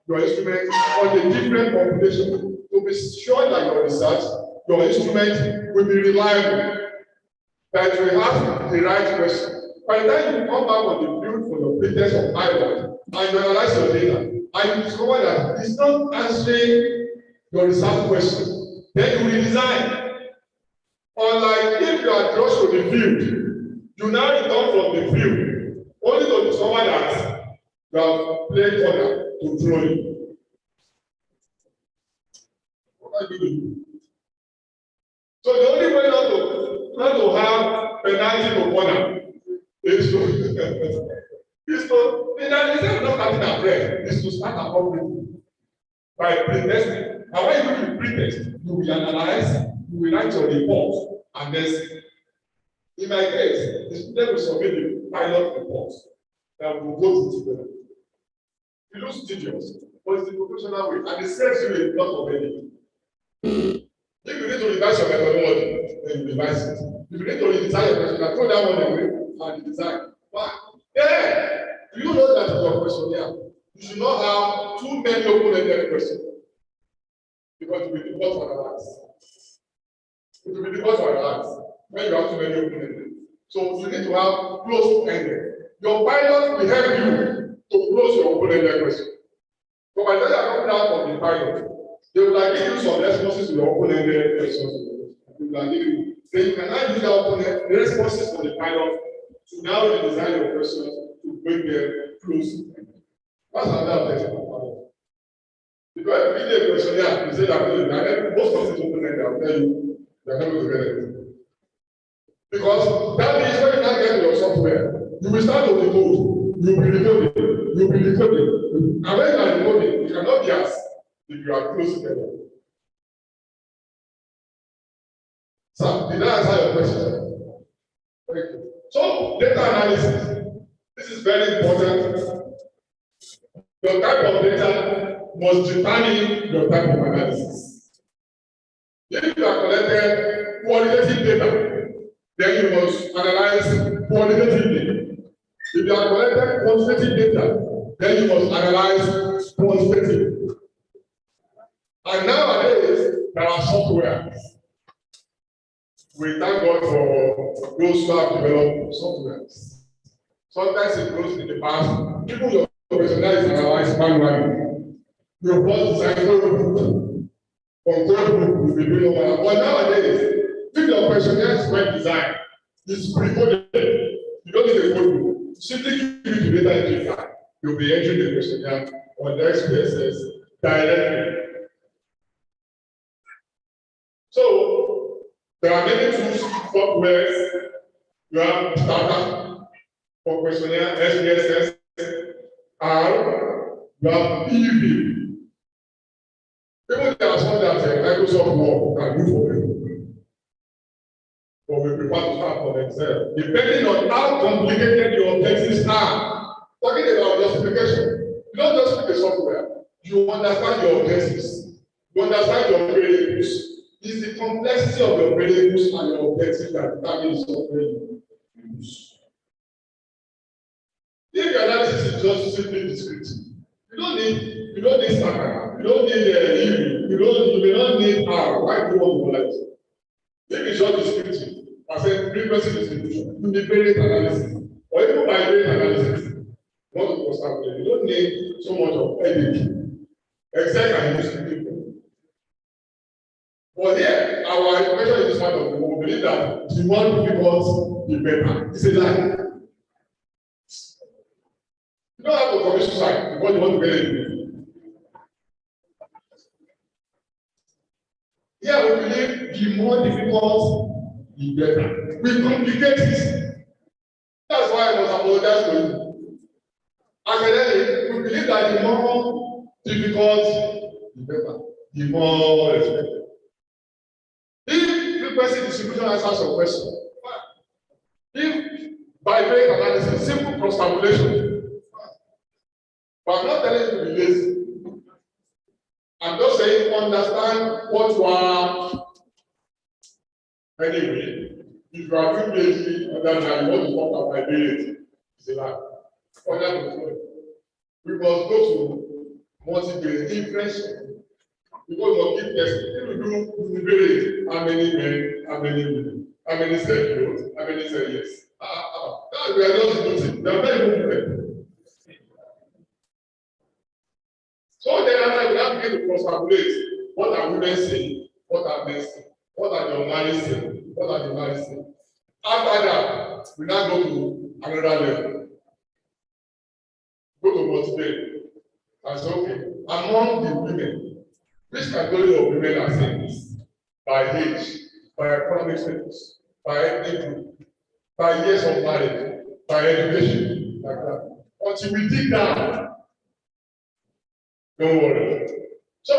Speaker 5: your instrument on a different population, to be sure that your research, your instrument will be reliable, that you have the right question. By the time you come back on the field for your pretest of Ireland, and you analyze your data, and you discover that it's not answering your research question, then you redesign. Unlike if you are close to the field, you now return from the field, only to discover that you have played corner to throw it. What are you doing? So the only way not to have penalty to corner is to instead of not starting afresh, is to start appropriately by pretesting. And when you do the pretest, you will analyze, you will write your report, and then in my case, the student will submit the pilot report that will go to together. It looks tedious, but it's the professional way, and it saves you a lot of money. If you need to revise your methodology, then you revise it. If you need to redesign your question, throw that one away and design. Why? Yeah. Do you know that in your questionnaire, you should not have too many open-ended questions, because it will be difficult to analyze. It will be difficult to analyze when you have too many open-ended. So you need to have close-ended. Your pilot will help you to close your open-ended question. So by the time you are coming out from the pilot, they will like give you some responses to your open-ended questions. They will like give you. Then you can now use the responses for the pilot to now redesign your questions to bring them close. That's another objective of pilot. Because if you read a questionnaire, you say that most of it open-ended, I will tell you, you are not going to get it. Because that means when you now get your software, you will start to decode, you will be decoding, and when you are decoding, you cannot be asked if you are close together. So, did I answer your question? Thank you. So, data analysis. This is very important. Your type of data must determine your type of analysis. If you are collecting qualitative data, then you must analyze qualitatively. If you are collecting quantitative data, then you must analyze quantitative. And nowadays, there are softwares. We thank God for those who have developed softwares. Sometimes it goes in the past. People your questionnaire is analyzed manually. Your boss design code will be doing over. But nowadays, if your questionnaire is well designed, it's pre-coded. You don't need a code book. Simply give it to data entry file. You'll be entering the questionnaire on the XPSS directly. So there are many tools, softwares. You have Stata for questionnaire, SPSS, R, you have PUB. Even there are some that Microsoft Word can do for you. But we prefer to start for themselves. Depending on how complicated your objectives are. Talking about justification, you don't just pick a software. You understand your objectives. You understand your variables. It's the complexity of your variables and your objectives that determine the software you use. If your analysis is just simply descriptive, you don't need Stata, you don't need you may not need R. Why do you want to analyze? If it's just descriptive, I said frequency distribution, you need variant analysis, or even bivariate analysis. Not to constantly, you don't need so much of editing. Excel can use people. But here, our information is this part of the world. We believe that the more difficult, the better. It's a lie. You don't have to commit suicide because you want to get it. Here we believe the more difficult, the better. We complicate it. That's why I must apologize to you. Academically, we believe that the more difficult, the better. The more respected. If frequency distribution answers your question, if by doing analysis, simple cross-tabulation, but I'm not telling you to be lazy. I'm just saying understand what you are. Anyway, if you are doing lazy, and then you want to talk about it, it's a lie. We must go to multi-grade impression. Because of keep testing, if you do debate, how many men, how many women, how many said no, how many said yes. We are just voting. They are very good. So then after we have to get to cross-tabulate. What are women saying? What are men saying? What are the married saying? What are the married saying? After that, we now go to another level. Go to multi-grade. And say, okay, among the women, which category of women are saying this? By age, by economic status, by ethnic group, by years of marriage, by education, like that. Until we dig down, don't worry. So,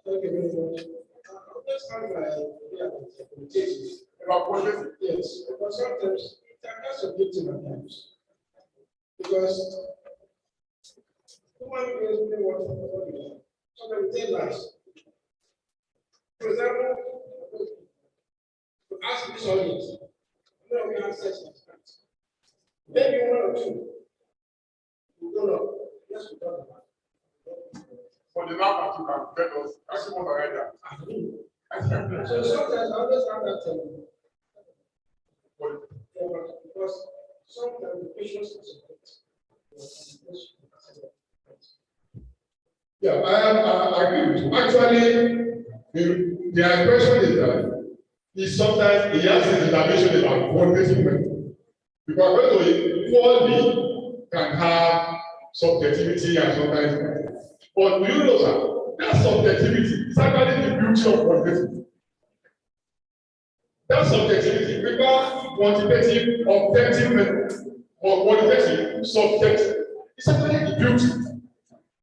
Speaker 9: thank you very much. Let's have yes, because sometimes that's a good thing at times. Because human beings really want to know. Sometimes they lies. For example, to ask this audience, no, we have sex like that. Maybe one or two. We don't know. Yes, we don't know.
Speaker 5: For the map that you can tell us, actually what I read.
Speaker 9: So sometimes I always have that because sometimes the patients
Speaker 5: yeah, I agree with you. Actually, the question is that sometimes he has a determination about qualitative method. Because when we quality can have subjectivity and sometimes, but you know, sir, that subjectivity is actually the beauty of quantitative. That subjectivity, because quantitative, objective method, or qualitative, subjective, it's actually the beauty.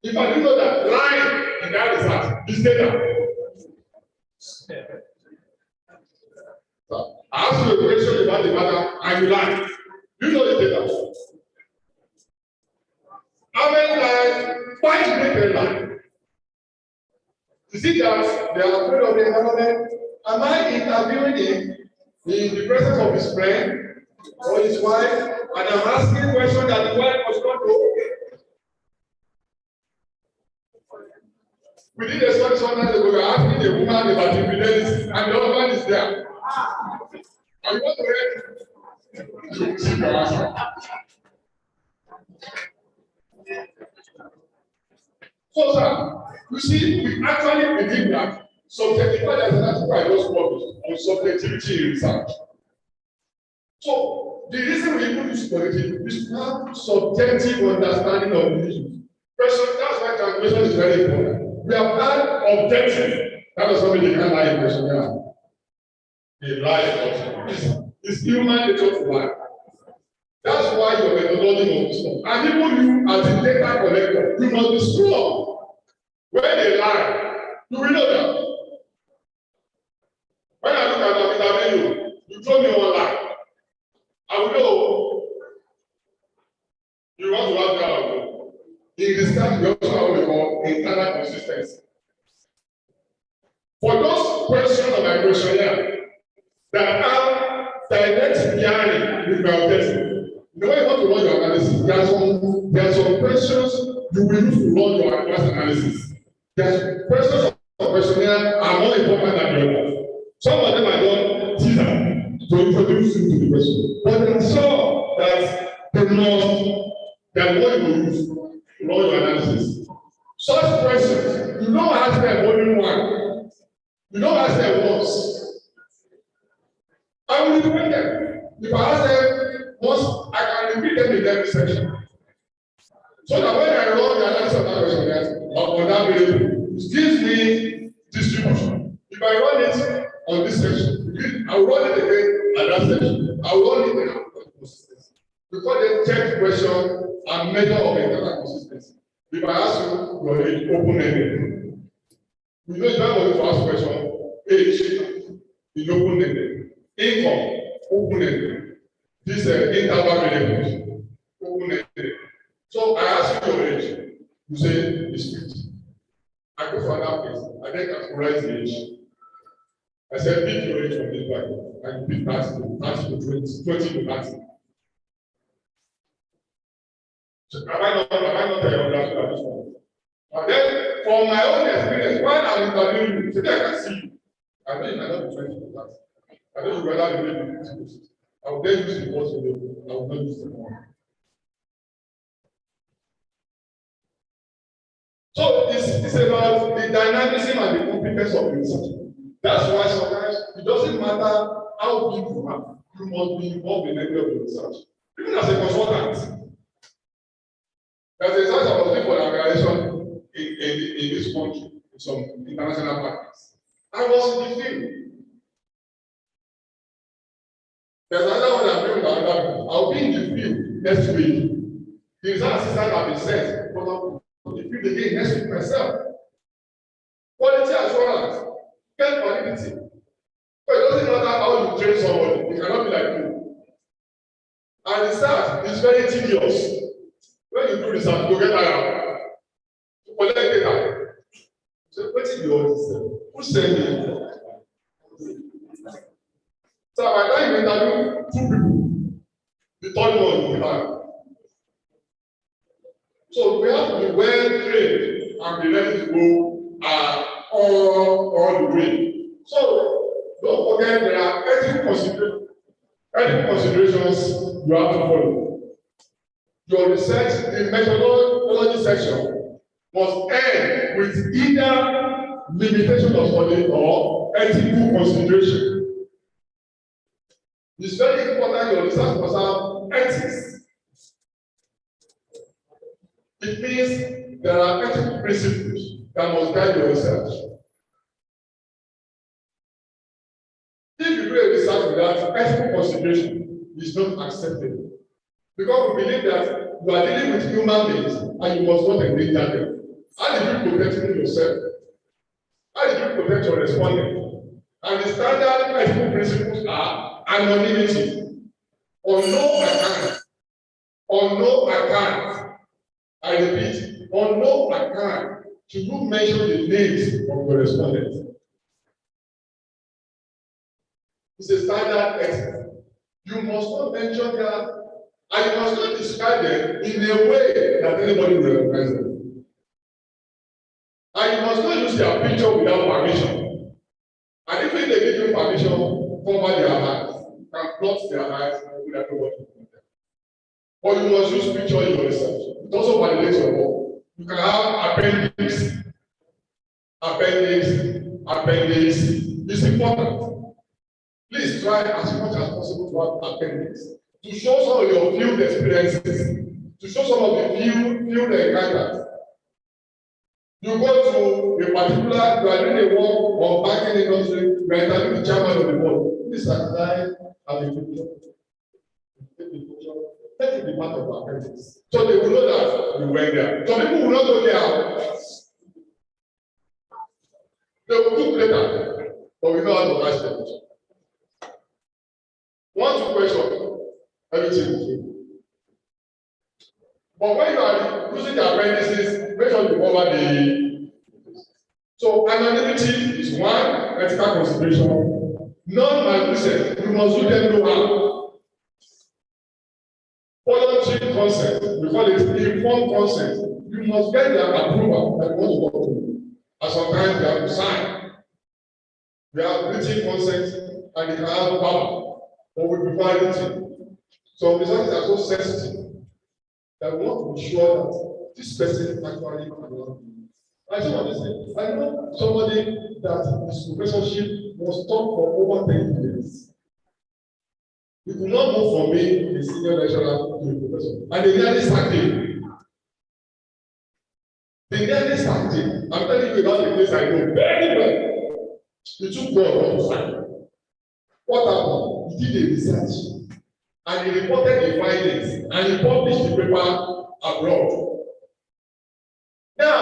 Speaker 5: If I didn't know that line in that result is data. I ask you a question about the matter and you lie. You know the data. How many times? Why do you make a lie? Is it that they are afraid of the environment? Am I interviewing him in the presence of his friend or his wife? And I'm asking a question that the wife was not know. We did a study some time ago. We are asking the woman about infidelity, and the husband is there. And you want to read? See your answer. So, sir, you see, we actually believe that subjectivity, as an article I just published on subjectivity in research. So, the reason we put this quality is to have subjective understanding of the issue. That's why calculation is very important. We have had objective. That does not mean they can't lie in question. They lie. It's human nature to lie. That's why your methodology must be strong. And even you, as a data collector, you must be strong. When they lie, you will know that. When I look at the video, you told me one lie. I will know. You want to have that. In research, we also have what we call internal consistency. For those questions of my questionnaire that have direct bearing with my objective, the way you want to run your analysis, there are some questions you will use to run your advanced analysis. There are questions of the questionnaire are more important than the others. Some of them are done teaser to introduce you to the question. But I'm sure that the what you will use to run your analysis. Such questions, you don't ask them only one. You don't ask them once. I will repeat them. If I ask them once, I can repeat them in every section. So that when I run the analysis of that question on that variable, it gives me distribution. If I run it on this section, I will run it again at that section. I will run it again at consistency. Because they check the question and measure of internal consistency. If I ask you, you are open-ended. You know, if I want to ask question, age is open-ended. Income, open-ended. This interval variables, open-ended. So I ask you your age, you say it's 50. I go for another place, I then categorize the age. I said, pick your age from this bracket. I pick 30 to 20, 20 to 30. So am I not telling you that at this point? And then, from my own experience, while I'm interviewing you, today I can see you. I know you might not be 20 to 30. I know you will not be maybe 50 to 60. I will then use the first video, I will not use the one. So it's about the dynamism and the competence of the research. That's why sometimes it doesn't matter how big you are, you must be involved in any of the research. Even as a consultant, there's a research I was doing for an organization in this country, in some international partners. I was in the field. There's another one I'm doing with another. I'll be in the field next week. The research assistant have been sent for the field again next week myself. Quality assurance, get quality. But it doesn't matter how you train somebody, it cannot be like you. And research is very tedious. When you do research, you get tired. To collect data. So what is the order? Who sent me? So by the time you interview 2 people, the third one will be hard. So we have to be well trained and be ready to go all the way. So don't forget there are ethical considerations you have to follow. Your research, the methodology section must end with either limitation of study or ethical consideration. It's very important your research must have ethics. It means there are ethical principles that must guide your research. If you do a research without ethical consideration, it's not acceptable. Because we believe that you are dealing with human beings and you must not endanger them. How did you protect yourself? How did you protect your respondent? And the standard ethical principles are anonymity, on no account, I repeat, on no account should you mention the names of your respondent. It's a standard ethic. You must not mention that, and you must not describe them in a way that anybody will recognize them. And you must not use their picture without permission. And if they give you permission, cover their eyes, can plot their eyes, and do that what you want them. But you must use picture in your research. It also validates your work. You can have appendix. It's important. Please try as much as possible to have appendix. To show some of your field experiences, to show some of the field encounters. You go to a particular, you are doing a work on banking industry, you are interviewing the chairman of the board. This is a design as a picture. Let it be part of our appendix. So they will know that you went there. Some people will not know there. They will look later, but we know how to write them. 1, 2 questions, everything is good. But when you are using the appendices, make sure you cover the. So anonymity is one ethical consideration. Non-malicious, you must do them no harm. Voluntary consent, we call it informed consent. You must get their approval that you want to talk to you. And sometimes they have to sign. They have written consent and they can have power. But we prefer written. So results are so sensitive that we want to be sure that this person actually cannot be I say what they say. I know somebody that his professorship was taught for over 10 years. He could not move from being a senior lecturer to a professor. And they nearly sacked him. They nearly sacked him. I'm telling you about the place I know very well. He took God to sack him. What happened? He did a research. And he reported the findings. And he published the paper abroad. Now,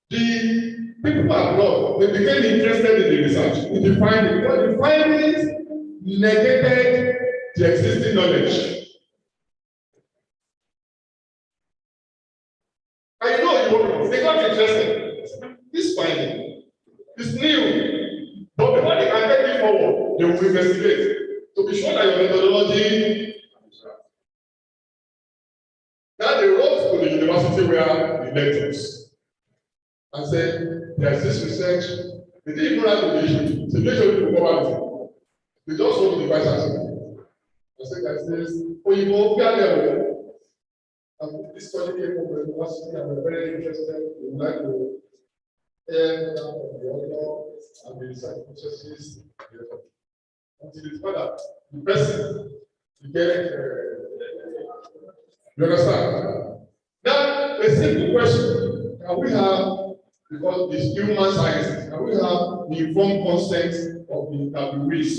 Speaker 5: the people abroad, they became interested in the research, in the findings. Because the findings negated the existing knowledge. I know they got interested. This finding is new. But before they can take it forward, they will investigate to be sure that your methodology. Now they wrote to the university where the lectures and said, there's this research. They didn't even write the issue. So they should be covered. They just wrote to the vice chancellor. I said that says, oh, you go level. And this study came from the university and we're very interested. We would like to hear from the author and the research processes. Until it's better, the person you get you understand? Now, a simple question: can we have, because it's human sciences, can we have the informed consent of the interviewees?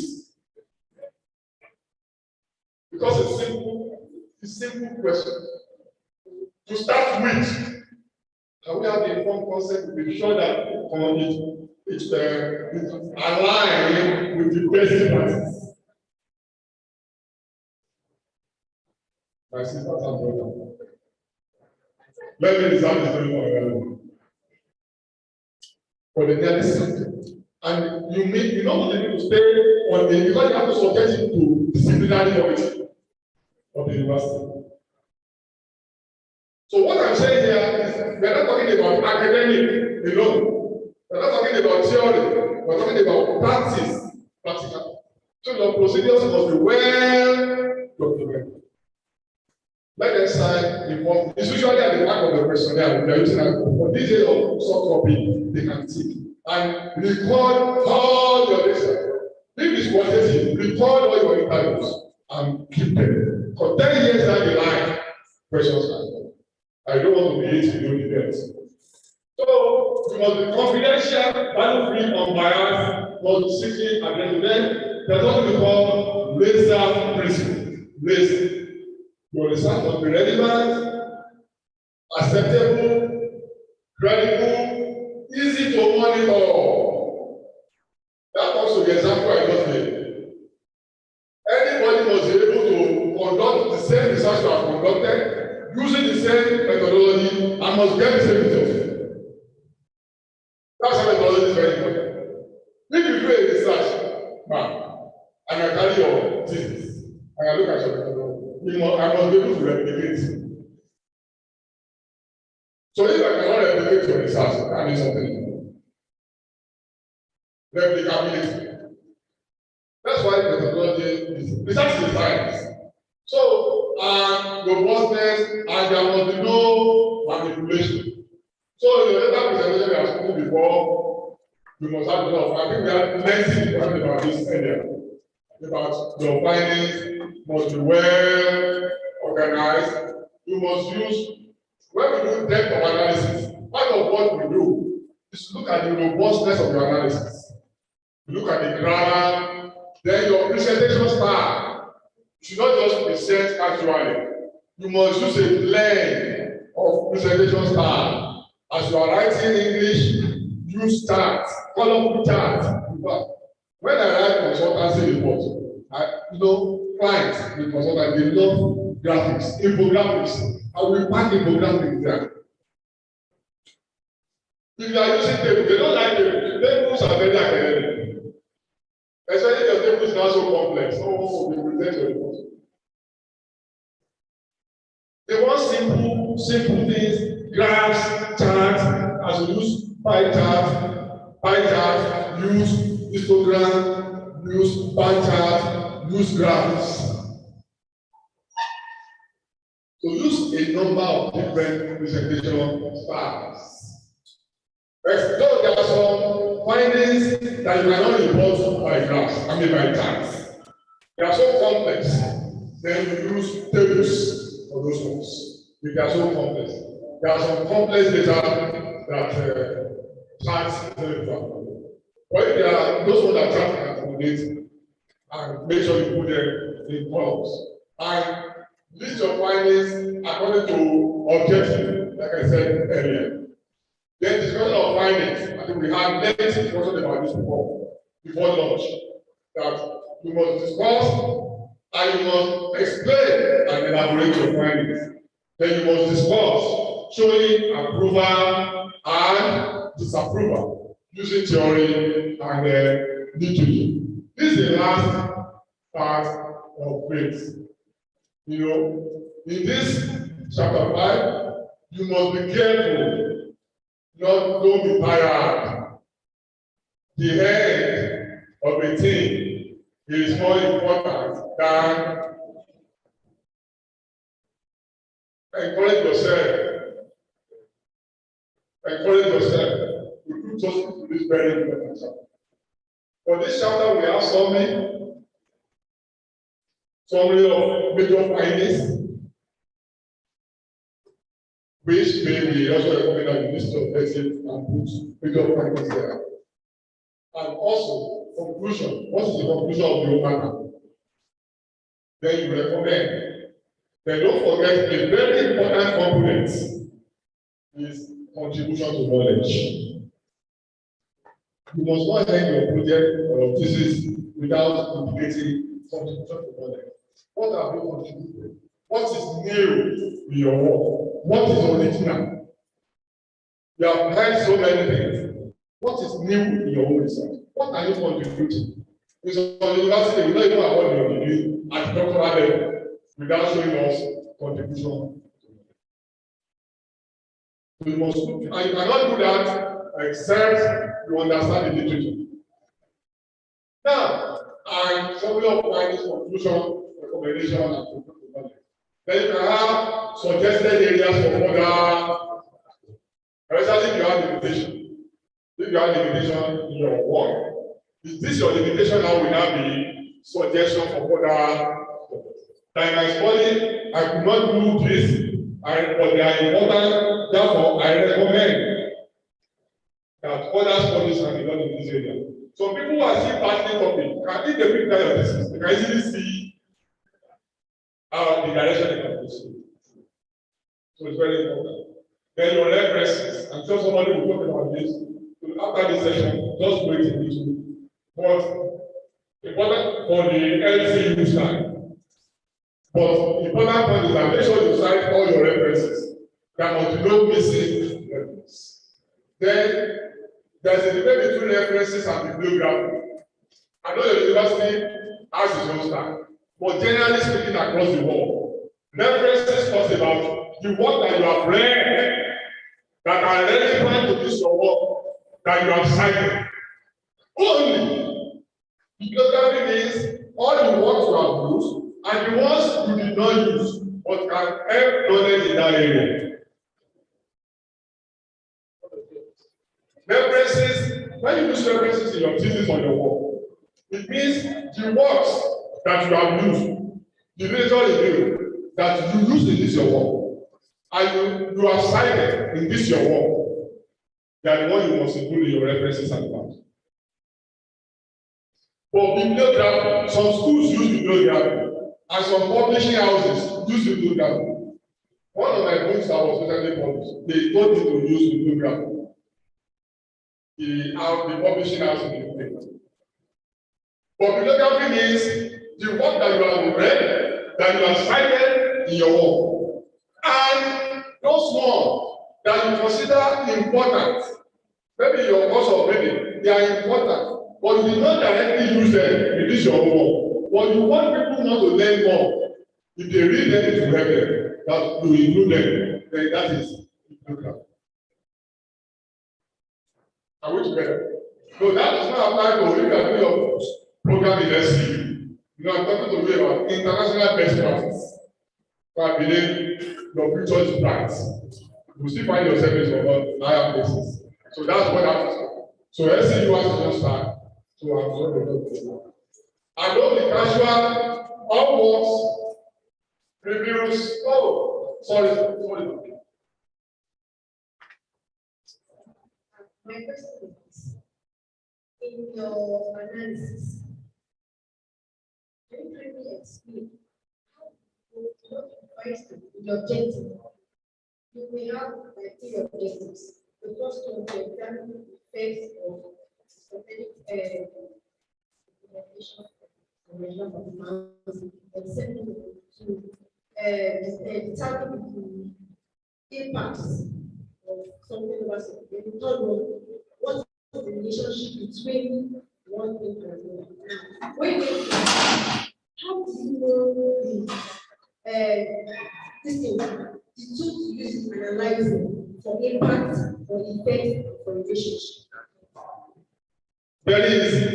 Speaker 5: Because it's simple question. To start with, can we have the informed consent to be sure that it's aligned with the best practice? My sisters and brothers, let me examine this for the next subject. And you know what you need to stay on the, because you have to subject it to disciplinary committee of the university. So what I'm saying here is we're not talking about academic alone. We're not talking about theory. We're talking about practice, practical. So the procedures must be well documented. Let them sign the form. It's usually at the back of the questionnaire. They're using a for detail of soft copy. They can tick and record all your data. If it's quantitative, record all your interviews and keep them. For 10 years down the line, questions are. I don't want to be able to do the best. So you must be confidential, value-free, unbiased, must be strictly against them. There's what we call laser principle. Laser. Your research must be relevant, acceptable, credible, easy to monitor. That comes to the example I just made. Anybody must be able to conduct the same research you have conducted, using the same methodology, and must get the same results. That's how methodology is very important. If you do a research, and I carry your thesis, and I look at your methodology, I must be able to replicate. So if I cannot replicate your research, I need something. Replicability. That's why methodology is research is science. So, robustness, and there must be no manipulation. So, in the later presentation we have spoken before, we must have enough. I think we have plenty about this area. About your findings must be well organized. You must use, when we do depth of analysis, part of what we do is to look at the robustness of your analysis. You look at the grammar, then your presentation style. You should not just present casually. You must use a blend of presentation style. As you are writing English, use charts, colorful charts. When I write consultancy report, clients, the consultant, they love graphics, infographics. I will pack infographics there. If you are using tables, they don't like tables. Tables are very academic. Especially your table is not so complex. Oh, they present your report. They want simple things, graphs, charts, as we use pie chart, use histogram, use bar chart, use graphs. So use a number of different presentation styles. Though there are some findings that you cannot report by graphs, by charts. They are so complex. Then you use tables for those ones. They are so complex. There are some complex data that charts is very important. But if there are those ones that charts can accommodate, and make sure you put them in columns. And list your findings according to objective, like I said earlier. Then discussion of findings. I think we had lengthy discussion about this before lunch. That you must discuss and you must explain and elaborate your findings. Then you must discuss showing approval and disapproval using theory and literature. This is the last part of faith. In this chapter 5, you must be careful. Don't be tired. The end of a thing is more important than encourage yourself. Encourage yourself. You do just to this very important chapter. For this chapter, we have summary of major findings, which may be also recommend that you list of objectives and put major findings there. And also, conclusion. What is the conclusion of the whole matter? Then you recommend. Then don't forget a very important component is contribution to knowledge. You must not end your project or thesis without indicating contribution to knowledge. What have you contributed? What is new in your work? What is original? You have heard so many things. What is new in your own research? What are you contributing? In some university, we don't even award your degree at doctoral level without showing us contribution. You must, and you cannot do that except you understand the literature. Now, and summary of findings, conclusion, recommendation, and conclusion. Then you can have suggested areas for further, especially if you have limitation. If you have limitation in your work, is this your limitation now will now be suggestion for further? Like my study, I could not do this, but they are important, therefore I recommend that other studies can be done in this area. Some people who are still partly talking, if they pick that your thesis, they can easily see the direction they can pursue. So it's very important. Then your references, I'm sure somebody will talk about this. So after this session, just wait a little. But important for the LCU side. But important point is that make sure you cite all your references. There must be no missing reference. Then there's a debate between references and bibliography. I know the university has its own style, but generally speaking across the world, references talk about the work that you have read that are relevant to this your work that you have cited. Only bibliography means all the works you have used and the ones you did not use but can help knowledge in that area. References, when you use references in your thesis or your work, it means the works that you have used, the literature review that you use in this your work, and you have cited in this your work, they are the one you must include in your references and facts. For bibliography, some schools use bibliography, and some publishing houses use bibliography. One of my books that was recently published, they told me to use bibliography. The publishing house in the UK. But bibliography means the work that you have read, that you have cited in your work, and those ones that you consider important. Maybe your course of reading, they are important, but you did not directly use them in this your work. But you want people not to learn more. If they read them, it will help them. That you include them, then that is bibliography. Are we together? So that does not apply to if you are doing your program in SC. I'm talking to you about international best practice. So I believe your future is bright. You will still find yourself in some higher places. So that's what happens. So SCU has to just start to absorb the load. And don't be casual, all works, reviews, sorry.
Speaker 8: My question is, in your analysis, can you kindly explain how you define the objective? You may have like three objectives. The first one to examine the effects of systematic implementation of regional performance, and second to determine the impacts of something over something. The third one, what is the relationship between one thing and another? When you how do you know this thing, the tool to use in analyzing for impact or effect for relationship?
Speaker 5: Very easy.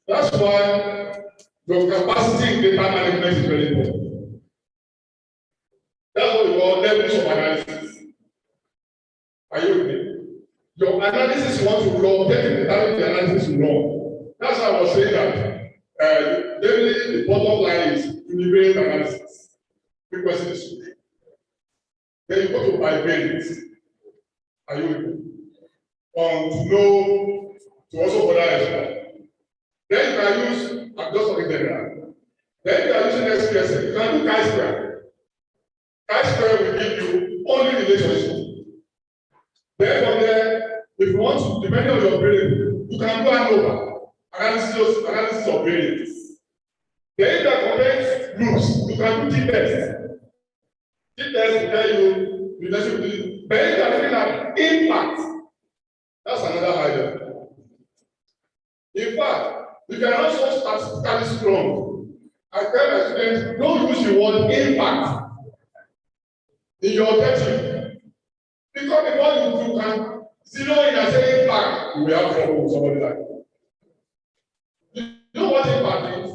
Speaker 5: That's why your capacity in data management is very important. That's what we call levels of analysis. Are you with me? Your analysis you want to run, get the the analysis you run. That's why I was saying that definitely the bottom line is univariate analysis. Frequency distribution. Then you go to bivariate. Are you with me? To know to also further explore. Then you can use, I'm just talking general. Then you are using SPSS, you can do chi-square. Chi-square will give you only relationship. Then from there, if you want to, depending on your variable, you can do ANOVA, analysis of variance. Then if you are comparing groups, you can do t-test. T-test will tell you relationship between, then if you are looking at impact, that's another high level. In fact, you can also statistically strong. I tell my students, don't use the word impact in your objective. Because before you can zero in and say impact, you will have trouble with somebody like that. You know what impact is?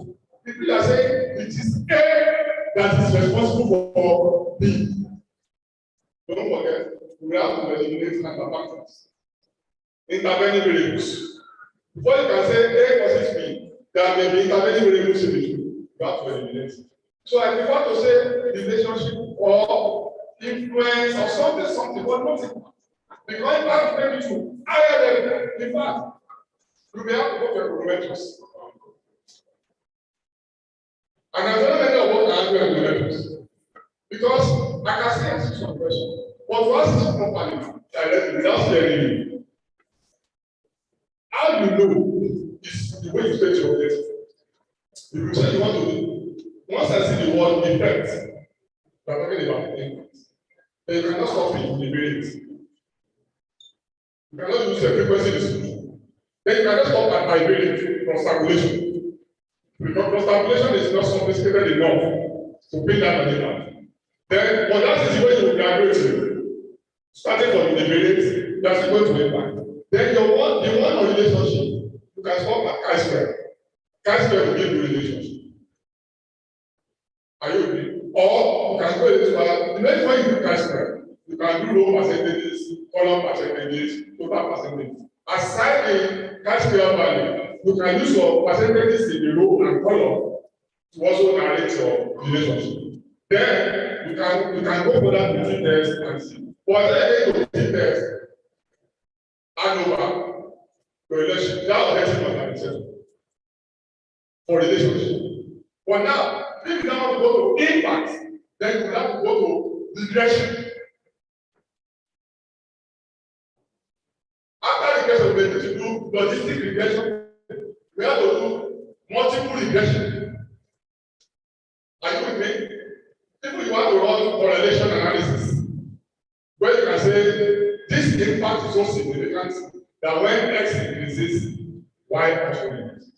Speaker 5: People are saying it is A that is responsible for B. Don't forget, we have to eliminate factors. Intervening variables. Before you can say A causes B, there may be intervening variables in between. You have to eliminate it. So I prefer to say relationship or influence or something, but nothing. Because impact may be true. Higher level, in fact, you may have to go to a econometrics. And I don't know what can do econometrics. Because I can say answer some question. But to ask this properly, directly, without hearing you, how you know is the way you state your objective. If you say you want to do, once I see the word effect, we are talking about impact. Then you cannot stop it in the variance. You cannot use a frequency distribution. Then you cannot stop at bivariate from circulation. Because circulation is not sophisticated enough to bring that an impact. Then, but that is the way you will graduate to. Starting from the variance, you are still going to impact. Then the one on relationship, you can stop at chi-square. Chi-square will give you relationship. Are you with me? Or you can go into the next way you do chi-square, you can do row percentages, column percentages, total percentages. Aside the chi-square value, you can use your percentages in the row and column to also narrate your relationship. Then you can go for that between text and see. But then you between text, ANOVA, correlation, that objective must have been for relationship. But now, if you now want to go to impact, then you have to go to regression. After regression, we need to do logistic regression. We have to do multiple regression. Are you with me? If you want to run correlation analysis, where you can say this impact is so significant that when X increases, Y also increases.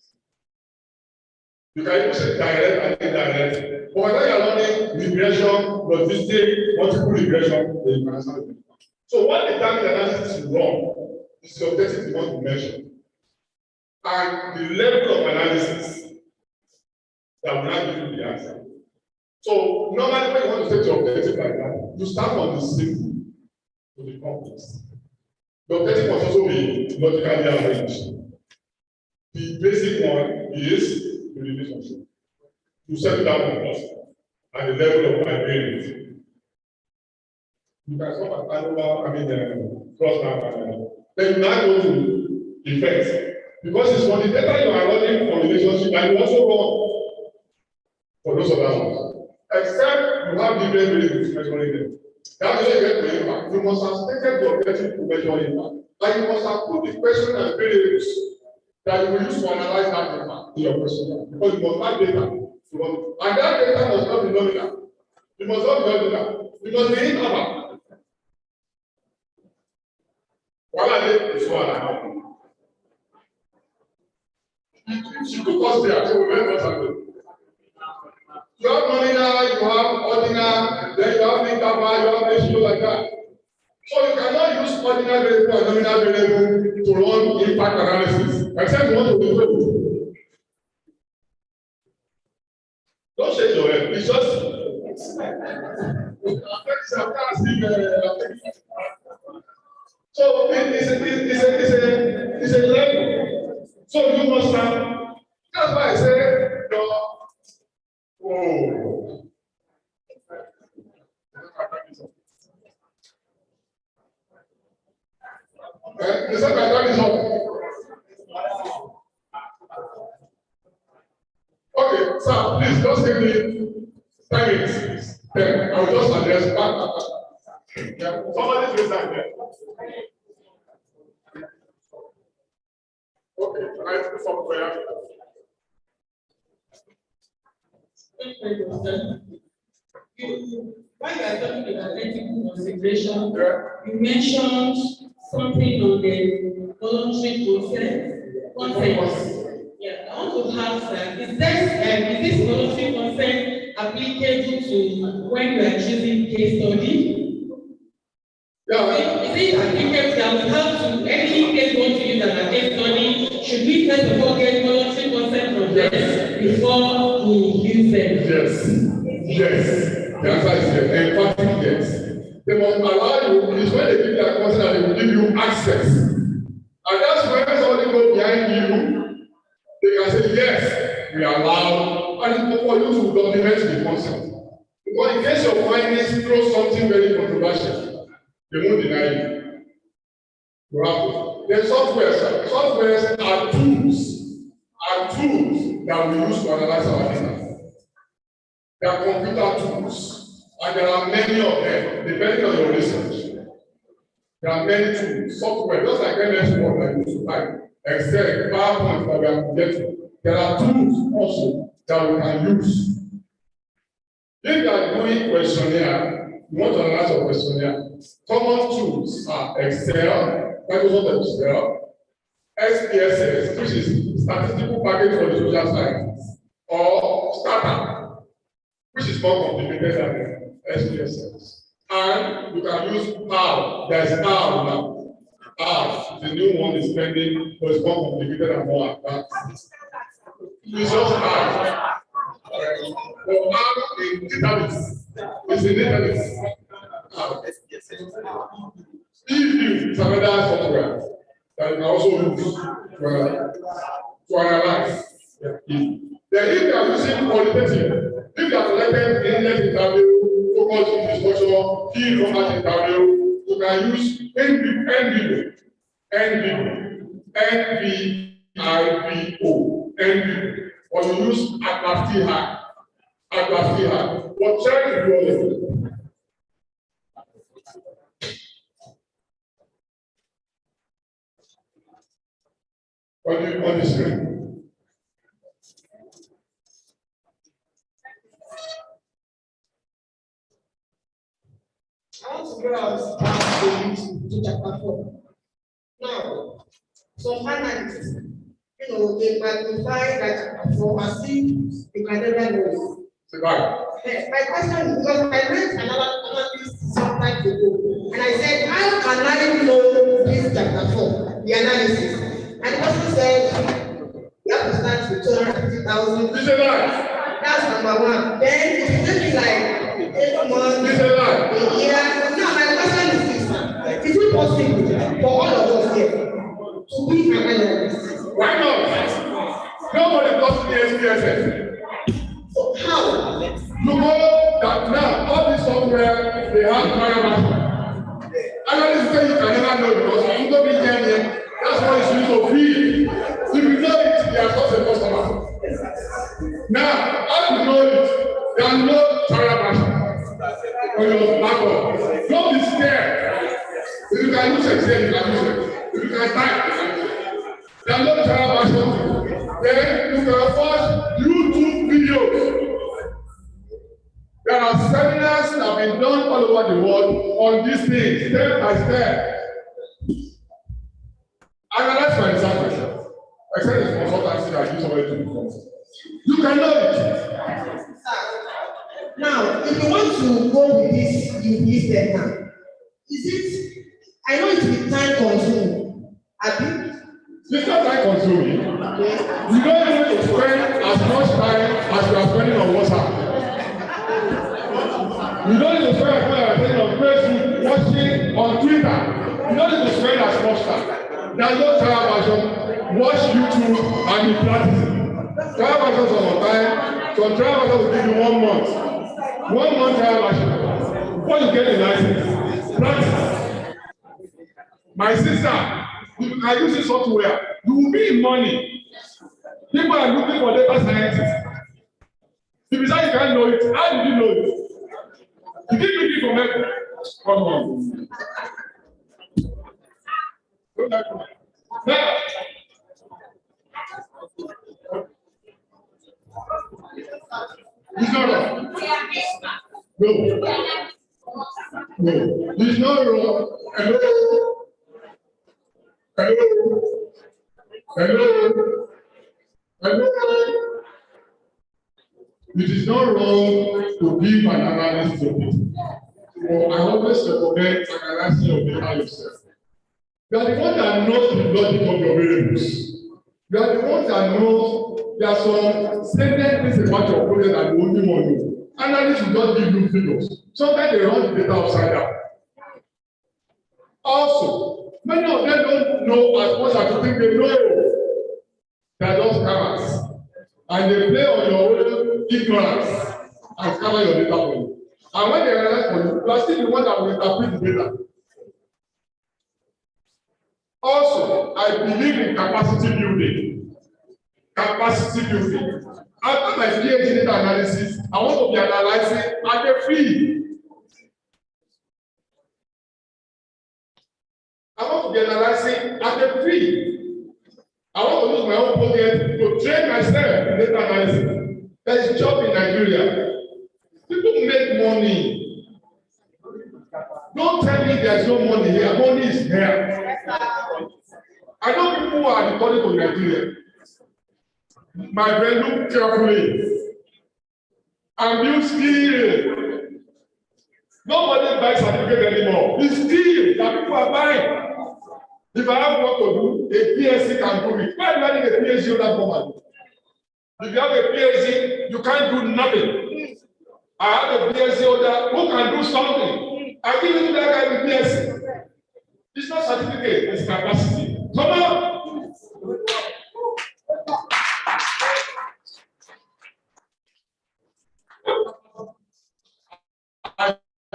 Speaker 5: You can even say direct and indirect. But when you are running regression, logistic, multiple regression, then you can answer the impact. So what the time analysis you run is the objective you want to measure. And the level of analysis that will not give you the answer. So normally when you want to set your objective like that, you start from the simple to the complex. The objective must also be logically arranged. The basic one is the relationship. You settle down on us at the level of my parents. You can solve an annual, cross number. Then you now go to effects. Because it's for the data you are running for relationship and you also run for those other ones. Except you have different ways of measuring them. That's why you get to impact. You must have stated the objective to measure impact. And you must have put the question and variables that you will use to analyze that impact in your question. Because you must have data to run. And that data must not be nominal. You must not be ordinal. You must be interval. What are they? It's one. She took us there, so we went what's happening. You have nominal, you have ordinal, then you have interval, you have ratio like that. So you cannot use ordinal variable and nominal variable to run impact analysis, except you want to do it. Don't shake your head, it's just. So it's a level. So you must have. That's why I say, oh. The second time is up. Okay, sir, please just give me 10 minutes. Then I will just address back. Yeah, somebody's raised that there. Okay, can I do some prayer?
Speaker 1: While you are talking about ethical consideration, you mentioned something on the voluntary consent. Yeah, I want to ask that is this voluntary consent applicable to when you are choosing case study?
Speaker 5: Yeah.
Speaker 1: Is it applicable that we have to any case want to use as a case study? Should we first of all get voluntary consent from them before we use them?
Speaker 5: Yes. The answer is yes. Emphatic yes. They must allow you. It's when they give their consent that they will give you access. And that's when somebody goes behind you, they can say, yes, we allow, and it's for you to document the consent. Because in case your findings throw something very controversial, they won't deny you. Then softwares are tools that we use to analyze our data. They are computer tools, and there are many of them, depending on your research. There are many tools, software, just like MS Word that you use to type, Excel, PowerPoint that we are getting. There are tools also that we can use. If you are doing questionnaire, you want to analyze a questionnaire. Common tools are Excel, Microsoft Excel, SPSS, which is statistical package for the social sciences, or Startup, which is more complicated than SPSS. And you can use R. There is R now. R, the new one is pending, but it's more complicated and more advanced. It's just R. So R in database. It's in database. EView is another software that you can also use to analyze. Then if you are using qualitative, if you are collecting index interview, focus discussion, key information interview, you can use NVIVO, or you use Atlas but try to do all of it. On the screen.
Speaker 8: I want to go out to chapter 4. Now, some analysts, they magnify that chapter 4 as if you can never know. My question is because I read another analyst some time ago, and I said, how can I know this chapter 4, the analysis? And the person said, you have to start with 250,000. That's number one. Then it will take like 8 months, a year. Now, my question is this: is it possible for all
Speaker 5: Analysts say you can never know because you don't be here. That's why it's used to feed. If you know it, they are not a customer. Now, how to know it? There are no trial version on your laptop. Don't be scared. If you can use Excel, you can use it. If you can type, you can use it. There are no trial version. Then you can watch YouTube videos. There are seminars that have been done all over the world on these things, step by step. Analyze for example. Excel is consultancy that you somebody to before. You can know it.
Speaker 1: Now, if you want to go with this, you listed now. Is it? I know it will be time consuming.
Speaker 5: It's not time consuming.
Speaker 1: Okay.
Speaker 5: You don't need to spend as much time as you are spending on WhatsApp. You don't need to spend as much as you are spending on Facebook, watching on Twitter. You don't need to spend as much time. There's no trial version. Watch YouTube and be practicing. Trial versions are on time. Some trial versions will give you 1 month. 1 month trial version. Before you get a license, practice. My sister, if you are using software, you will be in money. People are looking for data scientists. If you say you can't know it, how did you know it? You didn't make it from heaven. Come on. Now, it's not wrong. No. No. It's not wrong. Hello. Hello. Hello. Hello. It is not wrong to give an analysis of it. But I always recommend analyzing your data yourself. You are the one that knows the logic of your variables. You are the one that knows there are some certain things about your project that you only want to know. Analysts will just give you figures. Sometimes they run the data upside down. Also, many of them don't know as much as you think they know. They are just scammers. And they play on your own ignorance and scammer your data for you. And when they analyze for you, you are still the one that will interpret the data. Also, I believe in capacity building. Capacity building. After my PhD data analysis, I want to be analyzing at a fee. I want to be analyzing at a fee. I want to use my own project to train myself in data analysis. There is a job in Nigeria. People make money. Don't tell me there's no money here. Money is here. I know people who are returning to Nigeria. My friend, look carefully. And build skill. Nobody buys certificate anymore. It's skill that people are buying. If I have work to do, a PhD can do it. Why do I need a PhD on that woman? If you have a PhD, you can't do nothing. I have a PhD holder who can do something. I give it to that guy with PhD. It's not certificate, it's capacity. Come on.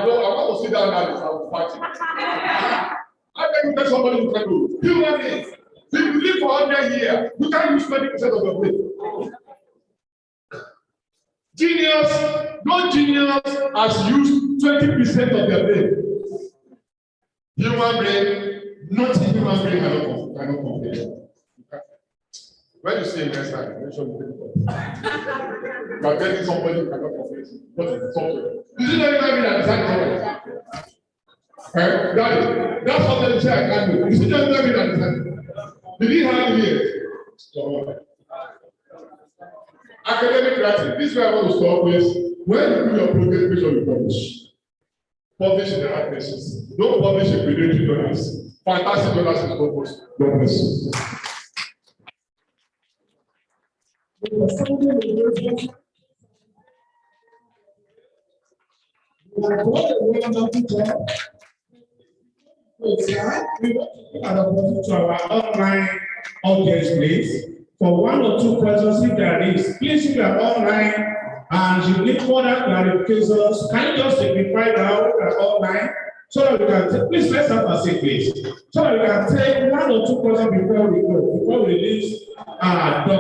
Speaker 5: I want to sit down now and start fighting. How can you tell somebody who can do? You want it. If you live for 100 years, you can't use 20% of your brain. Genius, no genius has used 20% of their brain. Human brain, not human brain cannot compare. When you say next time, make sure you take it up. You are getting somebody who cannot compare. What is the software? You see that human being that design software? That's what they say I can't do. You see that human being that design? Did he have years? Academic writing. This is where I want to stop with. When you do your project, make sure you publish. Publish in the right places. Don't publish in predatory journals. Fantastic journals is purpose. God bless you.
Speaker 12: To our online audience, please. For 1 or 2 questions, if there is, please, if you are online,
Speaker 4: and you need further clarifications, can you just simplify out online so that we can take, please let's have a seat, please. So that we can take 1 or 2 questions before we go, before we release Dr.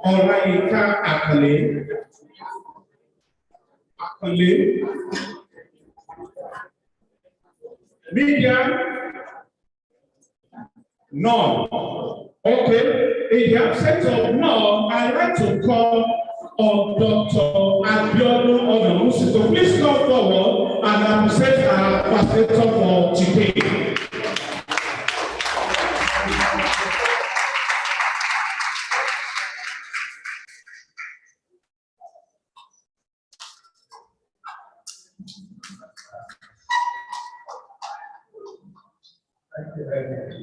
Speaker 4: Olayinka Akale. Media? None. Okay. In the absence of none, I'd like to call on Dr. Abiodun Onamusi to please come forward and present our facilitator for today.
Speaker 12: Thank you very much.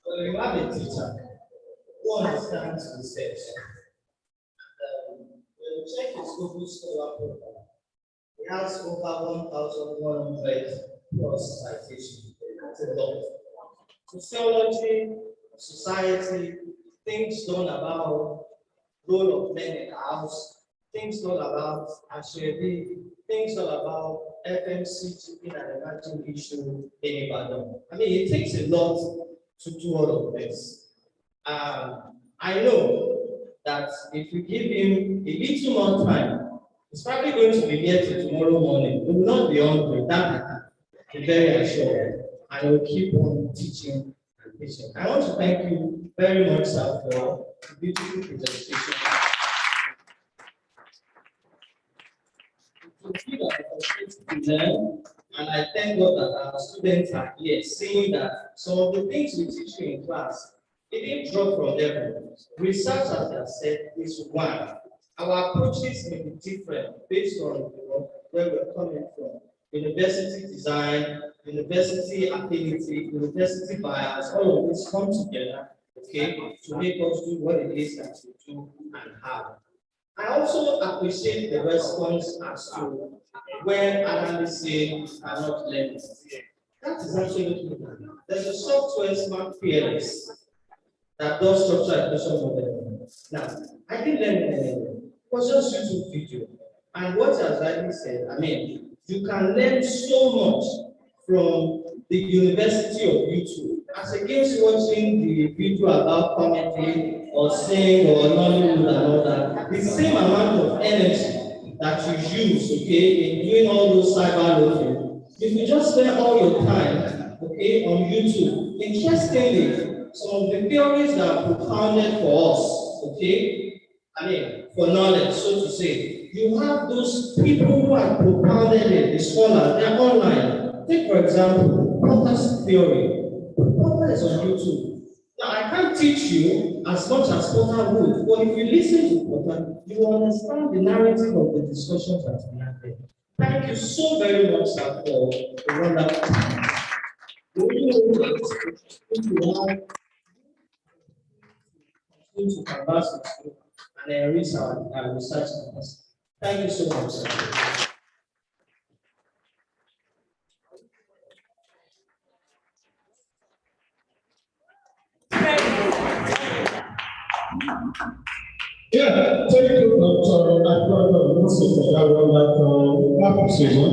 Speaker 12: When you have a teacher who understands research, when you check his Google Scholar profile, he has over 1,100 plus citations. That's a lot. Sociology, society, things done about role of men in the house, things done about actually, things all about FMC keeping an emerging issue in Ibadan. I mean, it takes a lot to do all of this. I know that if we give him a little more time, he's probably going to be here till tomorrow morning. He will not be hungry, that I'm very assured. And will keep on teaching and teaching. I want to thank you very much, sir, for the beautiful presentation. And I thank God that our students are here, seeing that some of the things we teach you in class, it didn't drop from level. Research, as I said, is one. Our approaches may be different based on where we're coming from. University design, university affinity, university bias, all of this come together, okay, to make us do what it is that we do and how. I also appreciate the response as to where analysts are not learning. That is absolutely right. There's a software Smart Fearless that does structural education modeling. Now, I didn't learn anything. It was just YouTube video. And what as rightly said, I mean, you can learn so much from the University of YouTube as against watching the video about comedy or sing or Nollywood and all that. The same amount of energy that you use, okay, in doing all those cyber loafing. If you just spend all your time, okay, on YouTube, interestingly, some of the theories that are propounded for us, okay, I mean, for knowledge, so to say, you have those people who have propounded it, the scholars, they're online. Take, for example, Potter's theory. Potter is on YouTube. Now, I can't teach you as much as Potter would, but if you listen to Potter, you will understand the narrative of the discussions that we have there. Thank you so very much, sir, for the wonderful time. To converse with you and enrich our research capacity. Thank you so much, sir.
Speaker 4: Yeah, thank you, Dr. Abiodun Onamusi, for that wonderful appreciation.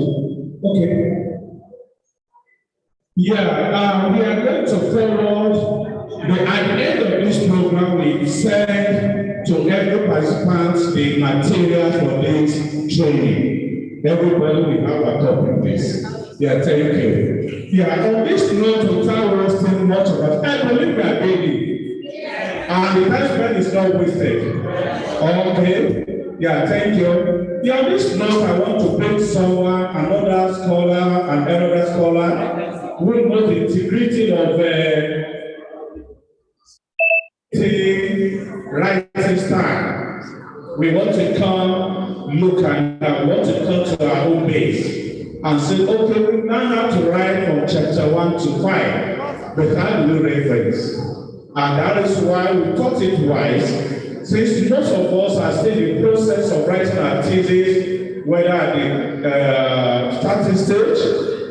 Speaker 4: Okay. Yeah, we are going to forward. At the end of this program, we send to every participant the material for this training. Everybody will have a copy of this. Yeah, thank you. Yeah, on this note, without wasting much of us, I believe we are ready. And the time is not wasted. Okay. Yeah, thank you. Yeah, on this note, I want to bring someone, another scholar, and another scholar, who knows the integrity of rising star. We want to come look at that, we want to come to our own base and say, okay, we now have to write from chapter 1 to 5, but how do we reference? And that is why we thought it wise, since most of us are still in the process of writing our thesis, whether at the starting stage,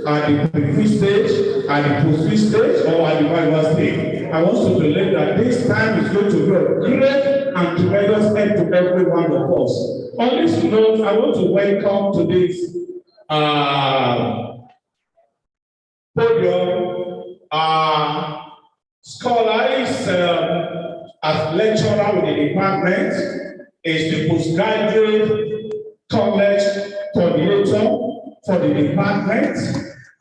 Speaker 4: at the pre stage, at the post stage, or at the final stage. I want to believe that this time is going to be a great and tremendous help to every one of us. On this note, I want to welcome to this podium scholar is as lecturer with the department, is the postgraduate college coordinator for the department,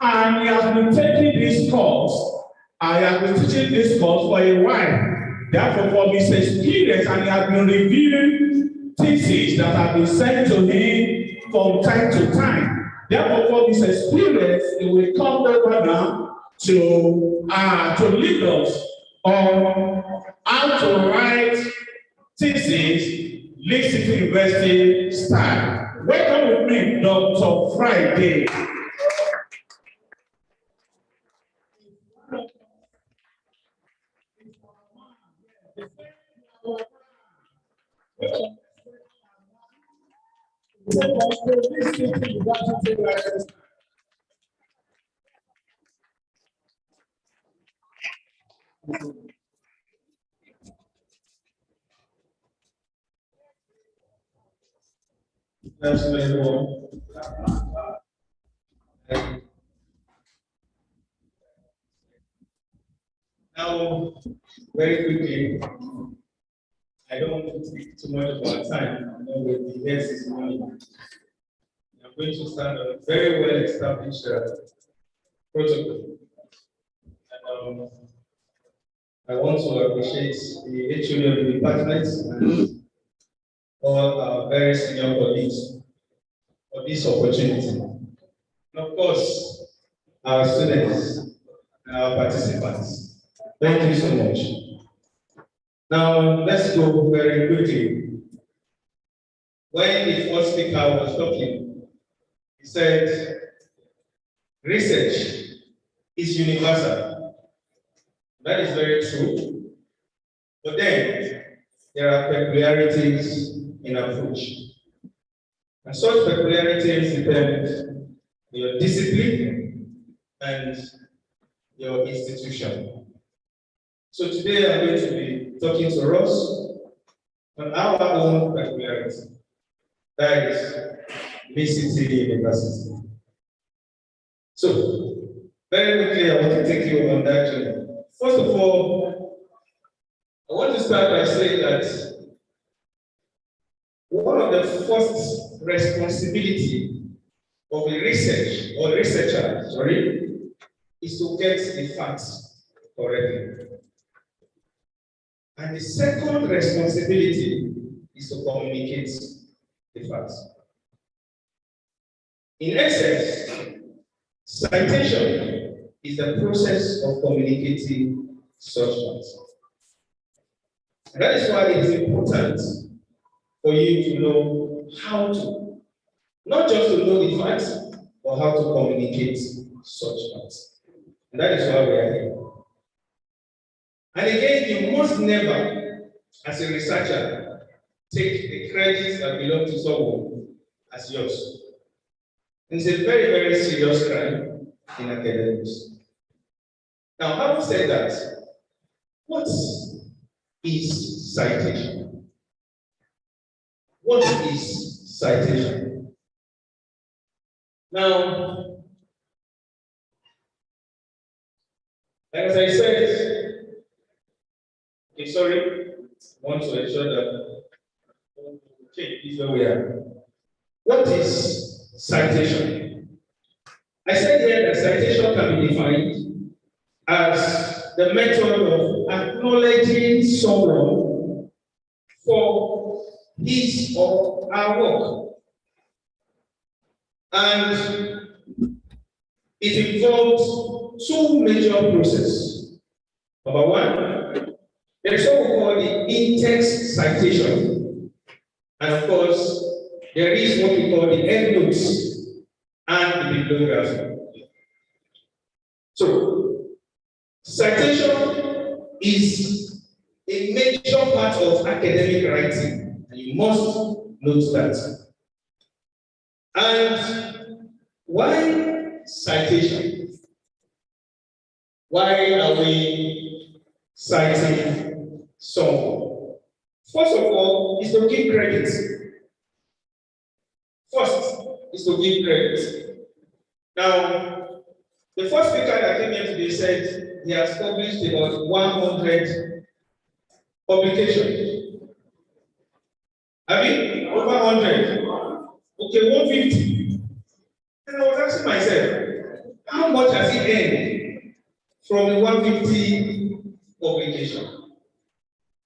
Speaker 4: and he has been taking this course. I have been teaching this course for a while. Therefore, from his experience, and he has been reviewing theses that have been sent to him from time to time. Therefore, from his experience, he will come over now to lead us on how to write thesis, Leeds City University style. Welcome with me, Dr. Friday. That's everyone. Now, very quickly, I don't want to take too much of our time. I know with the guest is money. I'm going to start a very well established protocol. And, I want to appreciate the HOD of the department and all our very senior colleagues for this opportunity. And of course, our students and our participants. Thank you so much. Now, let's go very quickly. When the first speaker was talking, he said, research is universal. That is very true. But then, there are peculiarities in approach. And such peculiarities depend on your discipline and your institution. So today I'm going to be talking to us on our own peculiarity. That is Leeds City University. So, very quickly, I want to take you on that journey. First of all, I want to start by saying that one of the first responsibility of a researcher is to get the facts correctly. And the second responsibility is to communicate the facts. In essence, citation is the process of communicating such facts. And that is why it is important for you to know how to, not just to know the facts, but how to communicate such facts. And that is why we are here. And again, you must never, as a researcher, take the credits that belong to someone as yours. And it's a very, very serious crime in academics. Now, having said that, what is citation? What is citation? Now, as I said, okay, sorry, I want to ensure that, okay, this is where we are. What is citation? I said here that citation can be defined as the method of acknowledging someone for his or her work. And it involves two major processes. Number one, there is what we call the in-text citation. And of course, there is what we call the endnotes and the bibliography. So, citation is a major part of academic writing, and you must note that. And why citation? Why are we
Speaker 13: citing someone. First of all, is to give credit. First is to give credit. Now, the first speaker that came here today said he has published about 100 publications. I mean, over 100. Okay, 150. And I was asking myself, how much has he earned from the 150 publication?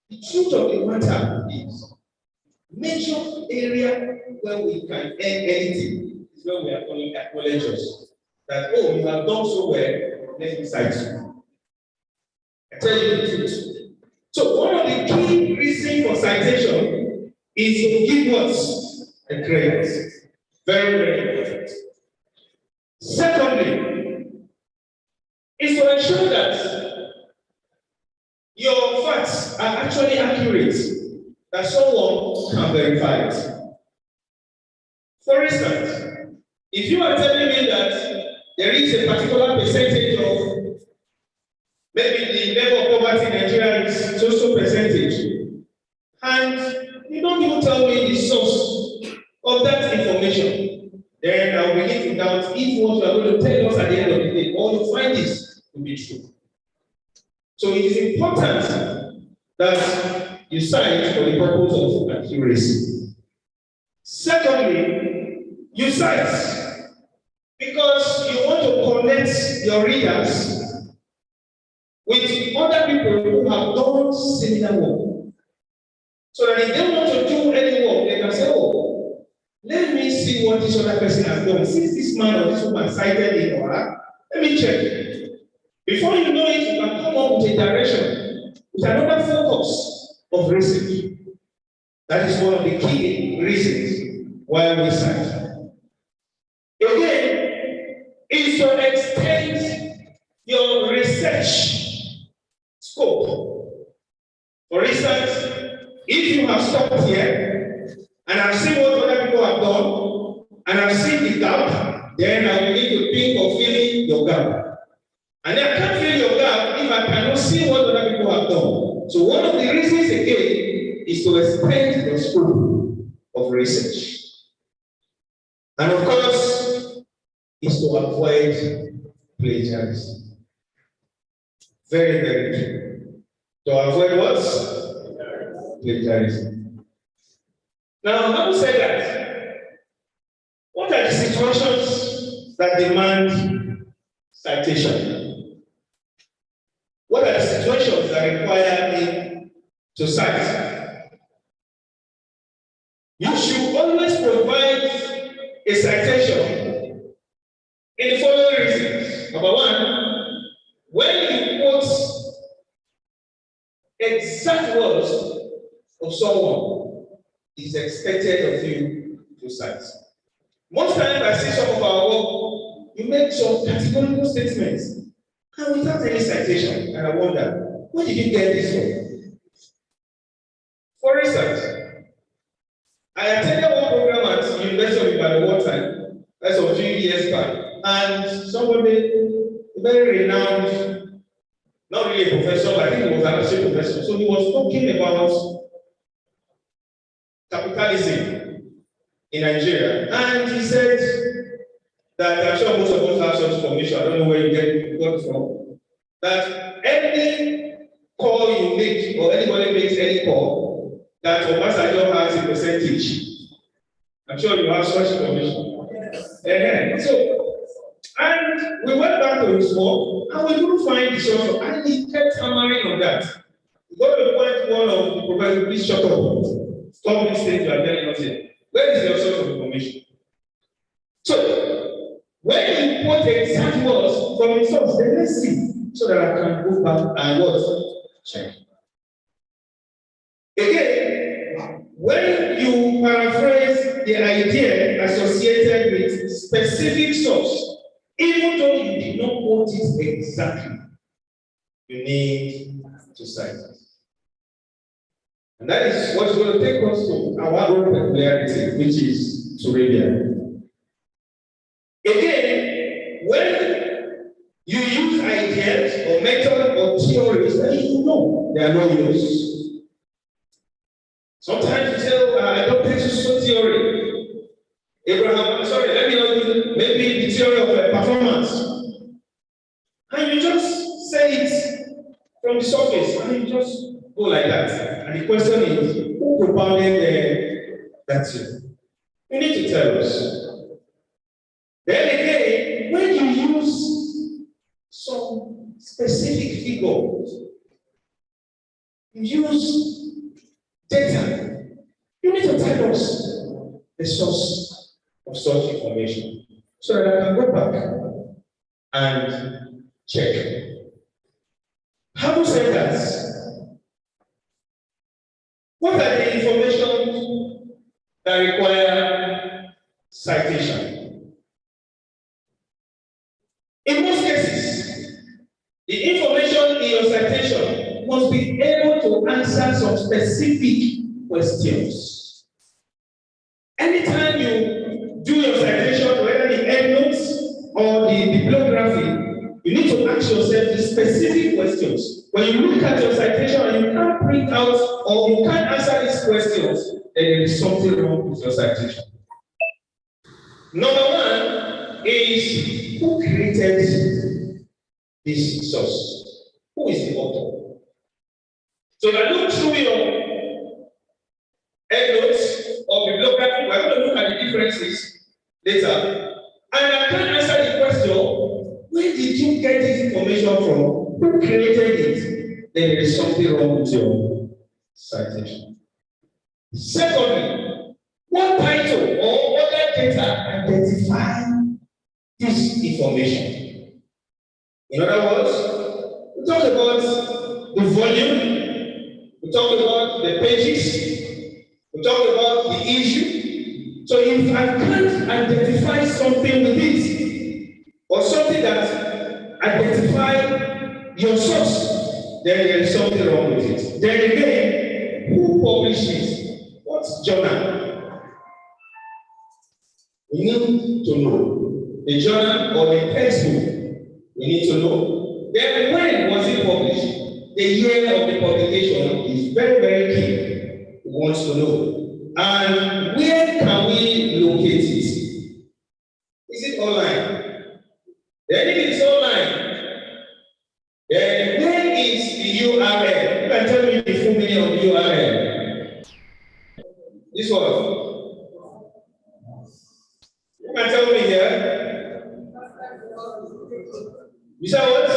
Speaker 13: The truth of the matter is, major area where we can earn anything is when we are calling acknowledgers. That, oh, you have done so well, let me cite you. I tell you the truth. So one of the key reasons for citation is to give what? A credit. Very, very important. Secondly, is to ensure that your facts are actually accurate, that someone can verify it. For instance, if you are telling me that there is a particular percentage of maybe the level of poverty in Nigeria is so percentage, and you don't even tell me the source of that information, then I will begin to doubt if what you are going to tell us at the end of the day, or you find this to be true. So it is important that you cite for the purpose of accuracy. Secondly, you cite because you want to connect your readers with other people who have done similar work. So that if they want to do any work, they can say, oh, let me see what this other person has done. Since this man or this woman cited it or her, let me check. Before you know it, you can come up with a direction, with another focus of research. That is one of the key reasons why we cite. Again, is to extend your research scope. For instance, if you have stopped here, and I've seen what other people have done, and I've seen the gap, then I will need to think of filling your gap. And I can't fill your gap if I cannot see what other people have done. So one of the reasons again is to expand your scope of research. And of course, is to avoid plagiarism. Very, very true. To avoid what? Plagiarism. Now, having said that, what are the situations that demand citation? What are the situations that require me to cite? You should always provide a citation in the following reasons. Number one, when you quote exact words of someone, it's expected of you to cite. Most times I see some of our work, you make some categorical statements and without any citation, and I wonder, where did you get this from? For instance, I attended one program at University of Ibadan one time, that's a few years back, and somebody, a very renowned, not really a professor, but I think he was an associate professor, so he was talking about capitalism in Nigeria, and he said that I'm sure most of us have such information, I don't know where you got it from, that any call you make, or anybody makes any call, that Obasanjo has a percentage. I'm sure you have such information. So, and we went back to his work, and we couldn't find the source, and he kept hammering on that. We got to the point one of the professors, please shut up. Stop this thing you are telling us here. Where is your source of information? So, when you quote the exact words from the source, then let's see, so that I can go back and what? Check. Again, when you paraphrase the idea associated with specific source, even though you did not quote it exactly, you need to cite it. And that is what's going to take us to our own peculiarity, which is Surabia. Again, when you use idea ideas or methods or theories that you know they are not yours. Sometimes you say, oh, I don't take so theory. Abraham, sorry, let me not use maybe the theory of performance. And you just say it from the surface, and you just go like that. And the question is, who propounded that theory? You need to tell us. Then again, when you use some specific figures, you use data, you need to tell us the source of such information so that I can go back and check. Having said that, what are the information that require citation? In most cases, the information in your citation must be able to answer some specific questions. Anytime you do your citation, whether the endnotes or the bibliography, you need to ask yourself the specific questions. When you look at your citation and you can't print out or you can't answer these questions, then there is something wrong with your citation. Number one is who created this source? Who is the author? So if I look through your endnotes or bibliography, we're going to look at the differences later. And I can't answer the question, where did you get this information from? Who created it? Then there is something wrong with your citation. Secondly, what title or other data identify this information? In other words, we talk about the volume, we talk about the pages, we talk about the issue. So if I can't identify something with it, or something that identifies your source, then there is something wrong with it. Then again, who published it? What journal? We need to know the journal or the textbook. We need to know. Then when was it published? The year of the publication is very, very key. We want to know. And where can we locate it? Is it online? Then if it's online, then where is the URL? You can tell me the full meaning of URL. This one. You can tell me here. You said what?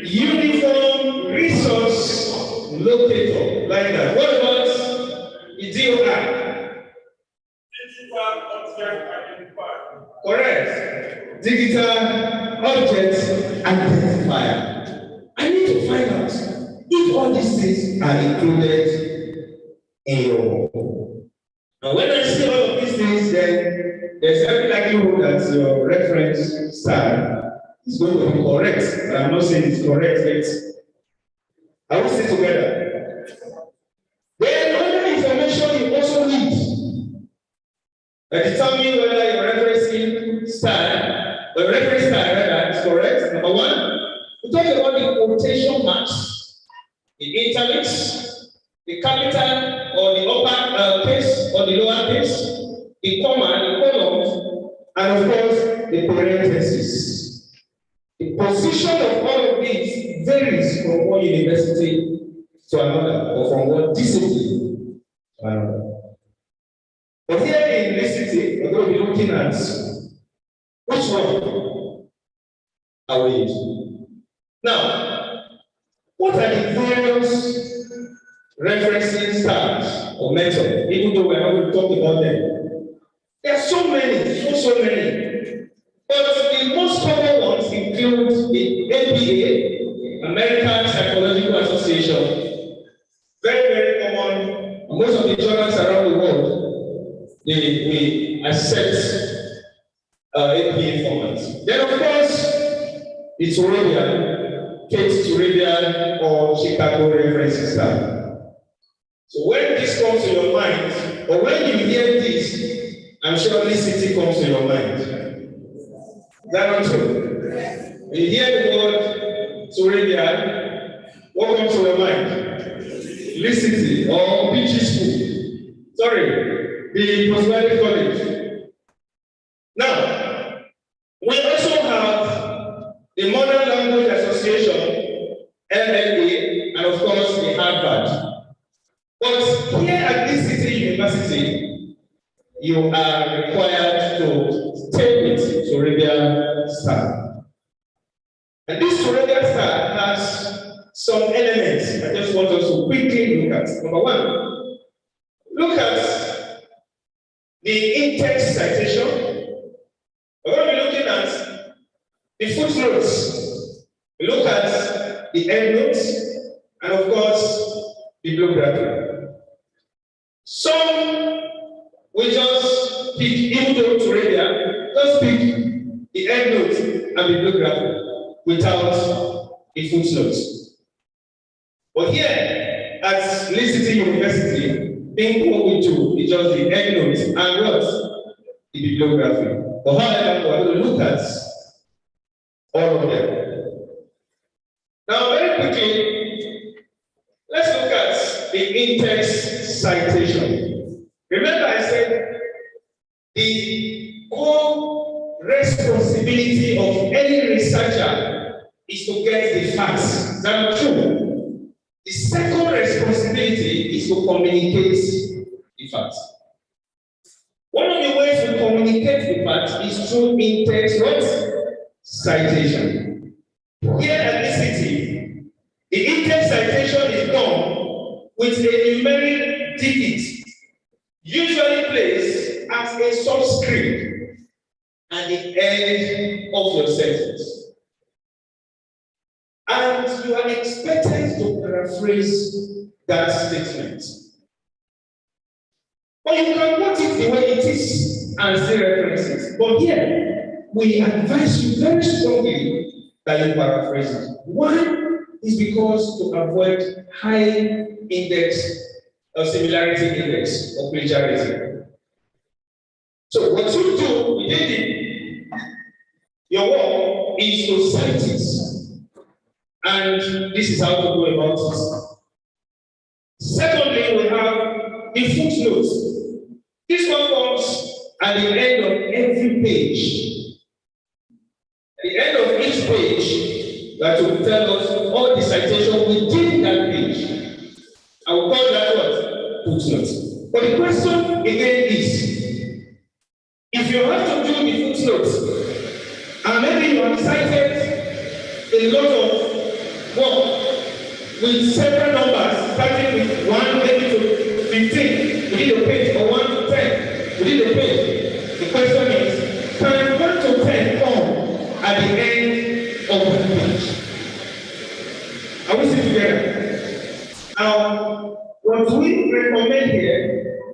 Speaker 13: Uniform resource locator. Like that. What about the DOI? Correct. Digital object identifier. I need to find out if all these things are included in your. And when I see all of these things, then there's every likelihood that your reference style is going to be correct. But I'm not saying it's correct yet. I will sit together. Then other information you also need. Determine whether your referencing style, or reference style rather, is correct. Number one, we talk about the quotation marks, the italics, the capital or the upper case or the lower case, the comma, the columns, and of course the parentheses. The position of all of these varies from one university to another, or from one discipline to another. But here in this city, we're going to be looking at which one are we using. Now, what are the various referencing styles or methods, even though we're not going to talk about them? There are so many, so many. But the most common ones include the APA, American Psychological Association. Very, very common. Most of the journals around the world, they accept APA format. Then, of course, it's Turabian, Kate Turabian, or Chicago reference style. So when this comes to your mind, or when you hear this, I'm sure this city comes to your mind. Is that not true? When you hear the word Sorebia, what comes to your mind? Licity or PG school. Sorry, the Prosperity College. Now, we also have the Modern Language Association, MLA, and of course the Harvard. But here at this city university, you are required to stay with Sorebia Star. And this Sorebia Star has some elements I just want us to quickly look at. Number one, look at the in-text citation. We're going to be looking at the footnotes. We look at the endnotes, and of course, the bibliography. Some we just pick, even though to Sorebia, just pick the endnotes and the bibliography without the footnotes. But here at Lee City University, think what we do is just the endnotes and what? The bibliography. But however, we're going to look at all of them. Now, very quickly, let's look at the in-text citation. Remember, I said the core responsibility of any researcher is to get the facts. Is that true? The second responsibility is to communicate the facts. One of the ways we communicate the facts is through in-text citation. Here at this city, the in-text citation is done with a numeric digit, usually placed as a subscript at the end of your sentence. And you are expected to paraphrase that statement. But you can put it the way it is and still reference it. But here, we advise you very strongly that you paraphrase it. One is because to avoid high index or similarity index or plagiarism. So what you do within your work is to cite it. And this is how to go about it. Secondly, we have the footnotes. This one comes at the end of every page. At the end of each page, that will tell us all the citation within that page. I will call that what? Footnotes. But the question again is, if you have to do the footnotes, and maybe you have cited a lot of work with several numbers, starting with 1 maybe to 15 within the page, or 1 to 10 within the page. The question is, can 1 to 10 come at the end of the page? Are we still together? What we recommend here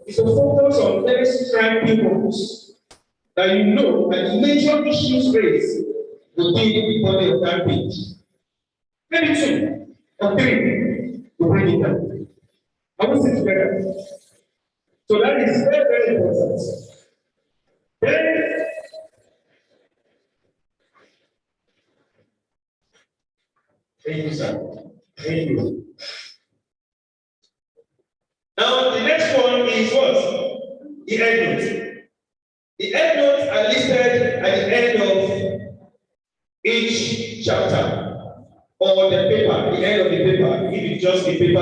Speaker 13: is to focus on very striking points that you know that the major issues raised will be the body of that page. Maybe 2 or 3 to bring it down. I will sit together. So that is very, very important. Then, thank you, sir. Thank you. Now, the next one is what? The endnotes. The endnotes are listed at the end of each chapter. Or the paper, the end of the paper, if it's just a paper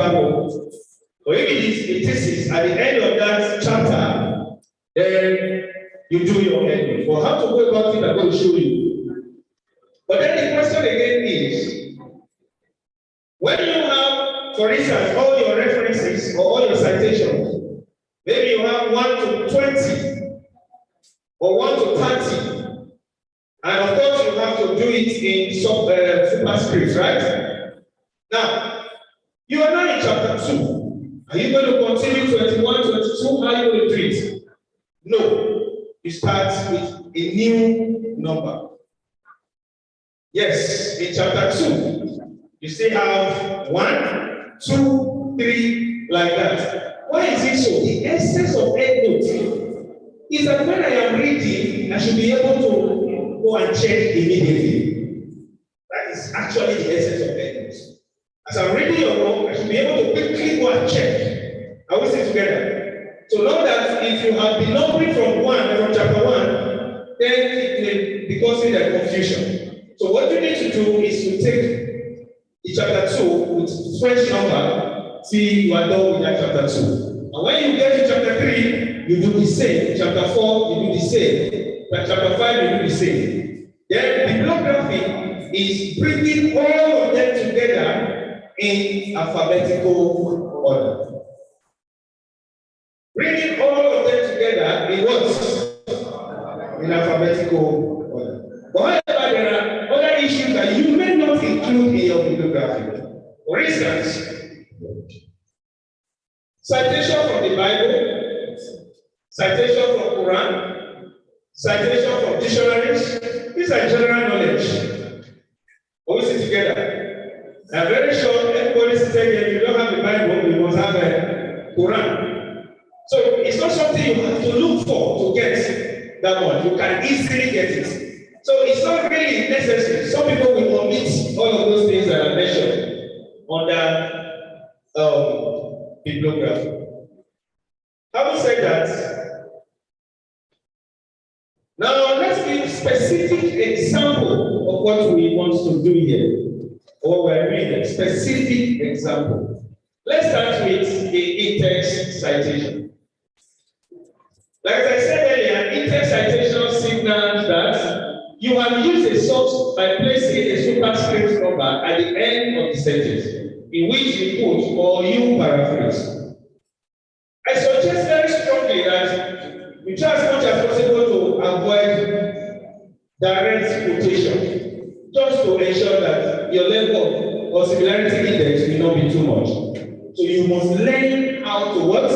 Speaker 13: or if it is a thesis, at the end of that chapter, then you do your endnote. But how to go about it, I'm going to show you. But then the question again is, when you have, for instance, all your references or all your citations, maybe you have 1 to 20 or 1 to 30. And of course, you have to do it in superscript, right? Now, you are now in chapter 2. Are you going to continue 21, 22? How are you going to do it? No. You start with a new number. Yes, in chapter 2, you still have 1, 2, 3, like that. Why is it so? The essence of endnote is that when I am reading, I should be able to go and check immediately. be able to quickly go and check. Are we still together? So know that if you have been numbering from chapter 1, then it may be causing a confusion. So what you need to do is to take the chapter 2 with fresh number, see you are done with that chapter 2. And when you get to chapter 3, you do the same. Chapter 4, you do the same. Chapter 5, you do the same. Then bibliography is bringing all of them together in alphabetical order. Bringing all of them together in what? In alphabetical order. But however, there are other issues that you may not include in your bibliography. For instance, citation from the Bible, citation from Quran, citation from dictionaries. These are general knowledge. Always sit together. I'm very sure everybody said if you don't have the Bible, you must have a Quran. So it's not something you have to look for to get that one. You can easily get it. So it's not really necessary. Some people will omit all of those things that I mentioned under bibliography. Having said that, now let's give specific example of what we want to do here, or we're reading. Specific example. Let's start with the in-text citation. Like I said earlier, in-text citation signals that you have used a source by placing a superscript number at the end of the sentence, in which you put or you paraphrase. I suggest very strongly that you try as much as possible to avoid direct quotation, just to ensure that your level of similarity index will not be too much. So you must learn how to what?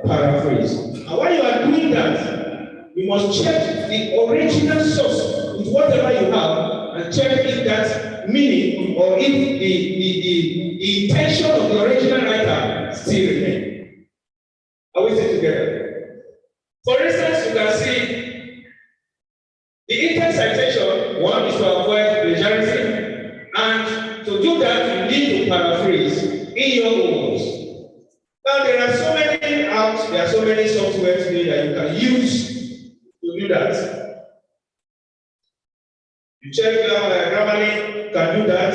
Speaker 13: Paraphrase. And while you are doing that, you must check the original source with whatever you have and check if that meaning or if the intention of the original writer still remains. Are we still together? For instance, you can see the in-text citation, one is to avoid plagiarism, and to do that, you need to paraphrase in your own words. Now, there are so many apps, there are so many software today that you can use to do that. You check Grammarly can do that,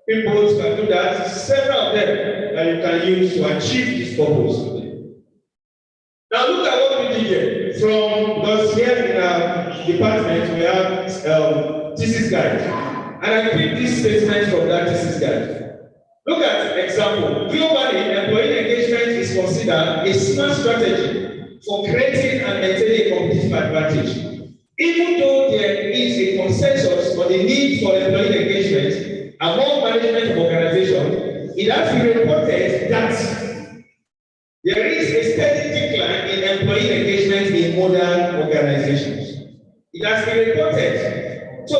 Speaker 13: Peoples can do that, several of them that you can use to achieve this purpose. Now, look at what we did here. Because here in our department, we have thesis guide. And I picked this statement from that thesis guide. Look at example. Globally, employee engagement is considered a smart strategy for creating and maintaining a competitive advantage. Even though there is a consensus on the need for employee engagement among management of organizations, it has been reported that there is a steady decline in employee engagement in modern organizations. It has been reported. So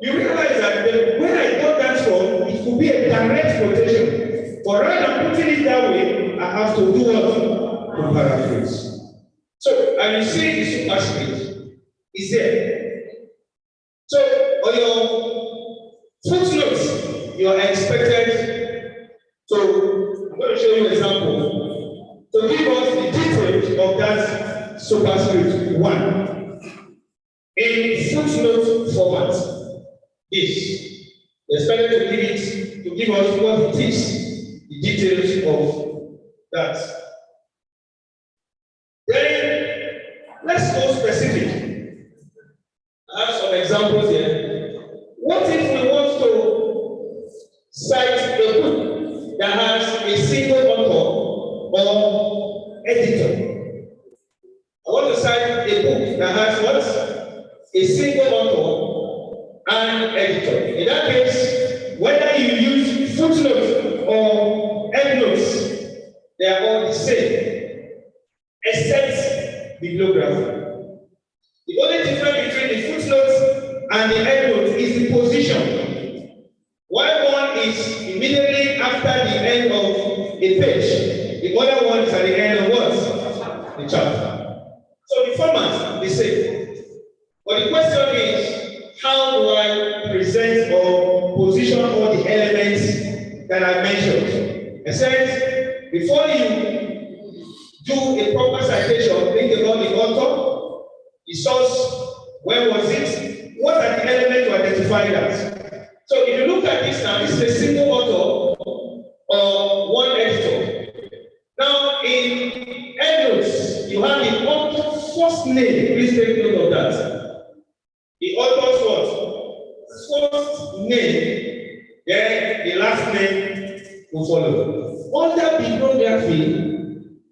Speaker 13: you realize that when I got that from, it could be a direct quotation. But rather than putting it that way, I have to do what? To paraphrase. So, and you see the superscript is there. So, on your footnotes, you are expected to, I'm going to show you an example, to give us the details of that superscript 1 in footnote format. Is expected to give us what it is, the details of that. Then let's go specific. I have some examples here. What if we want to cite a book that has a single author or editor? I want to cite a book that has what? A single author and editor. In that case, whether you use footnotes or endnotes, they are all the same, except bibliography. The only difference between the footnotes and the endnotes is the position. While one is immediately after the end of a page, the other one is at the end of what? The chapter. So the format is the same. But the question is, how do I present or position all the elements that I mentioned? It says, before you do a proper citation, think about the author, the source, where was it, what are the elements to identify that. So if you look at this now, this is a single author or one editor. Now in endnotes, you have the author's first name. Please take note of that. The author's what? First name, then the last name will follow. Under bibliography,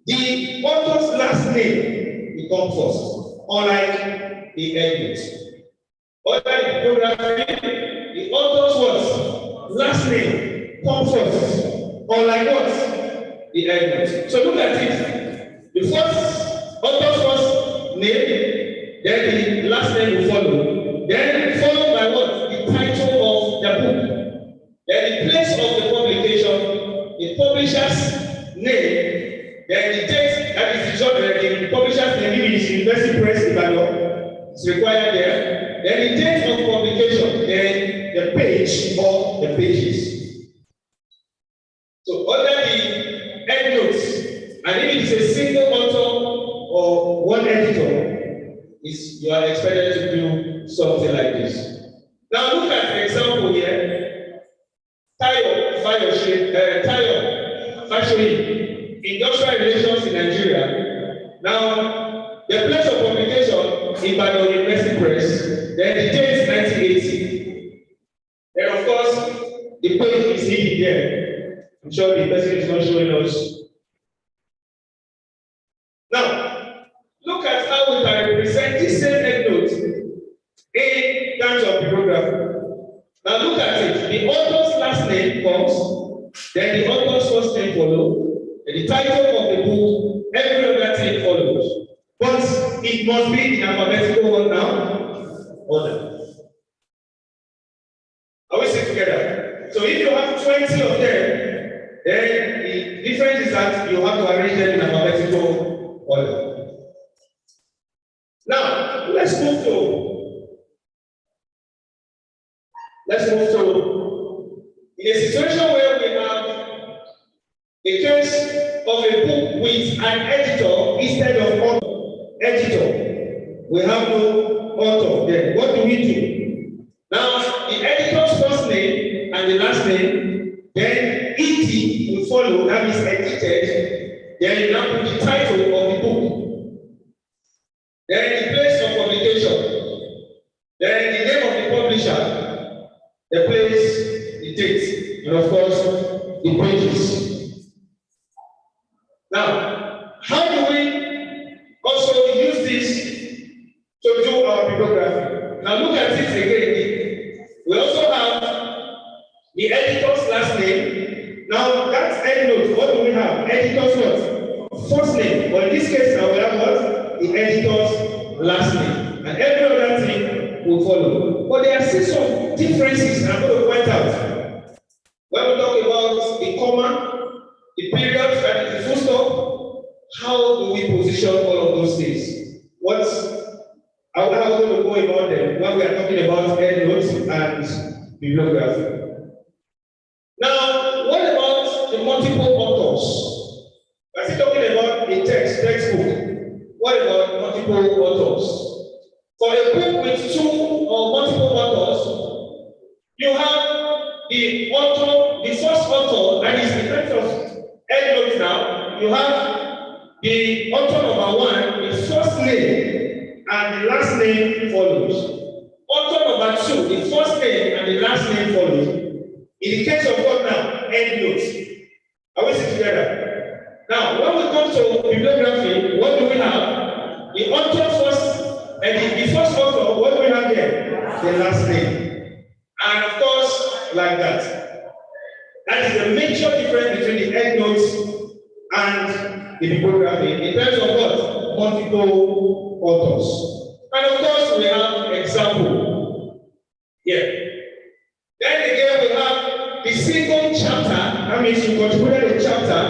Speaker 13: the author's last name will come first, unlike the endnotes. Under bibliography, the author's what? Last name comes first, unlike what? The endnotes. So look at it. The first author's first name, then the last name will follow. Then followed by what? The title of the book. Then the place of the publication, the publisher's name, then the date, that is the publisher's name, if it is University Press Ibadan, it's required there. Then the date of publication, then the page or the pages. So under the endnotes, and if it is a single author or one editor, you are expected to do something like this. Now look at the example here. Tayo Fashion, industrial relations in Nigeria. Now the place of publication in Ibadan University Press, then the date is 1980. Then of course the page is hidden there. I'm sure the person is not showing us. Now, look at how we can represent this same endnote in terms of bibliography. Now look at it. The author's last name comes, then the author's first name follows, and the title of the book, every other thing follows. But it must be in alphabetical order now. Order. Are we still together? So if you have 20 of them, then the difference is that you have to arrange them in alphabetical order. Now, let's move to in a situation where we have a case of a book with an editor instead of author. Editor. We have no author there. What do we do? Now, the editor's first name and the last name, then ED will follow, that is edited, then you now put the title of the book. Then the place of publication, then the name of the publisher, the place, the date, and of course, the pages. Now, how do we also use this to do our bibliography? Now look at it again. We also have the editor's last name. Now that's endnote. What do we have? Editor's what? First name. But in this case, now we have what? The editor's last name. And every other thing will follow. But there are still some differences I'm going to point out. When we talk about the comma, the period, that is the full stop, how do we position all of those things? How are we going to go about them when we are talking about endnotes and bibliography? Now, what about the multiple authors? We're still talking about a textbook. What about multiple authors? For a book with two or multiple authors, you have the author, the first author, that is the kind of endnotes now. You have the author number one, the first name and the last name follows. Author number two, the first name and the last name follows. In the case of what now? Endnotes. Are we still together? Now, when we come to bibliography, what do we have? The author first, and the first author, what do we have there? The last name. And of course, like that. That is the major difference between the endnotes and the bibliography in terms of what? Multiple authors. And of course, we have example here. Then again, we have the single chapter. That means you contributed a chapter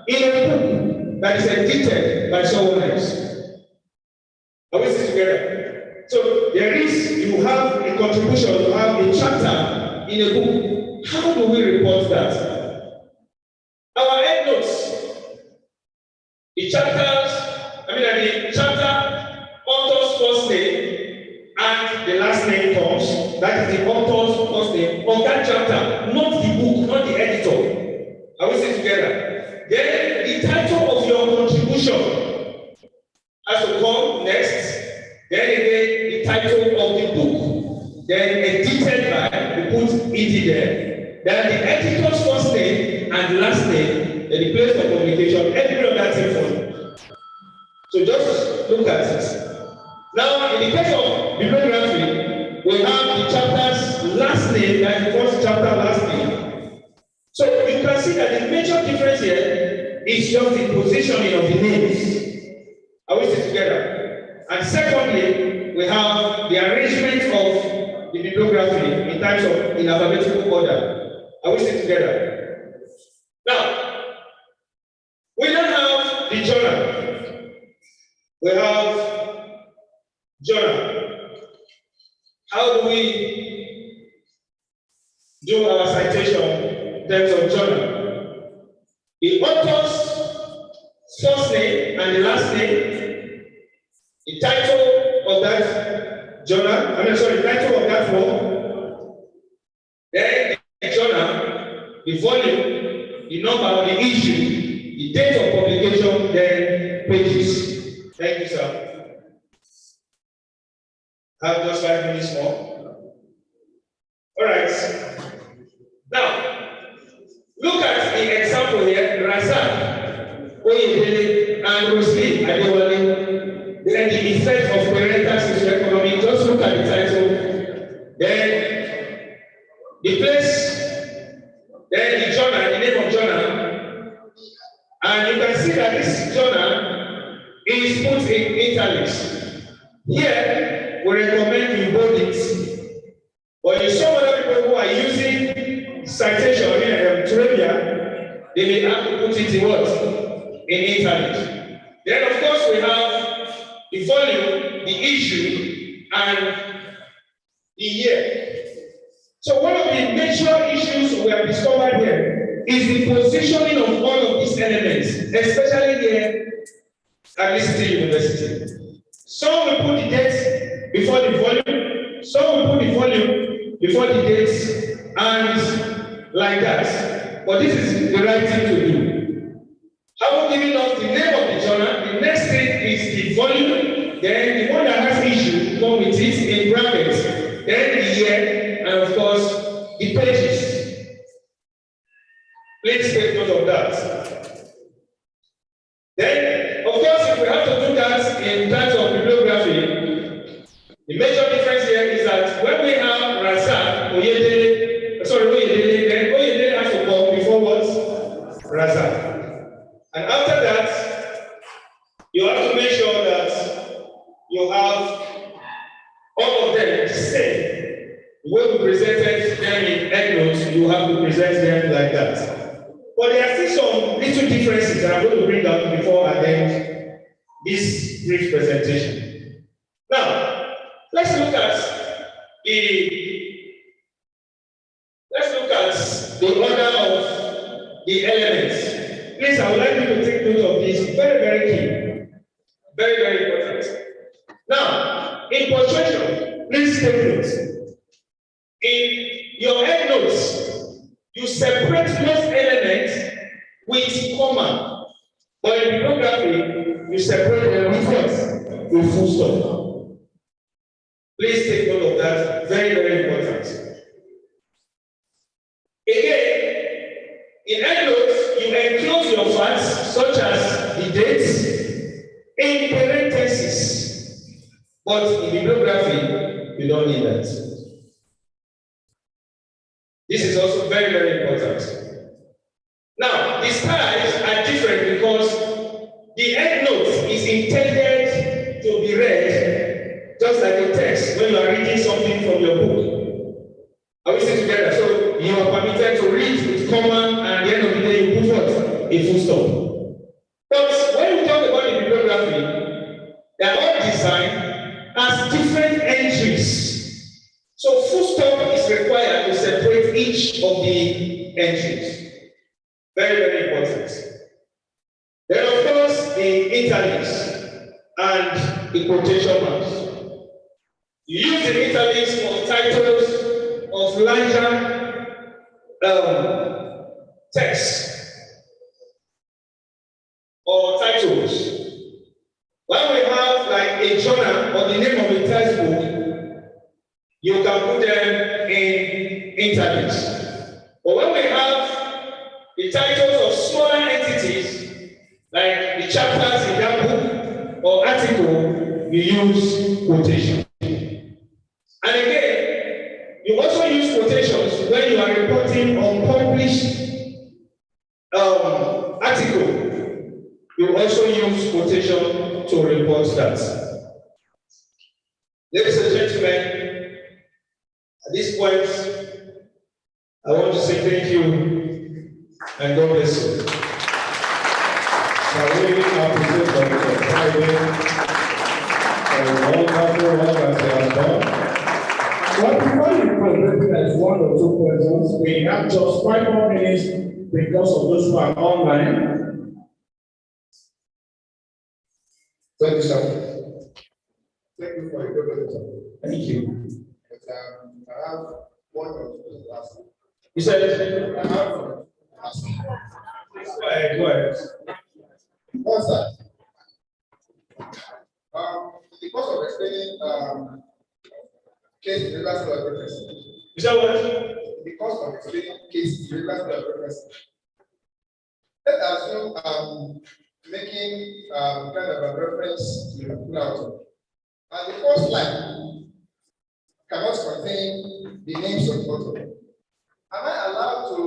Speaker 13: in a book that is edited by someone else. Are we still together? So there is, you have a contribution, you have a chapter in a book. How do we report that? first name and the last name comes, that is the author's first name of that chapter, not the book, not the editor. Are we still together? Then the title of your contribution has to come next. Then again, the title of the book. Then edited by, we put ED there. Then the editor's first name and last name, then the place of publication, every of that thing for you. So just look at it. Now, in the case of bibliography, we have the chapter's last name, that's the first chapter last name. So you can see that the major difference here is just the positioning of the names. Are we still together? And secondly, we have the arrangement of the bibliography in terms of in alphabetical order. Are we still together? Now, we now have the journal. We have journal. How do we do our citation in terms of journal? The author's first name and the last name, the title of that journal, the title of that form, then the journal, the volume, the number of the issue, the date of publication, then pages. Thank you, sir. Have just 5 minutes more. All right. Now, look at the example here. Razak, Oyedele, and Roslyn Adewale. Then the effect of parental socioeconomic. Just look at the title. Then the place. Then the journal, the name of journal. And you can see that this journal is put in italics. Here, we recommend you bold it. But in some other people who are using citation, trivia, they may have to put it in what? In italics. Then, of course, we have the volume, the issue, and the year. So one of the major issues we have discovered here is the positioning of all of these elements, especially here at Leicester University. Some will put the dates before the volume, some will put the volume before the dates, and like that. But this is the right thing to do. Having given us the name of the journal, the next thing is the volume, then the one that has issue, come with it in brackets, then the year, and of course, the pages. Please take note of that. Then, of course, if we have to do that in terms of bibliography, the major difference here is that when we have Razak, Oyedele, then Oyedele has to come before what? Razak. And after that, you have to make sure that you have all of them the same. The way we presented them in EndNote, you have to present them like that. But there are still some little differences that I'm going to bring out before I end this brief presentation. Now, let's look at the order of the elements. Please, I would like you to take note of this. Very, very key. Very, very important. Now, in punctuation, please take note. In your EndNotes, you separate most elements with comma. But in bibliography, you separate them with what? With full stop. Please take note of that. Very, very important. Again, in EndNotes, you enclose your facts, such as the dates, in parentheses. But in bibliography, you don't need that. This is also very, very important. Now, the styles are different because the EndNote is intended to be read just like a text when you are reading something from your book. Are we still together? So you are permitted to read with comma, and at the end of the day, you put what? A full stop. But when we talk about the bibliography, they are all designed as different entries. So full stop is required to separate each of the entries. Very, very important. Then, of course, the italics and the quotation marks. You use the italics for titles of larger text or titles. When we have like a journal or the name of a textbook, you can put them in italics. But when we have the titles of smaller entities, like the chapters in that book or article, you use quotation. And again, you also use quotations when you are reporting unpublished article. You also use quotation to report that. Ladies and gentlemen, at this point, I want to say thank you and God bless you.
Speaker 9: I really appreciate Dr. Friday for the wonderful work that he has done. But before you present as 1 or 2 questions, we have just 5 more minutes because of those who are online.
Speaker 5: Thank you, sir. Thank you for your presentation.
Speaker 13: Thank you.
Speaker 5: But, I have 1 or 2 last.
Speaker 13: You said
Speaker 5: I have last.
Speaker 13: Go ahead.
Speaker 5: What's that? Because of explaining case regards to our preference.
Speaker 13: Is that what?
Speaker 5: Because of explaining case regards to our preference. Let's assume making kind of a reference to the cloud. And the first line cannot contain the names of author. Am I allowed to?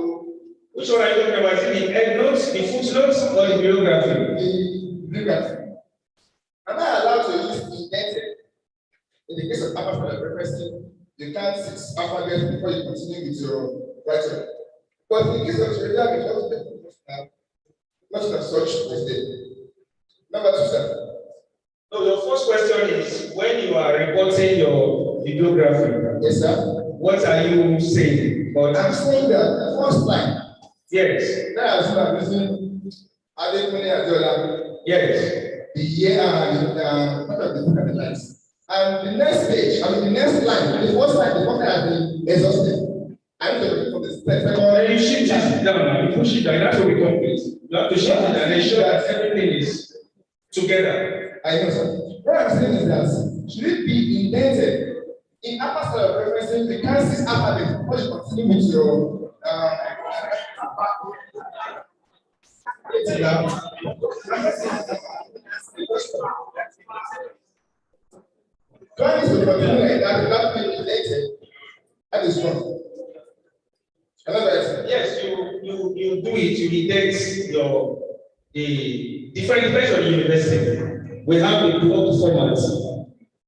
Speaker 13: Which one are you talking about? Is it the endnotes, the footnotes, or the bibliography?
Speaker 5: The bibliography. Am I allowed to use indented? In the case of alphabet referencing, you can't 6 alphabets before you continue with your writing. But in the case of Trinidad, nothing as such is there. Number 2, sir.
Speaker 13: No, your first question is when you are reporting your bibliography.
Speaker 5: Yes, sir.
Speaker 13: What are you saying?
Speaker 5: But I'm saying that the first line.
Speaker 13: Yes.
Speaker 5: That is what I'm using. Adekunle Adeola.
Speaker 13: Yes.
Speaker 5: The year part of the book and the lines. And the next page, the next line, the first line, the first line has been exhausted. I need to read from the second.
Speaker 13: You shift it down now. You push it down. That's what we complete. You have to shift it and ensure that everything is together.
Speaker 5: I know, sir. What I'm saying is that should it be indented in upper style of referencing the Kansas alphabet before you continue with your Trying to continue like that without being indented. That is wrong.
Speaker 13: Yes, you do it, you indent the different depends on the university. We have the block format.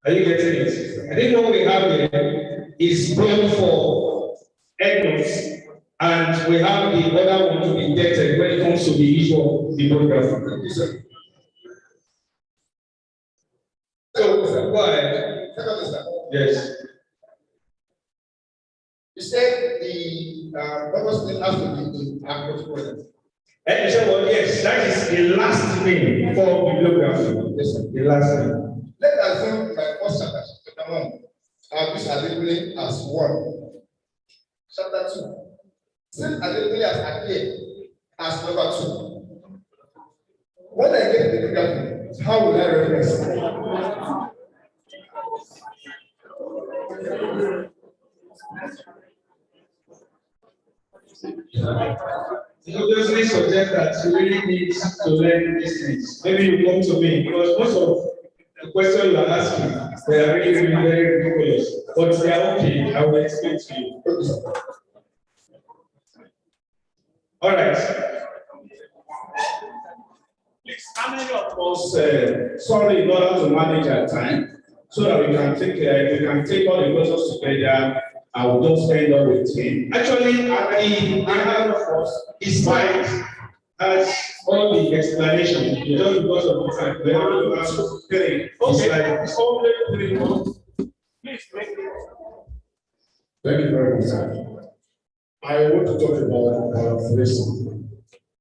Speaker 13: Are you getting it? I think what we have here is block for endnotes, and we have the other one to be indented when it comes to the issue of the bibliography. So go ahead. Yes.
Speaker 5: You said the purpose has to be in appropriate.
Speaker 13: And you said, well, yes, that is the last name for bibliography.
Speaker 5: Yes, sir.
Speaker 13: The last name.
Speaker 5: Let's assume my first chapter, chapter 1, which Adekunle as 1. Chapter 2. Since Adekunle has appeared as number 2. When I get the bibliography, how will I reference?
Speaker 13: You obviously suggest that you really need to learn these things. Maybe you come to me because most of the questions you are asking, they are really very ridiculous. But they are okay. I will explain to you. All right.
Speaker 9: Please, how many of us sorry in order to manage our time so that we can take all the questions together. I will just end up with him.
Speaker 13: Actually, I have his mind has all the explanation just because of the time. We have to have 3.
Speaker 9: Okay, it's only 3 months. Please make it.
Speaker 5: Thank you very much, sir. I want to talk about paraphrasing.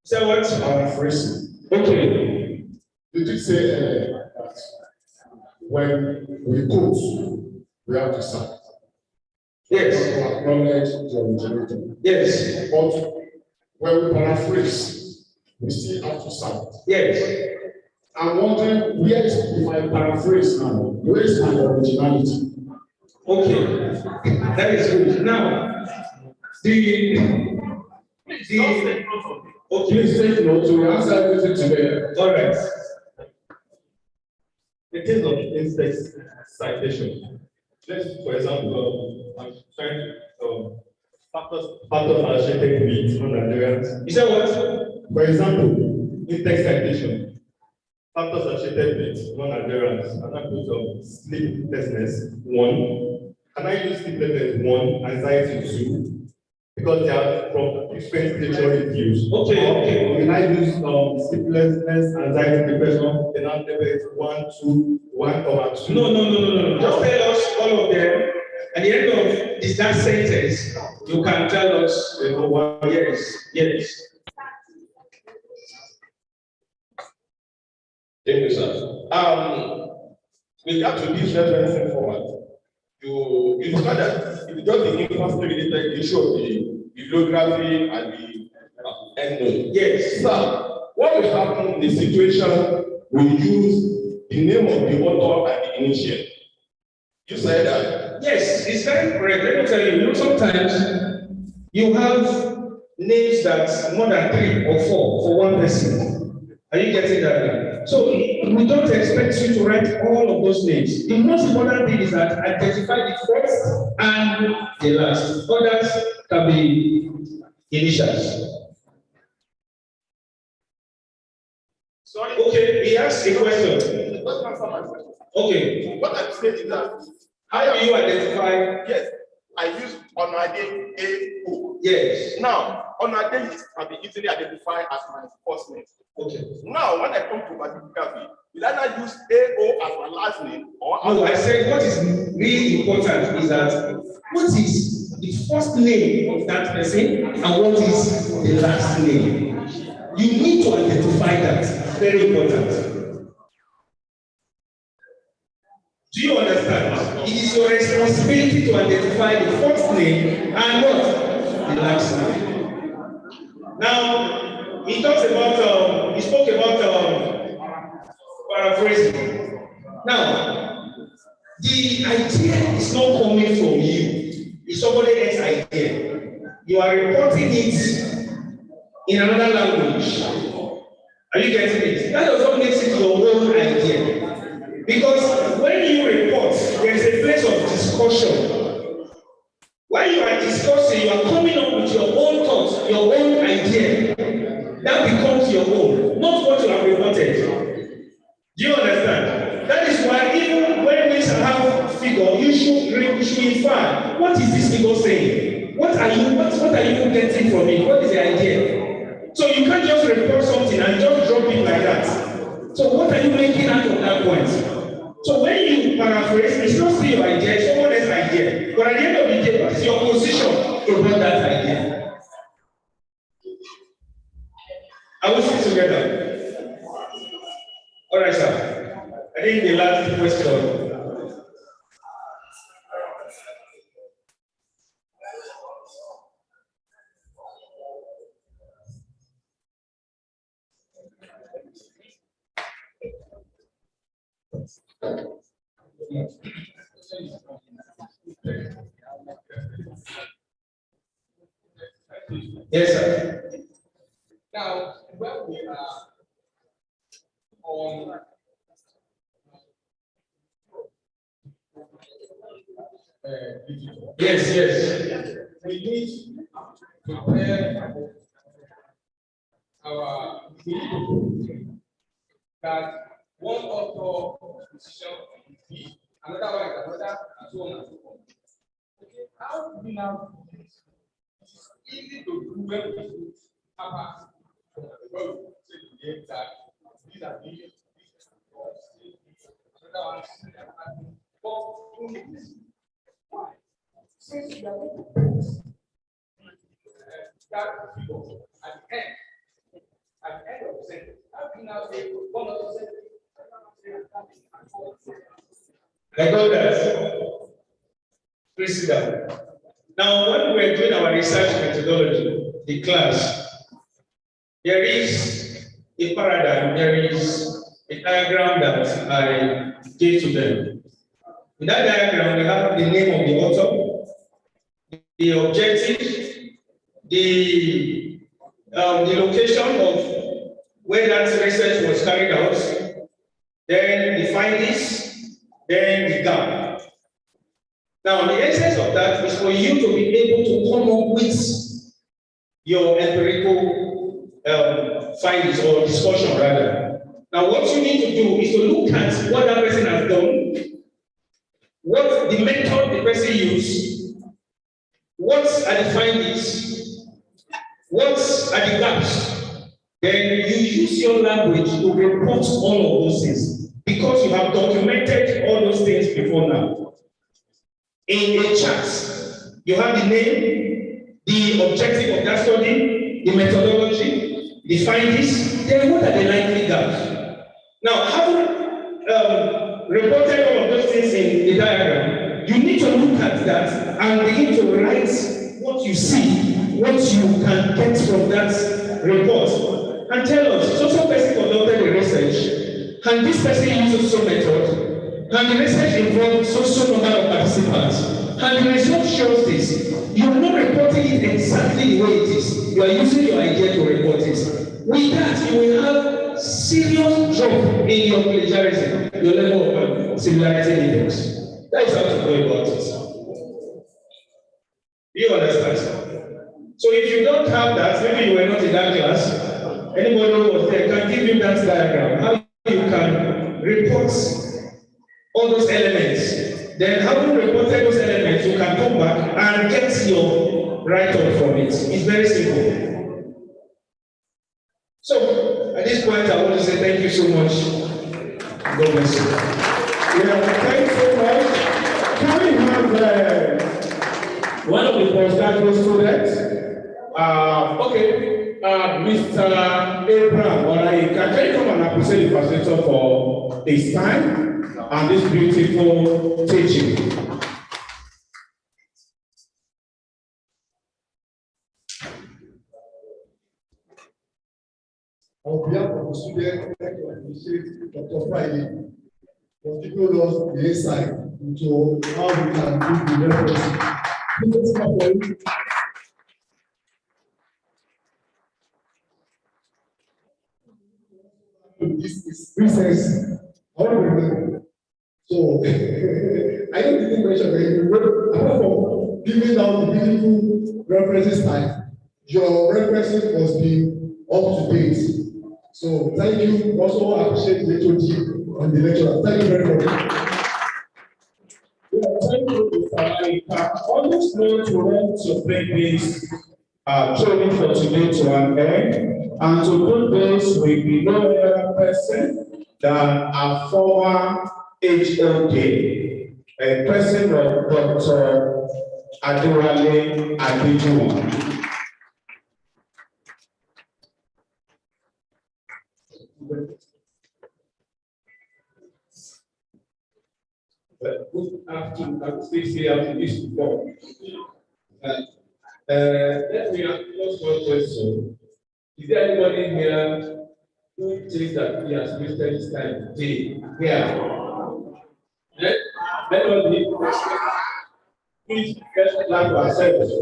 Speaker 13: Say what?
Speaker 5: Paraphrasing.
Speaker 13: Okay.
Speaker 5: You did say that when we quote, we have to start.
Speaker 13: Yes.
Speaker 5: To acknowledge the originator.
Speaker 13: Yes.
Speaker 5: But when we paraphrase, we still have to start.
Speaker 13: Yes.
Speaker 5: I'm wondering, where is, if I paraphrase now, where is my originality?
Speaker 13: Okay, that is good. Now, please take note to answer everything today. All right.
Speaker 11: In case of in-text citation, let's, for example, I'm trying to factors associated with non-Nigerians.
Speaker 13: You said what?
Speaker 11: For example, in-text citation, factors associated with non-Nigerians. And I put sleeplessness 1. Can I use sleeplessness 1, anxiety 2? Because they are from different literary views.
Speaker 13: Okay.
Speaker 11: When I use sleeplessness, anxiety, depression, then I'll level it 1, 2, 1, or 2.
Speaker 13: No. Just tell us all of them. At the end of this last sentence, you can tell us yes.
Speaker 11: Thank you, sir. With regard to this referencing format, you discover that if you just the influence related the issue of the bibliography and the endnote.
Speaker 13: Yes.
Speaker 11: Sir, what will happen in the situation we use the name of the author and the initiate? You said that?
Speaker 13: Yes, it's very correct. Let me tell you, sometimes you have names that's more than 3 or 4 for one person. Are you getting that now? So we don't expect you to write all of those names. The most important thing is that identify the first and the last. Others can be initials.
Speaker 11: Sorry.
Speaker 13: Okay, he asked a question.
Speaker 11: What answer my question?
Speaker 13: Okay.
Speaker 11: What I'm saying is that
Speaker 13: how do you identify?
Speaker 11: Yes, I use Onade A-O.
Speaker 13: Yes.
Speaker 11: Now, Onade can be easily identified as my first name.
Speaker 13: Okay.
Speaker 11: Now, when I come to bibliography, will I not use A-O as my last name? Or
Speaker 13: no, I said what is really important is that what is the first name of that person and what is the last name? You need to identify that. Very important. Do you understand? It is your responsibility to identify the first name and what? The last name. Now, he talks about, he spoke about paraphrasing. Now, the idea is not coming from you. It's somebody else's idea. You are reporting it in another language. Are you getting it? That does not make it your own idea. Because when you report, there is a place of discussion. When you are discussing, you are coming up with your own thoughts, your own idea. That becomes your own, not what you have reported. Do you understand? That is why even when we have figure, you should infer, what is this figure saying? What are you getting from it? What is the idea? So you can't just report something and just drop it like that. So what are you making out of that point? So when you paraphrase, it's not still your idea, it's someone else's idea. But at the end of the day, what is your position to run that idea? Are we still together? All right, sir. I think the last question. Yes, sir.
Speaker 9: Now, when we are on
Speaker 13: yes.
Speaker 9: We need to prepare our that one author position is another one is another, and so on and so forth. Okay, how do we now do this? It's easy to do when we put paper when we say the name that these are these, another one, but in this, why? Since we are going to put that figure at the end of the sentence, how can I say one of the sentences?
Speaker 13: I got that. sit down. Now, when we were doing our research methodology, the class, there is a paradigm, there is a diagram that I gave to them. In that diagram, we have the name of the author, the objective, the location of where that research was carried out, then the findings, then the gap. Now, the essence of that is for you to be able to come up with your empirical findings or discussion rather. Now, what you need to do is to look at what that person has done, what the method the person used, what are the findings, what are the gaps. Then you use your language to report all of those things because you have documented all those things before now. In a chart, you have the name, the objective of that study, the methodology, the findings, then what are the likely gaps? Now, having reported all of those things in the diagram, you need to look at that and begin to write what you see, what you can get from that report, and tell us, so person conducted the research, and this person uses so method, and the research involved so number of participants, and the result shows this. You are not reporting it exactly the way it is. You are using your idea to report it. With that, you will have serious drop in your plagiarism, your level of similarity index. That is how to go about it. You understand? So if you don't have that, maybe you were not in that class, anybody who was there can give you that diagram, how you can report all those elements. Then having reported those elements, you can come back and get your write-up from it. It's very simple. So at this point, I want to say thank you so much. God bless you.
Speaker 4: Yeah, thanks so much. Can we have one of the postgraduate students? Mr. Abraham, can you come and appreciate the facilitator for his time and this beautiful teaching?
Speaker 14: On behalf of the students, I'd like to appreciate Dr. Friday for giving us the insight into how we can do the reference. This is recess. So I don't think mention that apart from giving out the beautiful references time, your references must be up to date. So thank you. Also appreciate the HOD and the lecturer. Thank you very much.
Speaker 4: Thank you, Mr. On this note, we want to bring this training for today to an end. And to do this, we be no other person than a former HOD, a person of Dr. Adewale Adejuwon. Good afternoon. I will still say after this before. Let me ask just one question. Is there anybody here who thinks that he has wasted his time today? Here. Let us please first clap to ourselves.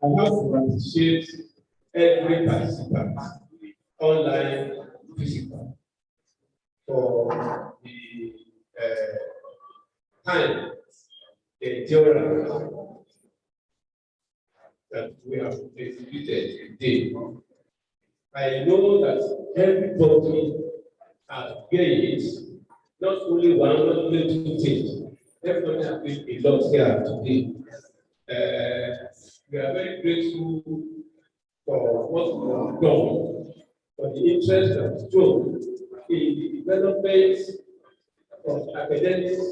Speaker 4: I have to appreciate every participant, online, physical, for the time, the endurance that we have executed today. I know that everybody has gained not only one, not only two things. Everybody has gained a lot here today. We are very grateful for what we have done, for the interest that is shown in the development of academics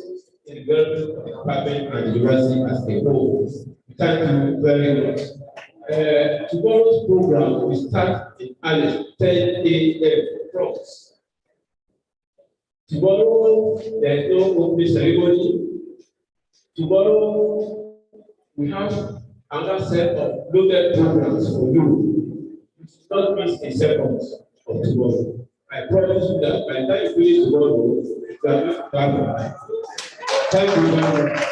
Speaker 4: in the development of the department and the university as a whole. Thank you very much. Tomorrow's program will start in 10 a.m.
Speaker 9: Tomorrow, there's no opening ceremony. Tomorrow, we have another set of loaded programs for you. Not miss a second of tomorrow. I promise you that by the time you finish tomorrow, you are not traveling. Thank you very much.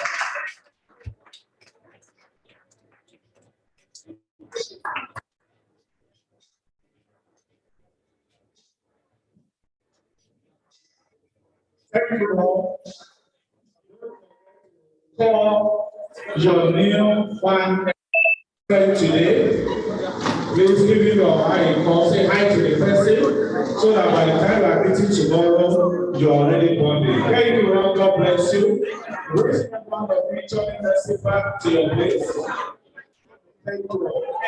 Speaker 9: Thank you all for your new fan today. Please give me your high call, say hi to the person, so that by the time we are meeting tomorrow, you are already bonded. Thank you all, God bless you. Raise the one of each other and sit back to your place. Thank you all.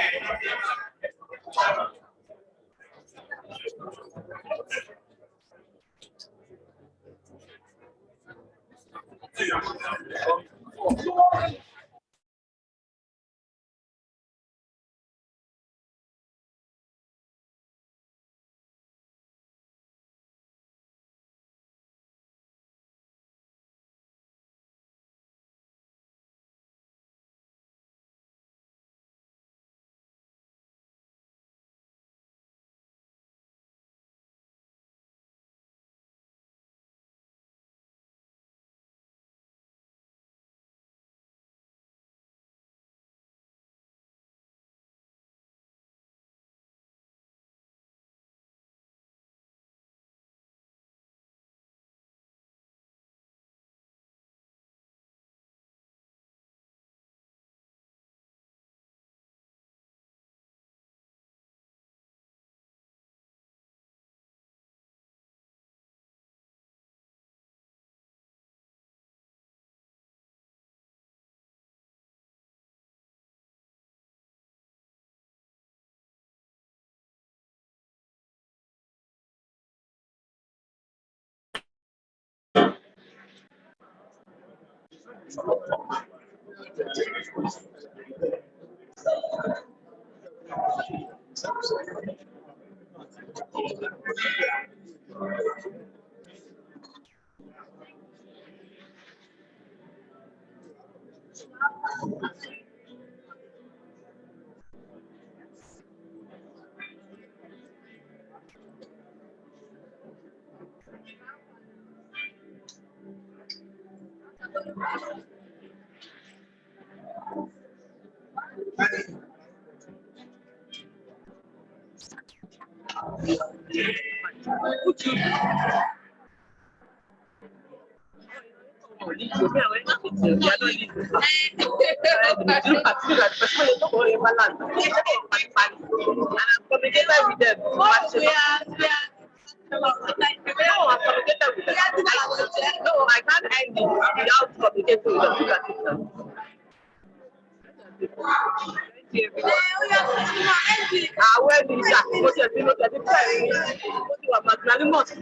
Speaker 10: No, I can't end it without communicating with them. Àwọn ẹni ìjà kò ṣe bí mo tẹ̀lé pẹ̀lú mo ti wà màtìlá ní mọ̀tì.